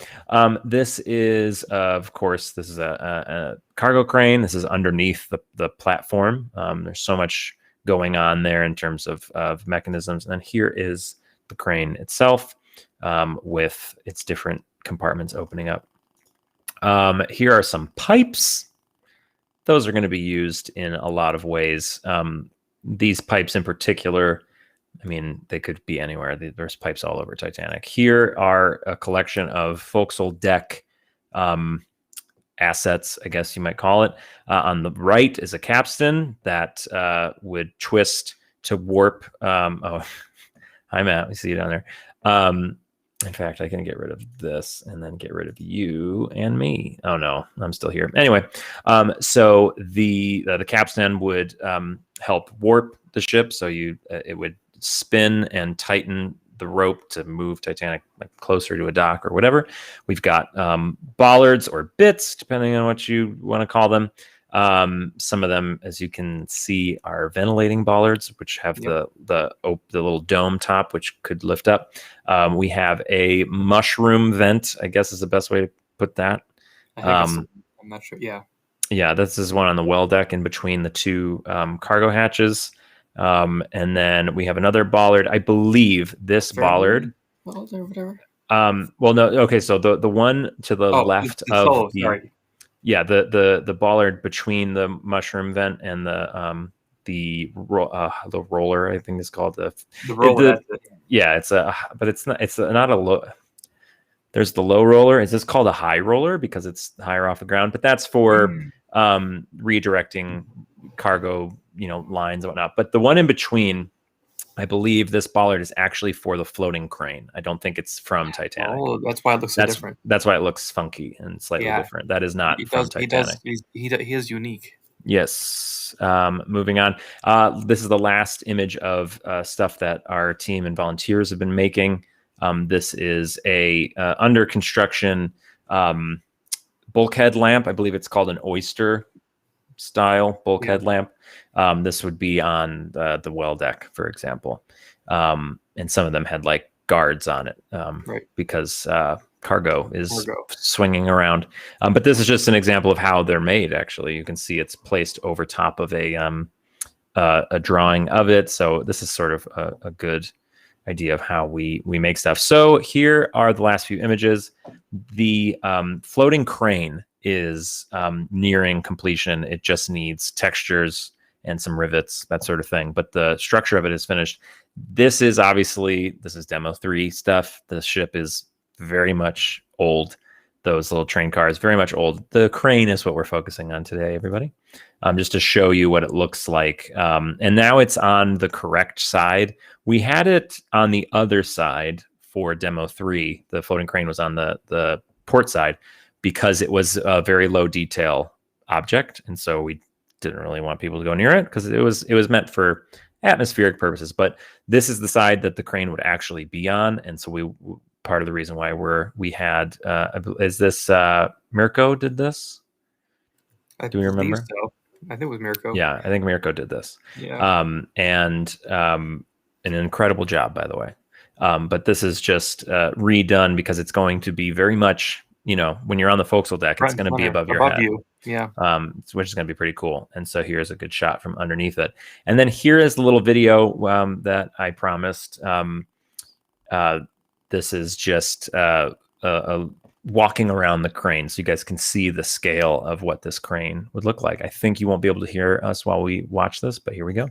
This is of course this is a cargo crane. This is underneath the platform. There's so much going on there in terms of mechanisms. And then here is the crane itself with its different compartments opening up. Here are some pipes. Those are going to be used in a lot of ways. These pipes in particular, I mean, they could be anywhere. There's pipes all over Titanic. Here are a collection of forecastle deck assets, I guess you might call it. On the right is a capstan that would twist to warp. Oh, hi, Matt. We see you down there. In fact, I can get rid of this and then get rid of you and me. Oh, no, I'm still here. Anyway, so the capstan would help warp the ship. So it would spin and tighten the rope to move Titanic like closer to a dock or whatever. We've got bollards or bits, depending on what you want to call them. Some of them, as you can see, are ventilating bollards, which have the little dome top, which could lift up. We have a mushroom vent, I guess is the best way to put that. I'm not sure. Yeah, this is one on the well deck in between the two cargo hatches. And then we have another bollard. I believe this bollard. Or whatever. Well, no. Okay, so the one to the left of the. Yeah, the bollard between the mushroom vent and the roller, I think it's called the roller. Yeah, it's not a low. There's the low roller. Is this called a high roller because it's higher off the ground? But that's for redirecting cargo, lines and whatnot. But the one in between, I believe this bollard is actually for the floating crane. I don't think it's from Titanic. Oh, that's why it looks so different. That's why it looks funky and slightly different. That is not from Titanic. He is unique. Yes. Moving on. This is the last image of stuff that our team and volunteers have been making. This is a under construction bulkhead lamp. I believe it's called an oyster style bulkhead lamp. This would be on the well deck, for example. And some of them had like guards on it because cargo is swinging around. But this is just an example of how they're made. Actually, you can see it's placed over top of a drawing of it. So this is sort of a good idea of how we make stuff. So here are the last few images. The floating crane is nearing completion. It just needs textures and some rivets, that sort of thing. But the structure of it is finished. This is demo 3 stuff. The ship is very much old. Those little train cars, very much old. The crane is what we're focusing on today, everybody. Just to show you what it looks like. And now it's on the correct side. We had it on the other side for demo 3. The floating crane was on the port side because it was a very low detail object. And so we didn't really want people to go near it because it was meant for atmospheric purposes. But this is the side that the crane would actually be on. And so part of the reason why we had is this Mirko did this? Do we remember? So. I think it was Mirko. Yeah, I think Mirko did this. Yeah. And an incredible job, by the way. But this is just redone because it's going to be very much, when you're on the forecastle deck, it's going to be above your head. Yeah. Which is going to be pretty cool. And so here's a good shot from underneath it. And then here is the little video that I promised. This is just walking around the crane so you guys can see the scale of what this crane would look like. I think you won't be able to hear us while we watch this, but here we go.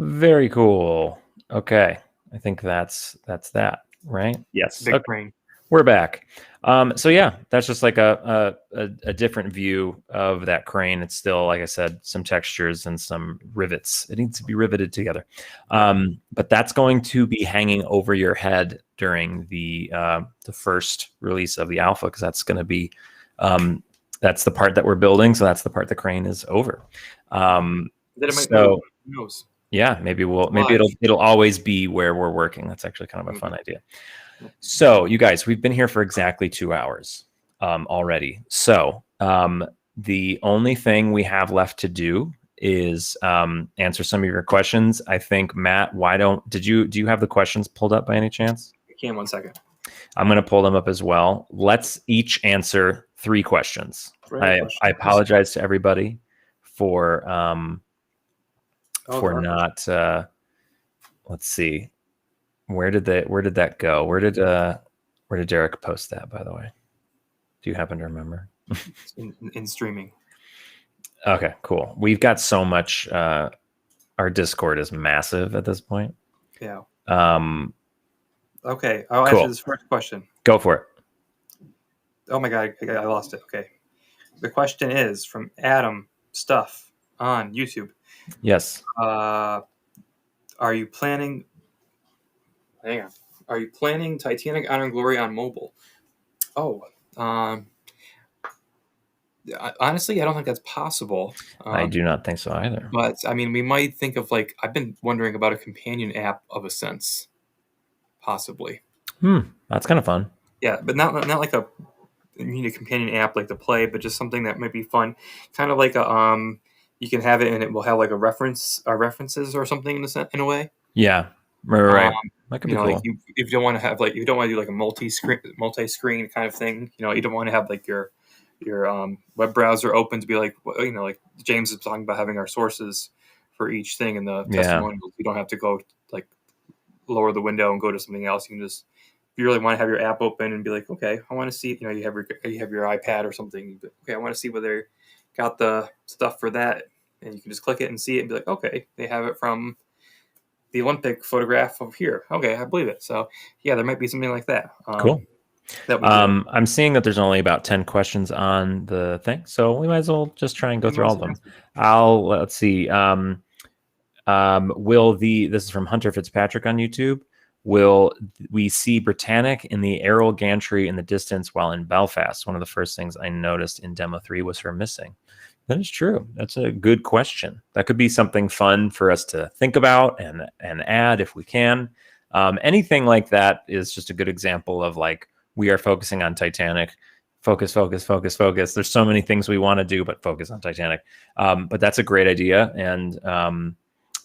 Very cool. Okay. I think that's that, right? Yes. Big crane. We're back. So yeah, that's just like a different view of that crane. It's still, like I said, some textures and some rivets. It needs to be riveted together. But that's going to be hanging over your head during the first release of the alpha, because that's going to be that's the part that we're building. So that's the part the crane is over. Then it might move. Who knows? Yeah, maybe it'll always be where we're working. That's actually kind of a fun idea. So you guys, we've been here for exactly 2 hours already. So the only thing we have left to do is answer some of your questions. I think, Matt, do you have the questions pulled up by any chance? I can, 1 second. I'm going to pull them up as well. Let's each answer 3 questions. I apologize to everybody for not. Let's see. Where did that go? Where did Derek post that? By the way, do you happen to remember? in streaming. Okay, cool. We've got so much. Our Discord is massive at this point. Yeah. Okay, I'll answer this first question. Go for it. Oh my God, I lost it. Okay. The question is from Adam Stuff on YouTube. Yes. Are you planning? Hang on. Are you planning Titanic Honor and Glory on mobile? Oh, honestly, I don't think that's possible. I do not think so either. But I mean, we might think of I've been wondering about a companion app of a sense, possibly. That's kind of fun. Yeah, but not like a companion app like to play, but just something that might be fun, kind of like a you can have it and it will have like references or something in a way. Yeah, right. That could be cool. If you don't want to have you don't want to do like a multi-screen kind of thing. You don't want to have like your web browser open to be like like James is talking about having our sources for each thing in the testimonials. You don't have to go like lower the window and go to something else. You can just, if you really want to have your app open and be like, okay, I want to see, you have your iPad or something. Okay, I want to see whether got the stuff for that, and you can just click it and see it and be like, okay, they have it from the Olympic photograph of here. Okay, I believe it. So yeah, there might be something like that. Cool. I'm seeing that there's only about 10 questions on the thing, so we might as well just try and go through all of them. Let's see. This is from Hunter Fitzpatrick on YouTube. Will we see Britannic in the Errol gantry in the distance while in Belfast? One of the first things I noticed in Demo 3 was her missing. That is true. That's a good question. That could be something fun for us to think about and add if we can. Anything like that is just a good example of we are focusing on Titanic. Focus. There's so many things we want to do, but focus on Titanic. But that's a great idea. And I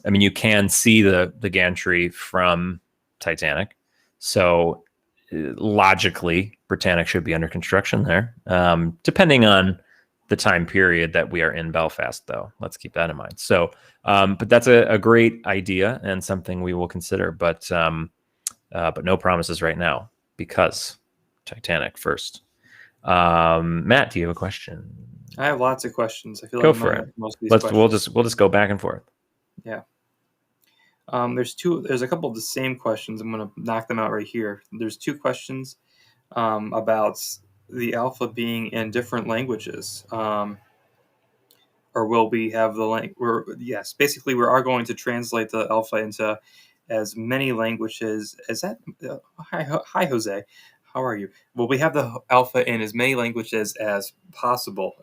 mean, you can see the gantry from Titanic. So logically, Britannic should be under construction there, depending on the time period that we are in Belfast, though. Let's keep that in mind. So, but that's a great idea and something we will consider, but no promises right now because Titanic first. Matt, do you have a question? I have lots of questions. I feel go for it. Most of these we'll just go back and forth. Yeah. There's a couple of the same questions. I'm going to knock them out right here. There's 2 questions about the alpha being in different languages. Or will we have the language? Yes, basically we are going to translate the alpha into as many languages as that. Hi, Jose. How are you? Well, we have the alpha in as many languages as possible.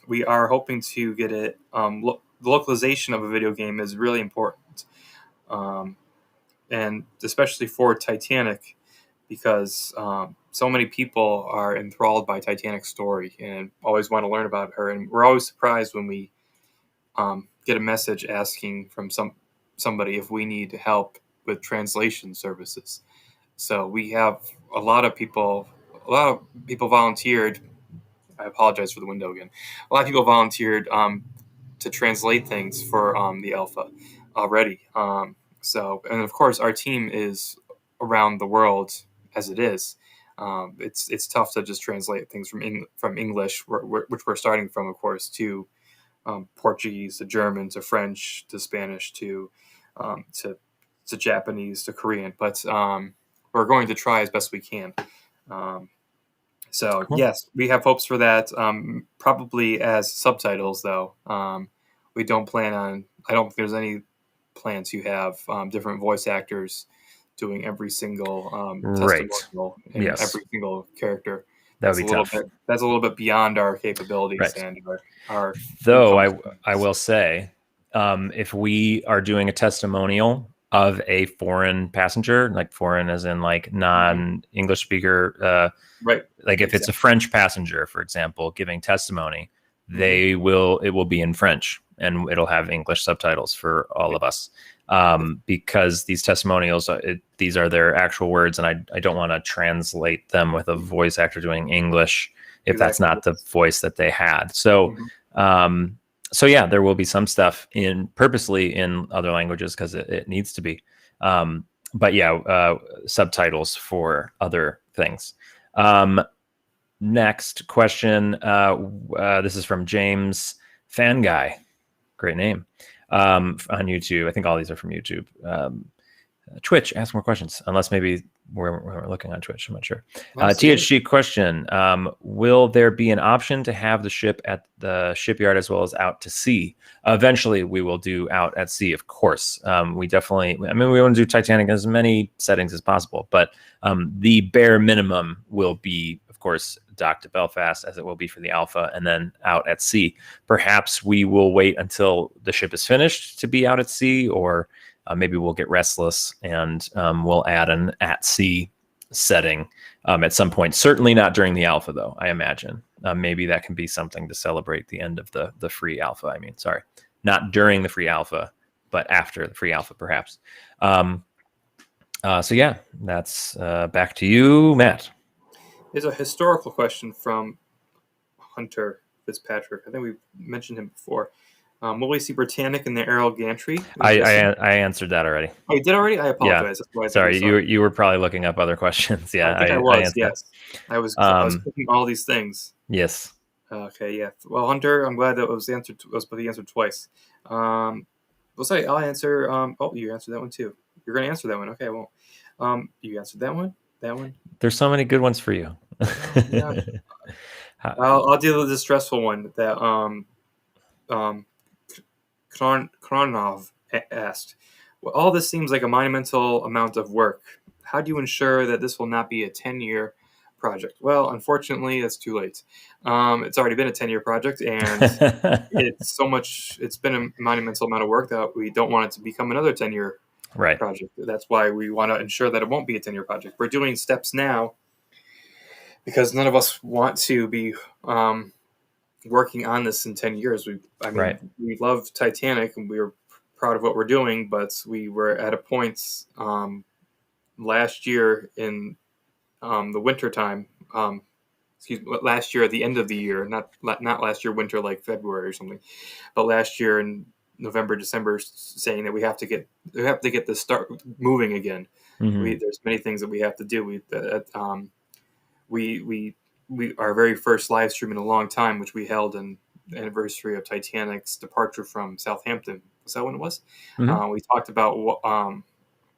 We are hoping to get it. The localization of a video game is really important. And especially for Titanic, because so many people are enthralled by Titanic's story and always want to learn about her. And we're always surprised when we get a message asking from somebody if we need help with translation services. So we have a lot of people volunteered. I apologize for the window again. A lot of people volunteered to translate things for the alpha already. So, and of course, our team is around the world as it is. It's tough to just translate things from English, which we're starting from, of course, to Portuguese, to German, to French, to Spanish, to Japanese, to Korean. But we're going to try as best we can. So, cool. Yes, we have hopes for that. Probably as subtitles, though. We don't plan on. I don't think there's any plans to have different voice actors doing every single testimonial and every single character. That would be tough. That's a little bit beyond our capabilities and our. Though I will say, if we are doing a testimonial of a foreign passenger, like foreign as in like non-English speaker, right? Like if it's a French passenger, for example, giving testimony, it will be in French and it'll have English subtitles for all of us. because these testimonials, these are their actual words, and I don't want to translate them with a voice actor doing English if that's not the voice that they had. So, so yeah, there will be some stuff purposely in other languages because it needs to be. But yeah, subtitles for other things. Next question. This is from James Fan Guy. Great name. On YouTube. I think all these are from YouTube. Twitch, ask more questions, unless maybe we're looking on Twitch. I'm not sure. THG question. Will there be an option to have the ship at the shipyard as well as out to sea? Eventually, we will do out at sea, of course. We definitely, I mean, we want to do Titanic in as many settings as possible, but the bare minimum will be, of course, docked to Belfast, as it will be for the Alpha, and then out at sea. Perhaps we will wait until the ship is finished to be out at sea, or maybe we'll get restless and we'll add an at sea setting at some point. Certainly not during the Alpha, though, I imagine. Maybe that can be something to celebrate the end of the free Alpha. I mean, sorry, not during the free Alpha, but after the free Alpha, perhaps. So yeah, that's back to you, Matt. There's a historical question from Hunter Fitzpatrick. I think we mentioned him before. Will we see Britannic in the Aerial Gantry? I answered that already. Oh, you did already? I apologize. Yeah. Sorry, you were probably looking up other questions. Yeah, I was. Yes, I was clicking all these things. Yes. Okay. Yeah. Well, Hunter, I'm glad that was answered. Was answered twice. I'll answer. Oh, you answered that one too. You're going to answer that one. Okay. Well, you answered that one. That one. There's so many good ones for you. Yeah. I'll deal with the stressful one that Kronov asked. Well, all this seems like a monumental amount of work. How do you ensure that this will not be a 10-year project? Well, unfortunately, it's too late. It's already been a 10-year project, and it's been a monumental amount of work that we don't want it to become another 10-year project. That's why we want to ensure that it won't be a 10-year project. We're doing steps now because none of us want to be working on this in 10 years. We love Titanic and we were proud of what we're doing, but we were at a point last year in the winter time, last year at the end of the year, not last year winter like February or something, but last year in November, December, saying that we have to get this start moving again. Mm-hmm. There's many things that we have to do. Our very first live stream in a long time, which we held in the anniversary of Titanic's departure from Southampton. Was that when it was? Mm-hmm. We talked about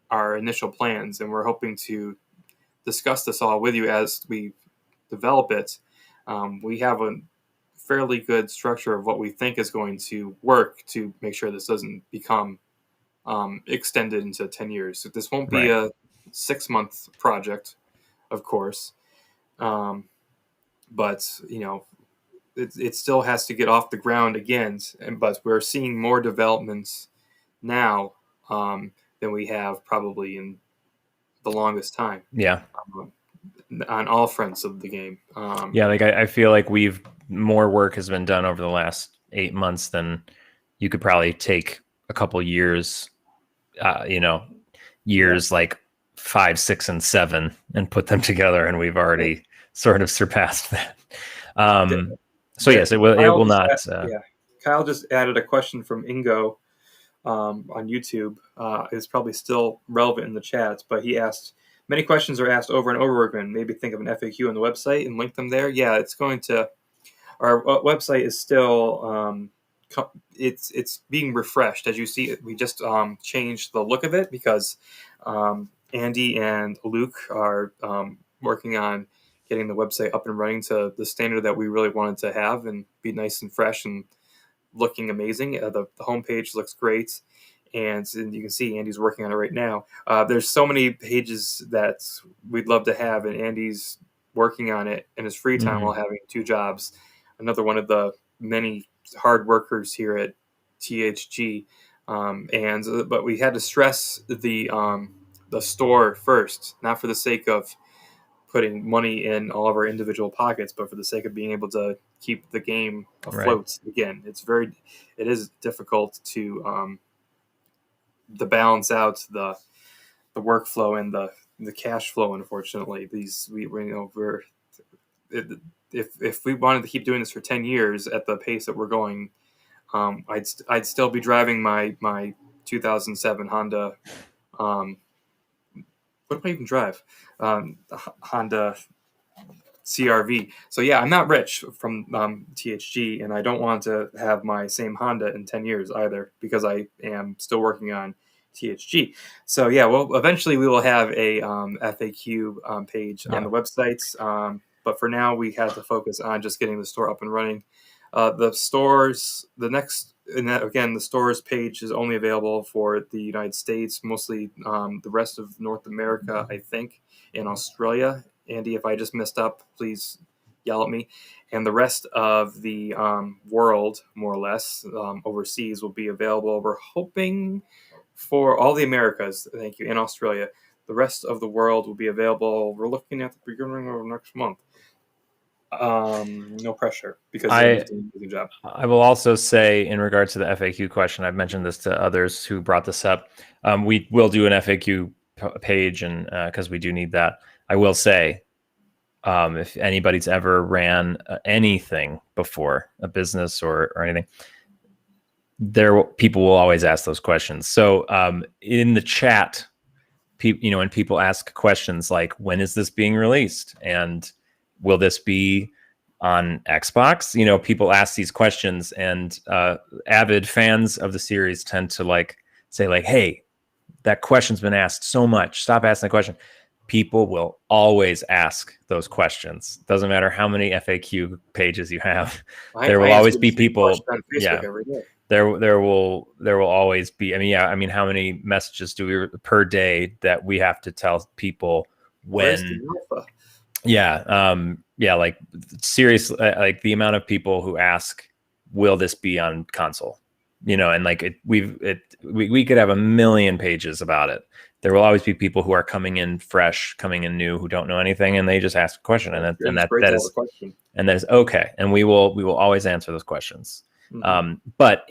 our initial plans, and we're hoping to discuss this all with you as we develop it. We have a fairly good structure of what we think is going to work to make sure this doesn't become extended into 10 years. This won't be a 6-month project, of course. But it still has to get off the ground again. But we're seeing more developments now than we have probably in the longest time. Yeah. On all fronts of the game. I feel like more work has been done over the last 8 months than you could probably take a couple years. Like 5, 6, and 7, and put them together, and we've already sort of surpassed that. So yes, it will not. Kyle just added a question from Ingo on YouTube. It's probably still relevant in the chat, but he asked, many questions are asked over and over again. Maybe think of an FAQ on the website and link them there. Yeah, it's going to. Our website is still. It's being refreshed. As you see, we just changed the look of it because Andy and Luke are working on getting the website up and running to the standard that we really wanted to have and be nice and fresh and looking amazing. The homepage looks great, and you can see Andy's working on it right now. There's so many pages that we'd love to have, and Andy's working on it in his free time while having 2 jobs. Another one of the many hard workers here at THG. But we had to stress the store first, not for the sake of putting money in all of our individual pockets, but for the sake of being able to keep the game afloat. Again, it is difficult to to balance out the workflow and the cash flow. Unfortunately, if we wanted to keep doing this for 10 years at the pace that we're going, I'd still be driving my 2007 Honda. What do I even drive? Honda CRV. So yeah, I'm not rich from THG, and I don't want to have my same Honda in 10 years either, because I am still working on THG. So yeah, well, eventually we will have a FAQ page on the websites. But for now, we had to focus on just getting the store up and running. The stores page is only available for the United States, mostly the rest of North America, I think, and Australia. Andy, if I just messed up, please yell at me. And the rest of the world, more or less, overseas will be available. We're hoping for all the Americas, thank you, and Australia. The rest of the world will be available. We're looking at the beginning of next month. No pressure, because Andy's doing a good job. I will also say, in regard to the FAQ question, I've mentioned this to others who brought this up. We will do an FAQ page, and because we do need that. I will say, if anybody's ever ran anything before, a business or anything, people will always ask those questions. So in the chat, when people ask questions like, when is this being released? And will this be on Xbox? People ask these questions, and avid fans of the series tend to say, hey, that question's been asked so much. Stop asking the question. People will always ask those questions. Doesn't matter how many FAQ pages you have. There will always be people. Yeah, there will always be. How many messages do we per day that we have to tell people when? Seriously, the amount of people who ask, will this be on console? We could have a million pages about it. There will always be people who are coming in fresh, coming in new, who don't know anything, and they just ask a question, and that is okay. And we will always answer those questions. Mm-hmm. But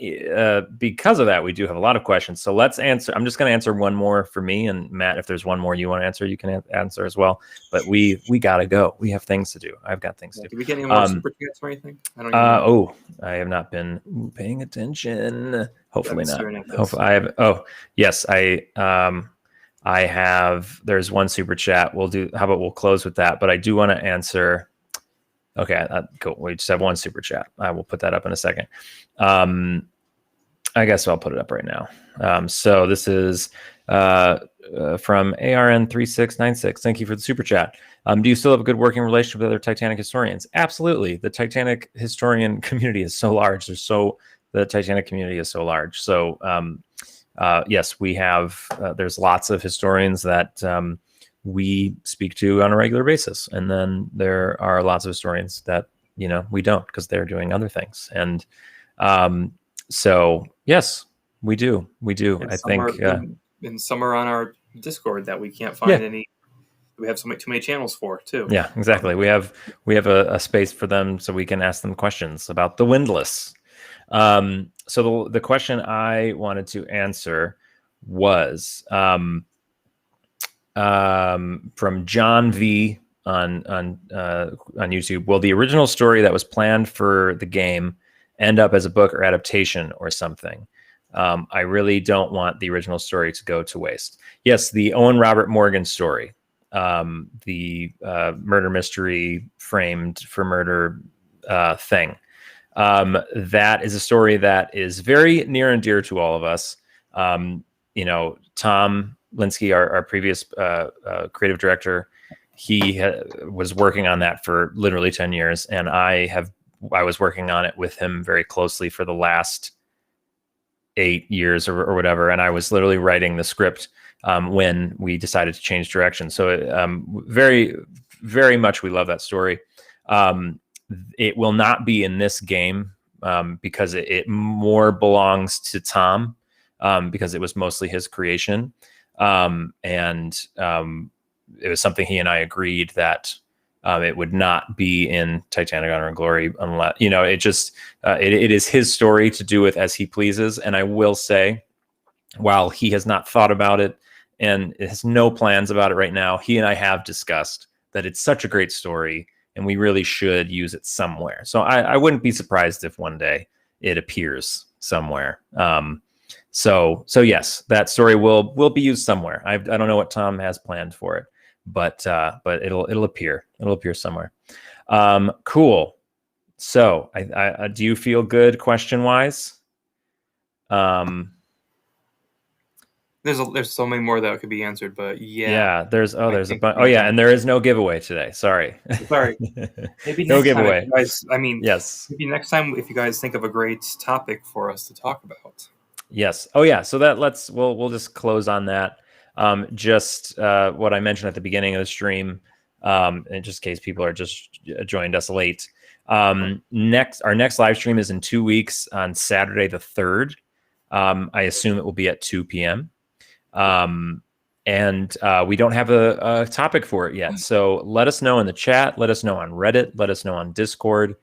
because of that, we do have a lot of questions. So let's answer. I'm just going to answer one more for me, and Matt, if there's one more you want to answer, you can answer as well. But we gotta go. We have things to do. I've got things to do. Did we get any more super chats or anything? I don't even know. I have not been paying attention. Hopefully not. Hopefully I have. Oh yes, I have. There's one super chat. How about we'll close with that? But I do want to answer. Okay, cool. We just have one super chat. I will put that up in a second. I guess I'll put it up right now. So this is from ARN3696. Thank you for the super chat. Do you still have a good working relationship with other Titanic historians? Absolutely. The Titanic historian community is so large. The Titanic community is so large. So yes, we have. There's lots of historians that we speak to on a regular basis, and then there are lots of historians that we don't, because they're doing other things. And so yes, we do. And I think and some are on our Discord that we can't find any. We have too many channels for too. Yeah, exactly. We have a space for them, so we can ask them questions about the Windlass. So the question I wanted to answer was from John V on YouTube. Will the original story that was planned for the game end up as a book or adaptation or something? I really don't want the original story to go to waste. Yes, the Owen Robert Morgan story, the murder mystery framed for murder thing. That is a story that is very near and dear to all of us. Tom Linsky, our previous creative director, he was working on that for literally 10 years. And I was working on it with him very closely for the last 8 years or whatever. And I was literally writing the script when we decided to change direction. So very, very much we love that story. It will not be in this game because it more belongs to Tom because it was mostly his creation. And it was something he and I agreed that it would not be in Titanic Honor and Glory unless, it is his story to do with as he pleases. And I will say, while he has not thought about it and has no plans about it right now, he and I have discussed that it's such a great story and we really should use it somewhere. So I wouldn't be surprised if one day it appears somewhere. So yes, that story will be used somewhere. I don't know what Tom has planned for it, but it'll appear. It'll appear somewhere. Cool. So I do you feel good question wise? There's so many more that could be answered, but there's a bunch. Oh yeah, and there is no giveaway today. Sorry. Maybe no next giveaway. time, guys. I mean, yes. Maybe next time if you guys think of a great topic for us to talk about. Yes. Oh yeah. So that we'll just close on that. Just what I mentioned at the beginning of the stream, in just in case people are just joined us late. Our next live stream is in 2 weeks on Saturday the 3rd. I assume it will be at 2 p.m. And we don't have a topic for it yet. So let us know in the chat. Let us know on Reddit. Let us know on Discord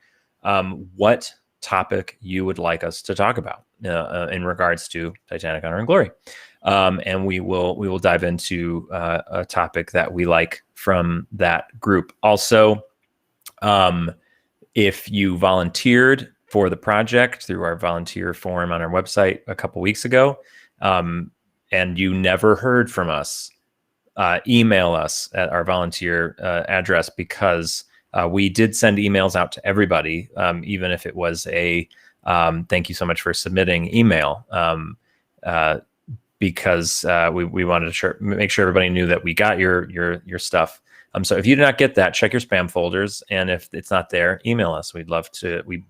what topic you would like us to talk about in regards to Titanic, Honor and Glory. And we will dive into a topic that we like from that group. Also, if you volunteered for the project through our volunteer form on our website a couple weeks ago, and you never heard from us, email us at our volunteer address, because we did send emails out to everybody, even if it was a thank you so much for submitting email, because we wanted to make sure everybody knew that we got your stuff. So if you did not get that, check your spam folders, and if it's not there, email us. We'd love to. We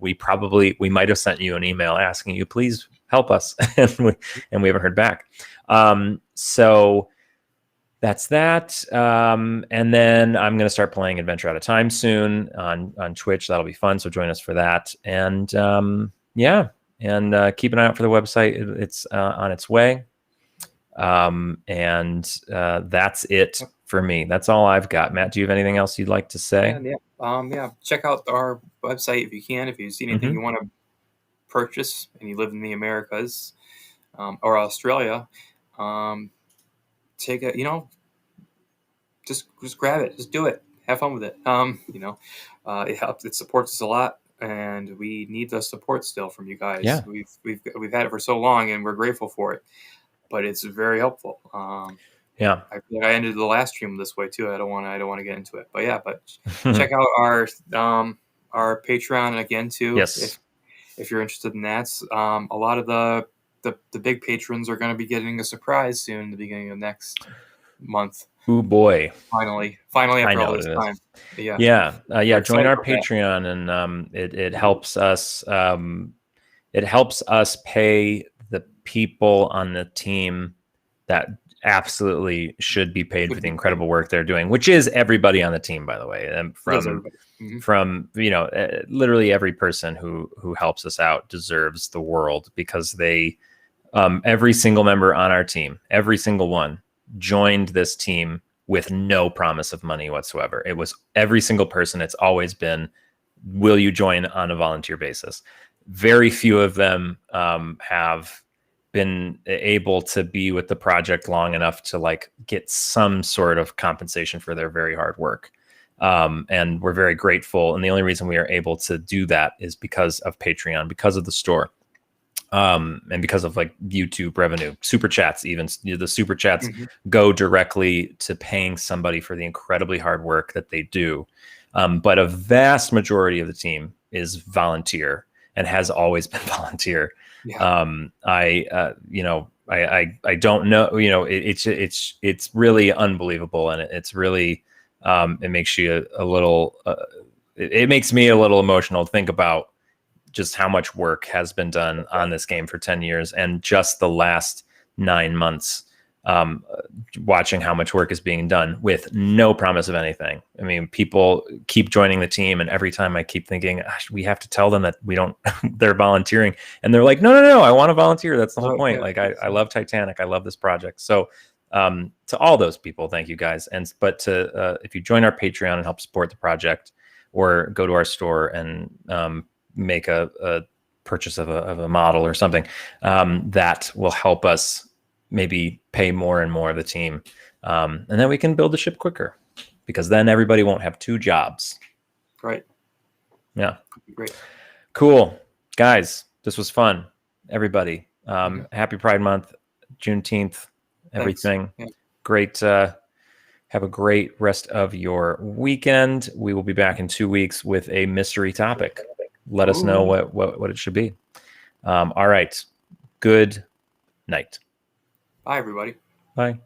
might have sent you an email asking you, please help us, and we haven't heard back. So that's that. And then I'm going to start playing Adventure Out of Time soon on Twitch. That'll be fun. So join us for that. And keep an eye out for the website. It's on its way. That's it for me. That's all I've got. Matt, do you have anything else you'd like to say? Check out our website if you can. If you see anything you want to purchase and you live in the Americas or Australia, take it. Just grab it. Just do it. Have fun with it. It helps. It supports us a lot, and we need the support still from you guys. Yeah. We've had it for so long, and we're grateful for it. But it's very helpful. I feel like I ended the last stream this way too. I don't want to get into it, but check out our Patreon again too. Yes. If you're interested in that, a lot of the big patrons are going to be getting a surprise soon, the beginning of next month. Oh boy! Finally after all this time. Join our Patreon, and it helps us. It helps us pay the people on the team that absolutely should be paid for the incredible work they're doing, which is everybody on the team, by the way, and from literally every person who helps us out deserves the world, because they every single member on our team, every single one, joined this team with no promise of money whatsoever. It was every single person. It's always been, will you join on a volunteer basis? Very few of them have been able to be with the project long enough to get some sort of compensation for their very hard work. And we're very grateful. And the only reason we are able to do that is because of Patreon, because of the store. And because of YouTube revenue, super chats, even the super chats go directly to paying somebody for the incredibly hard work that they do. But a vast majority of the team is volunteer and has always been volunteer. I don't know, it's really unbelievable. And it's really, it makes you a little, it makes me a little emotional to think about just how much work has been done on this game for 10 years, and just the last 9 months, watching how much work is being done with no promise of anything. I mean, people keep joining the team, and every time I keep thinking, we have to tell them that we don't, they're volunteering. And they're like, no, I want to volunteer. That's the whole point. I love Titanic. I love this project. So to all those people, thank you guys. But if you join our Patreon and help support the project, or go to our store and make a purchase of a model or something, that will help us maybe pay more and more of the team. And then we can build the ship quicker, because then everybody won't have 2 jobs. Right. Yeah. Great. Cool. Guys, this was fun. Everybody. Happy Pride Month, Juneteenth, everything. Yeah. Great. Have a great rest of your weekend. We will be back in 2 weeks with a mystery topic. Let us know what it should be. All right. Good night. Bye, everybody. Bye.